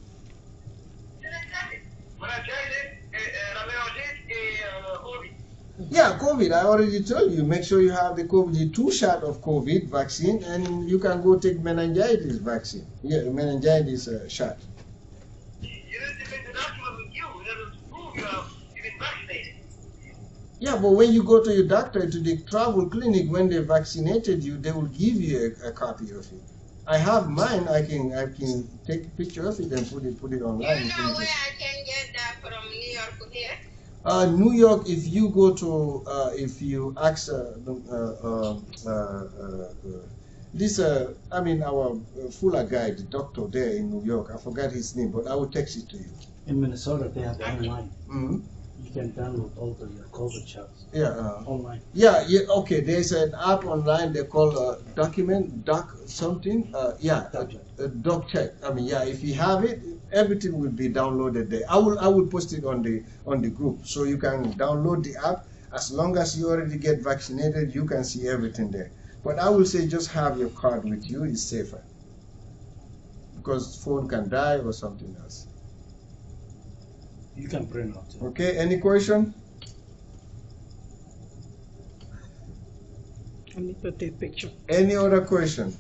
Yeah, COVID. I already told you. Make sure you have the COVID, 2 shot of COVID vaccine, and you can go take meningitis vaccine. Yeah, meningitis shot. Yeah, but when you go to your doctor, to the travel clinic, when they vaccinated you, they will give you a copy of it. I have mine. I can take a picture of it and put it online. You know where I can get that from New York here? New York, if you go to, if you ask our Fuller guy, the doctor there in New York, I forgot his name, but I will text it to you. In Minnesota, they have online. Mm-hmm. You can download all the COVID shots. Yeah. Online. Yeah. Okay. There's an app online they call Doc something. Doc Check. If you have it, everything will be downloaded there. I will post it on the group, so you can download the app. As long as you already get vaccinated, you can see everything there. But I will say just have your card with you. It's safer because phone can die or something else. You can print out. Okay. Any question? I need to take picture. Any other question?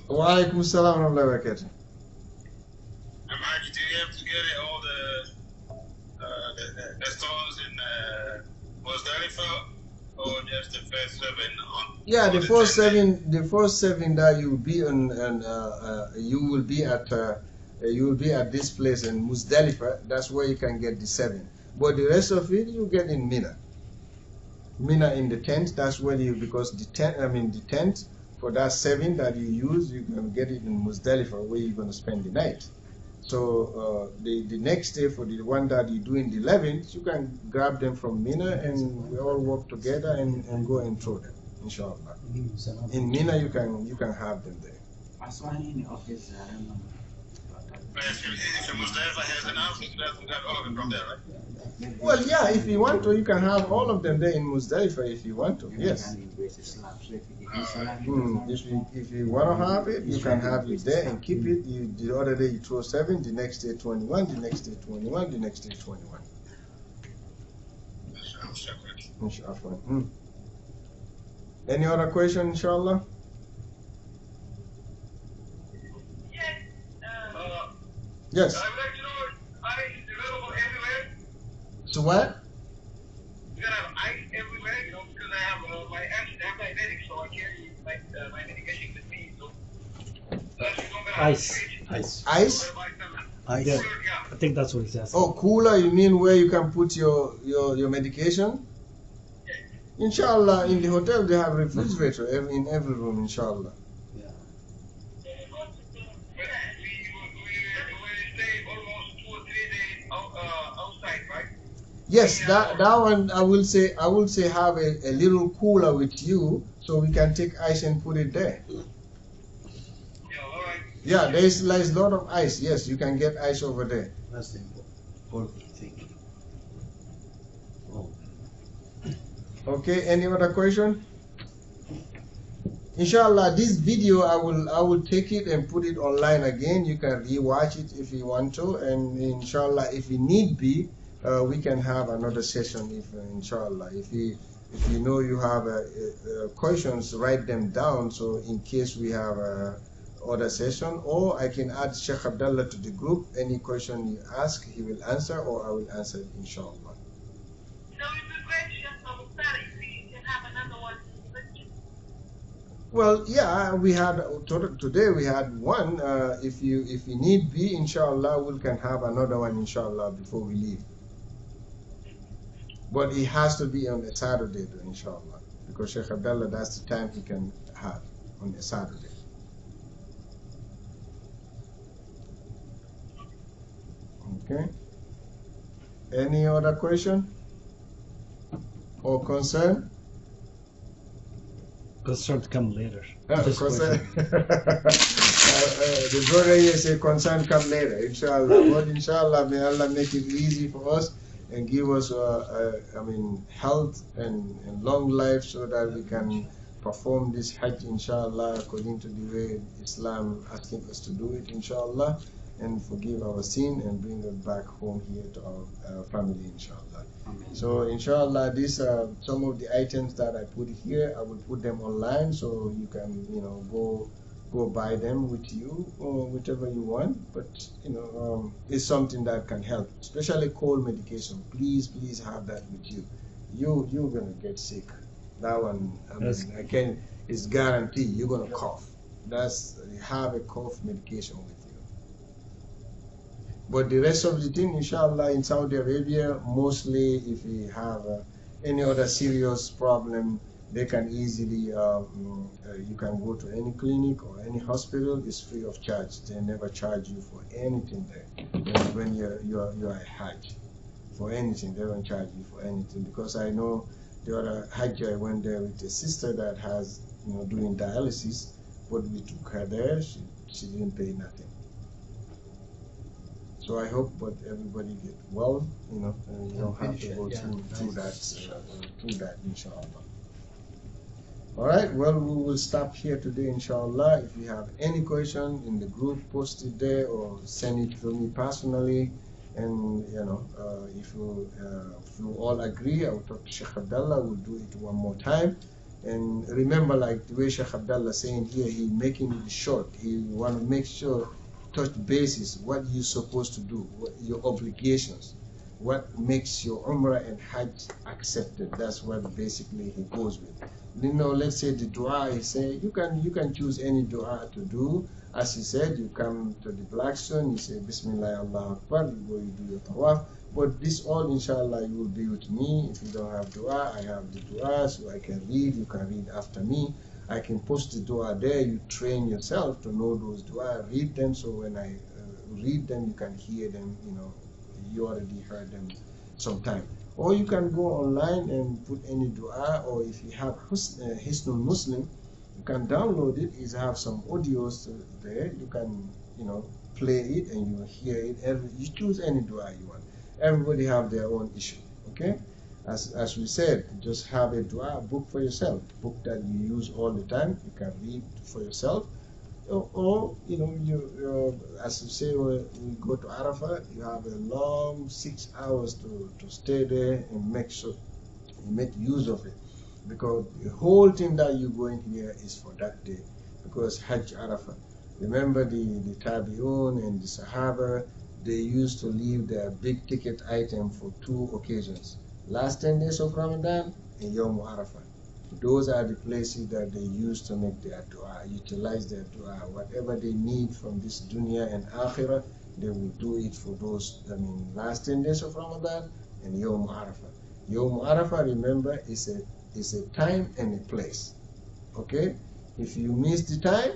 Wa alaikum salam wa rahmatullahi wa barakatuh. Do you have to get it all the stones in Muzdalifah, or just the first 7 on? Yeah, on the the first 10th day? seven, that you will be on, and you will be at this place in Muzdalifah. That's where you can get the 7. But the rest of it you get in Mina. Mina in the tent. That's where you, because the tent for that 7 that you use, you can get it in Muzdalifah, where you're going to spend the night. So the next day, for the one that you do in the 11th, you can grab them from Mina, and we all work together and go and throw them, inshallah. In Mina, you can have them there. If Muzdalifah has an outfit, we got all of it from there, right? Well, yeah, if you want to, you can have all of them there in Muzdalifah if you want to. Yes. If you want to have it, you can have it there and keep it. The other day you throw 7, the next day 21, the next day 21, the next day 21. Inshallah. Any other question, inshallah? Yes. I would like to know, ice is available everywhere? So what? You gotta have ice everywhere, because I have my diabetic, so I carry my medication with me. So Ice. Ice? Yeah, I think that's what he's asking. Oh, cooler, you mean where you can put your medication? Inshallah, in the hotel they have refrigerator in every room, inshallah. We stay almost 2 or 3 days outside, right? Yes, that one I will say have a little cooler with you, so we can take ice and put it there. Yeah, there's a lot of ice. Yes, you can get ice over there. That's the important thing. Oh. Okay, any other question? Inshallah, this video I will take it and put it online again. You can rewatch it if you want to, and inshallah, if it need be, we can have another session. If inshallah, if you know you have questions, write them down. So in case we have other session, or I can add Sheikh Abdullah to the group. Any question you ask, he will answer, or I will answer it, inshallah. Well, yeah, we had today. We had one. If you need be, inshallah, we can have another one, inshallah, before we leave. But it has to be on a Saturday, though, inshallah, because Sheikh Abdullah, that's the time he can have on a Saturday. Okay. Any other question or concern? Concern to come later. Concern. The brother here say concern come later, inshallah. But inshallah, may Allah make it easy for us and give us, health and long life, so that we can perform this Hajj, inshallah, according to the way Islam asking us to do it, inshallah, and forgive our sin and bring us back home here to our family, inshallah. Amen. So inshallah, these are some of the items that I put here. I will put them online, so you can go buy them with you or whatever you want. But it's something that can help, especially cold medication. Please have that with you. You're gonna get sick. That one, it's guaranteed. You're gonna cough. Have a cough medication with you. But the rest of the thing, inshallah, in Saudi Arabia, mostly if you have any other serious problem, they can easily, you can go to any clinic or any hospital. It's free of charge. They never charge you for anything there. When you're at Hajj, for anything, they don't charge you for anything. Because I know the other Hajj, I went there with a sister that has, doing dialysis, but we took her there. She didn't pay nothing. So I hope that everybody get well, and you don't have to go through that, inshallah. All right, well, we will stop here today, inshallah. If you have any question in the group, post it there or send it to me personally. And if you all agree, I will talk to Sheikh Abdullah. We'll do it one more time. And remember, like the way Sheikh Abdullah saying here, he making it short. He want to make sure touch basis what you're supposed to do, what your obligations, what makes your Umrah and Hajj accepted. That's what basically he goes with. Let's say the dua, he say you can choose any dua to do. As he said, you come to the black stone, you say Bismillah Allah Akbar, you go, you do your tawaf. But this all, inshallah, you will be with me. If you don't have dua, I have the dua, so I can read, you can read after me. I can post the dua there, you train yourself to know those dua, read them, so when I read them, you can hear them, you already heard them sometime. Or you can go online and put any dua, or if you have Hisnul Muslim, you can download it. It have some audios there. You can, play it and you hear it. You choose any dua you want. Everybody have their own issue, okay? As we said, just have a dua book for yourself, book that you use all the time. You can read for yourself. Or as you say, when you go to Arafah, you have a long 6 hours to stay there and make sure you make use of it. Because the whole thing that you're going here is for that day. Because Hajj Arafah. Remember the Tabi'un and the Sahaba, they used to leave their big ticket item for 2 occasions. Last 10 days of Ramadan and Yawm Arafah. Those are the places that they use to make their dua, utilize their dua. Whatever they need from this dunya and akhirah, they will do it for those, last 10 days of Ramadan and Yawm Arafah. Yawm Arafah, remember, is a time and a place. Okay? If you miss the time,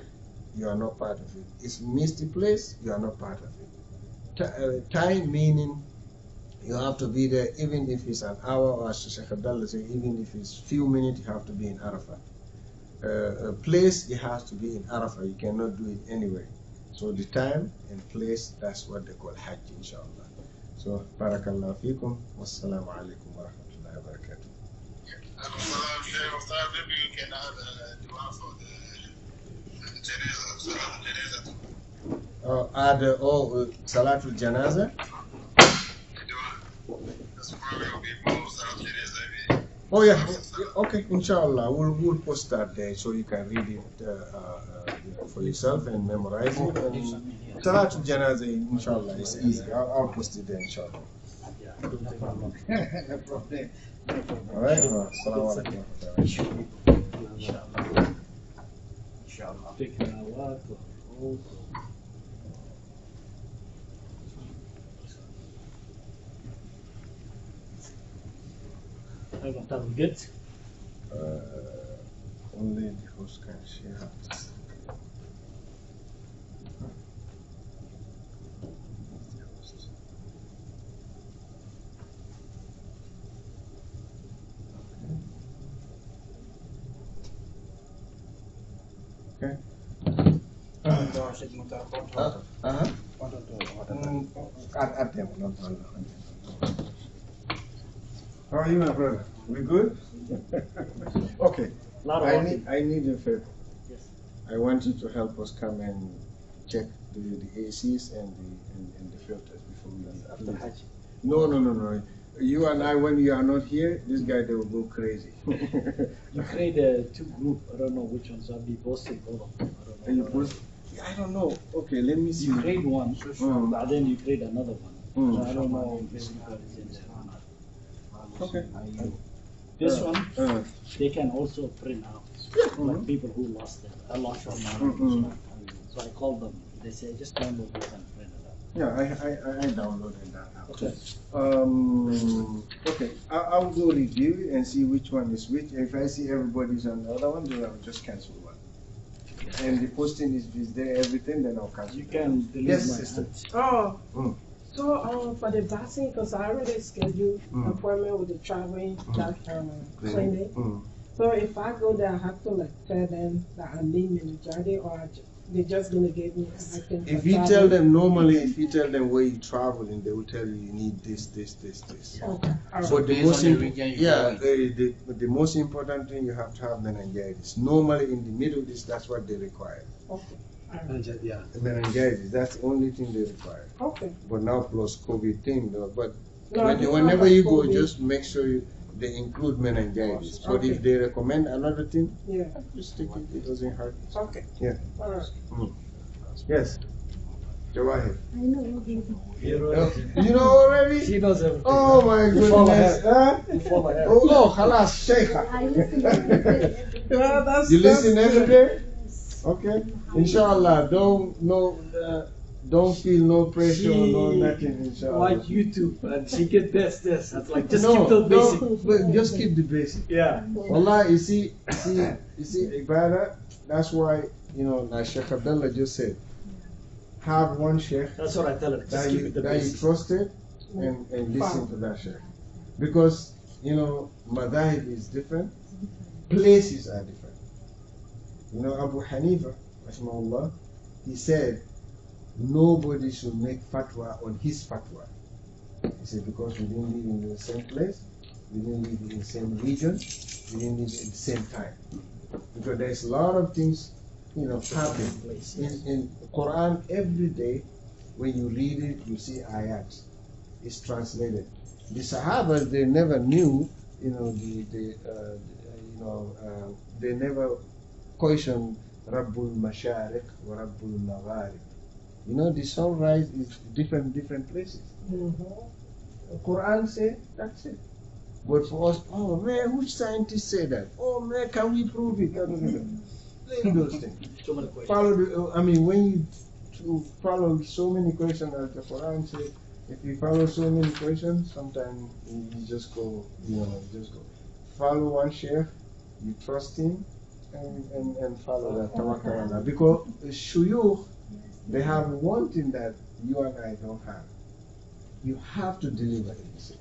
you are not part of it. If you miss the place, you are not part of it. Time meaning you have to be there, even if it's an hour, or as Sheikh Abdullah said, even if it's few minutes, you have to be in Arafah. A place, it has to be in Arafah. You cannot do it anywhere. So the time and place, that's what they call Hajj, inshallah. So, barakallahu fikum, wassalamu alaikum wa rahmatullahi wa barakatuh. Maybe you can add a dua for the Janazah. Add Salatul Janaza. Oh yeah, okay, inshallah, we'll post that there so you can read it for yourself and memorize it. And Salatul Janaza, inshallah, is easy. I'll post it there, inshallah. No problem. All right, assalamu alaikum. Inshallah. That was good. Only the host can share. Okay. How are you, my brother? We good? Okay. I need a favor. Yes. I want you to help us come and check the ACs and the filters before we leave. After Hajj. No. You and I, when you are not here, this guy, they will go crazy. You create 2 groups. I don't know which ones. I'll be posting all of them. I don't know. You post? I don't know. Okay, let me see. You create one, but then you create another one. So I don't know if this one is in there or not. Okay. This one, they can also print out. Like people who lost it. I lost one. So I called them. They say just download it and print it out. Yeah, I downloaded that app. Okay. Okay, I'll go review and see which one is which. If I see everybody's on the other one, then I'll just cancel one. And the posting is there, everything, then I'll cancel. You can delete Yes, my sister. Oh. So for the vaccine, because I already scheduled an appointment with the traveling clinic. So if I go there, I have to tell them that I need meningitis, or they're just gonna give me. I think If for you tell traveling. them normally, if you tell them where you traveling, they will tell you need this. Okay. All right. But the Based most on the region you go the most important thing you have to have meningitis. Normally in the Middle East, that's what they require. Okay. All right. Yeah. Meningitis. That's the only thing they require. Okay. But now plus COVID thing though. But No, I just whenever have you go, COVID. just make sure they include meningitis. But Okay. if they recommend another thing, Yeah. just take it. It doesn't hurt. Okay. Yeah. All right. Yes. Go ahead. You You know already? She knows everything. Oh my goodness. Huh? You follow her. Oh, halas, sheikha. Well, that's You listen that's every good. day? Okay. Inshallah, don't feel no pressure, no nothing, inshallah. Watch YouTube and she can test this. It's like just no, keep the basic. but just keep the basic. Yeah. Wallah, you see, ibadah, that's why, like Sheikh Abdullah just said, have one sheikh That's what I tell her. Just that keep you, it the that you basic. trusted and listen to that sheikh. Because, madhahib is different, places are different. Abu Hanifa, rahimahullah, he said, nobody should make fatwa on his fatwa. He said, because we didn't live in the same place, we didn't live in the same region, we didn't live at the same time. Because there's a lot of things, happen. In Quran, every day, when you read it, you see ayat. It's translated. The Sahabas, they never knew, they never questioned Rabbul Mashariq wa Rabbul Magharib. The sunrise is different places. The Quran say that's it. But for us, oh man, which scientists say that? Oh man, can we prove it? Leave those things. Too many questions. When you follow so many questions as the Quran say, if you follow so many questions, sometimes you just go, follow one sheikh, you trust him, and follow that. Tawakkal Allah. Because shuyukh, they have one thing that you and I don't have. You have to deliver the message.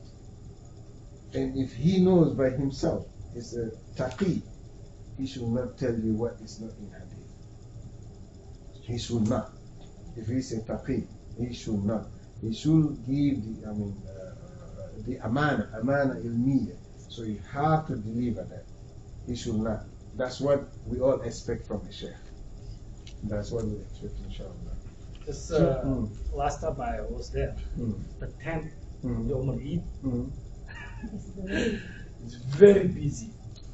And if he knows by himself, it's a taqi, he should not tell you what is not in hadith. He should not. If he's a taqi, he should not. He should give the amana ilmiya. So you have to deliver that. He should not. That's what we all expect from a sheikh. That's what we expect, inshallah. This last time I was there, the tent, Yom Eid, it's very busy.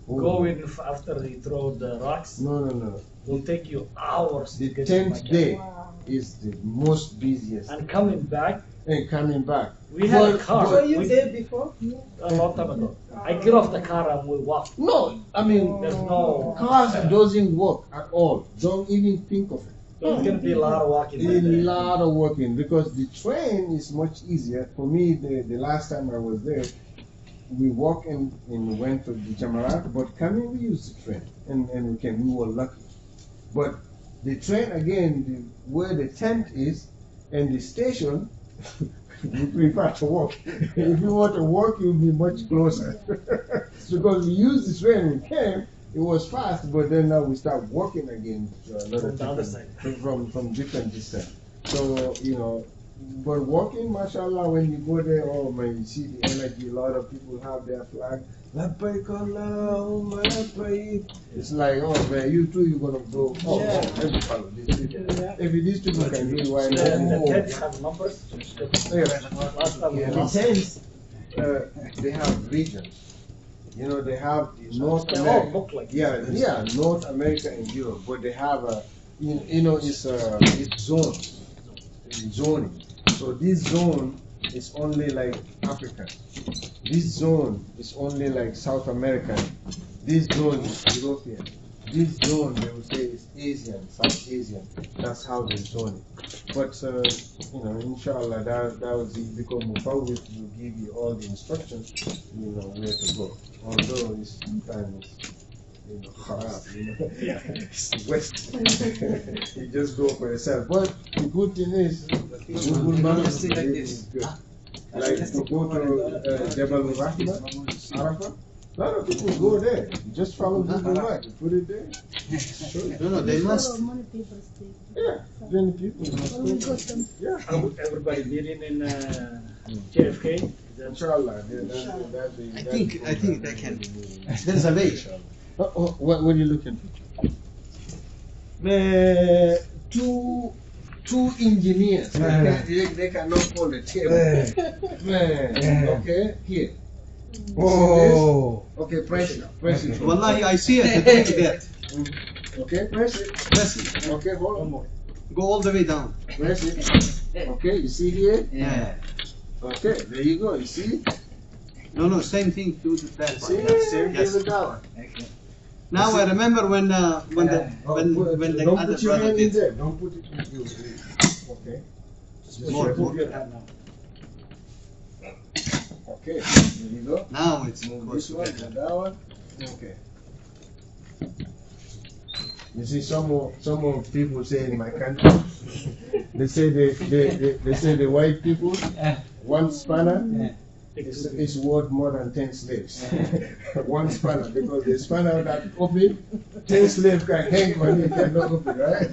Going after they throw the rocks. No. Will take you hours. The to get to my 10th camp. day is the most busiest. And coming back, we had a car. Were you there before? A long time ago. I get off the car and we walk. No, There's no. cars doesn't work at all. Don't even think of it. There's gonna be a lot of walking. A lot of working because the train is much easier. For me, the last time I was there, we walked and went to the Jamarat, but coming we used the train and we were lucky. But the train again, where the tent is and the station, we prefer to walk. If you want to walk, you'll be much closer. Because we used the train, we came, it was fast, but then now we start walking again From the other side. from different distance. So, but walking, mashallah, when you go there, oh man, you see the energy, a lot of people have their flag. Labbaik Allahumma labbaik. It's like, oh man, you too, you're gonna go. Oh, let me follow these people. If these people can do it, why The not? tents have numbers. Last time we The lost. tents, they have regions. They have the North They all America. look like this. Yeah, North America and Europe, but they have it's zones, zoning. So this zone is only like African. This zone is only like South American. This zone is European. This zone, they would say, is Asian, South Asian. That's how they zone it. But, inshallah, that was it. Because Mufawwid will give you all the instructions, where to go. Although it's sometimes, kharab, it's west. You just go for yourself. But the good thing is, Google Maps is good. Like to go to Jabal Rahma, Arafah. A lot of people go there. You just follow Google Maps. You put it there. No, they must. Yeah, 20 people. Yeah, Everybody meeting in JFK. inshallah. I think they can. There's a way. What are you looking for? Two engineers. They cannot hold a table. Okay, here. Oh. Okay, press it. Wallahi, I see it. It's like that. Okay, press it. Press it. Okay, hold on. Go all the way down. Press it. Okay, you see here? Yeah. Okay, there you go. You see? No, same thing. Do that See? one. Same Yes. with that one. Now I remember when the Don't other put your brother hand in did. there. Don't put it in your. Okay. More. Okay, there you go. Now it's Move goes this one together. and that one. Okay. You see, some of people say in my country, they say the white people, one spanner is worth more than 10 slaves. One spanner, because the spanner that open, 10 slaves can hang on it and not open, right?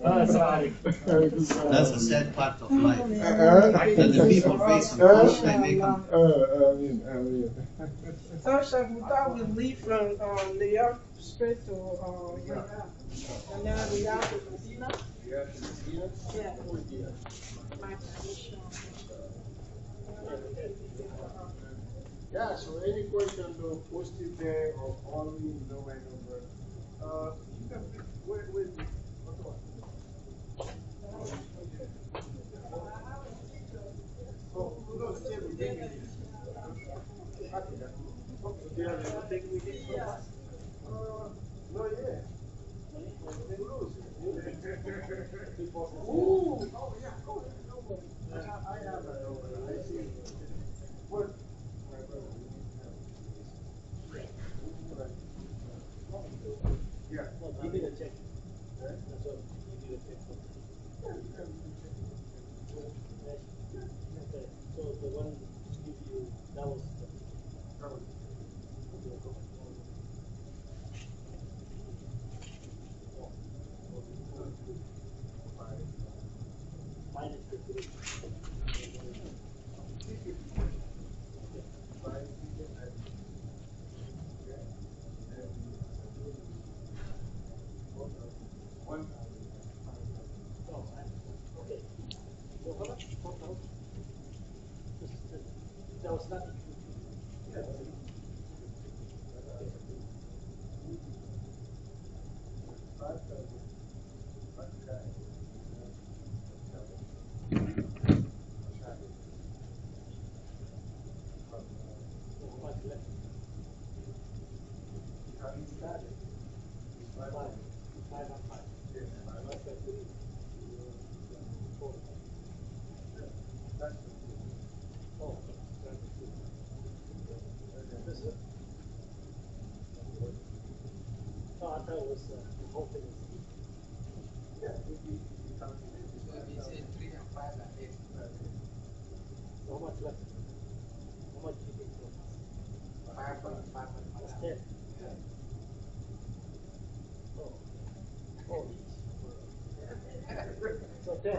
That's the sad part of life. That the people face on fish, they make them. I mean. So, Chef, we thought we'd leave from New York straight to Riyadh. And then Riyadh to Medina. Yeah. My tradition. Yeah, so any question, though, post it there or call me, you know my number. You can wait. Oh, no, the table, bring it. Do you have anything we need from us? No, yeah. Ooh! Oh, yeah, go ahead. No worries. I have a number. I see. What? Yeah. Give me the check. That's all. Give me the check. Okay. So the one give you, that was minus the three. Okay. So how much? 4,000? That was not included. No, I thought it was the whole thing was so how much left? How much do you think so? 500. That's 10. Oh, so 10.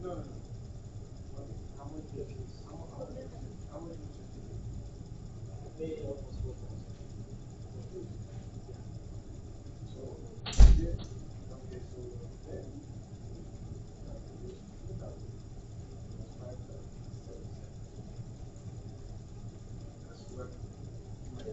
No. How much is this? How much is Maybe almost 4,000. so, okay, so then, that's what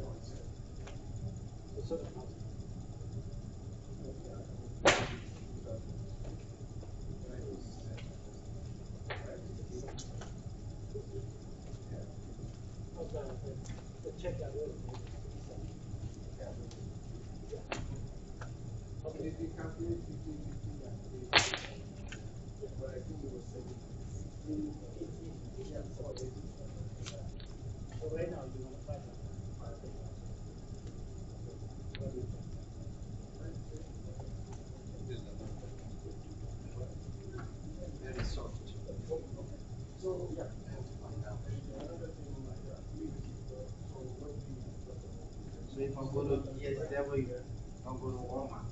Don't go to Walmart.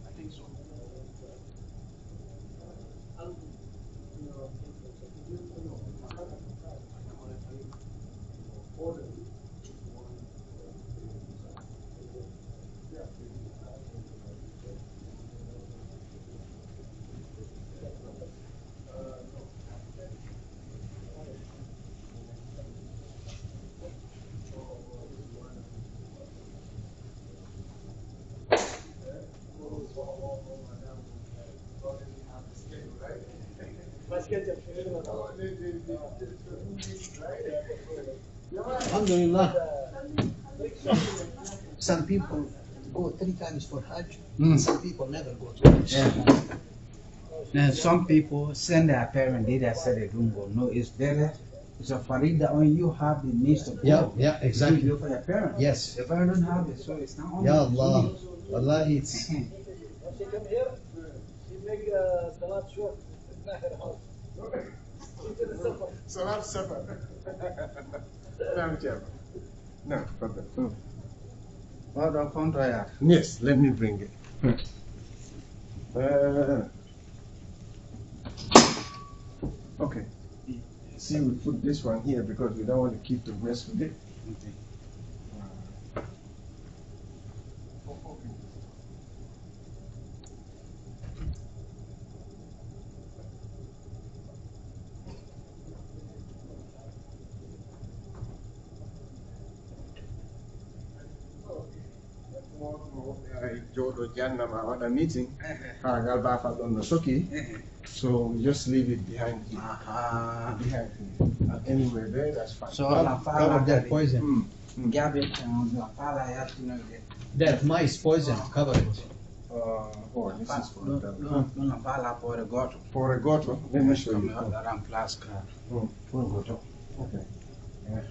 I think so. Alhamdulillah. Some people go 3 times for Hajj. Some people never go to Hajj. Yeah. And some people send their parents, they just say they don't go. No, it's better. It's a farida when you have the means to go. Yeah, exactly. You do for your parents. Yes. If I don't have it, so it's not only Ya Allah. Wallahi, it's. She come here, she make salat short. Salat Safar. No, brother. What the contrary? Yes, let me bring it. Okay. See, we put this one here because we don't want to keep the rest with it. Okay. Jodo Jannama other meeting. So we just leave it behind here. Behind here. Anywhere there, that's fine. So Cover that poison. That mice poison, cover it. Oh, this is for the For a goto. Let me show you. For goto. Okay. Yeah.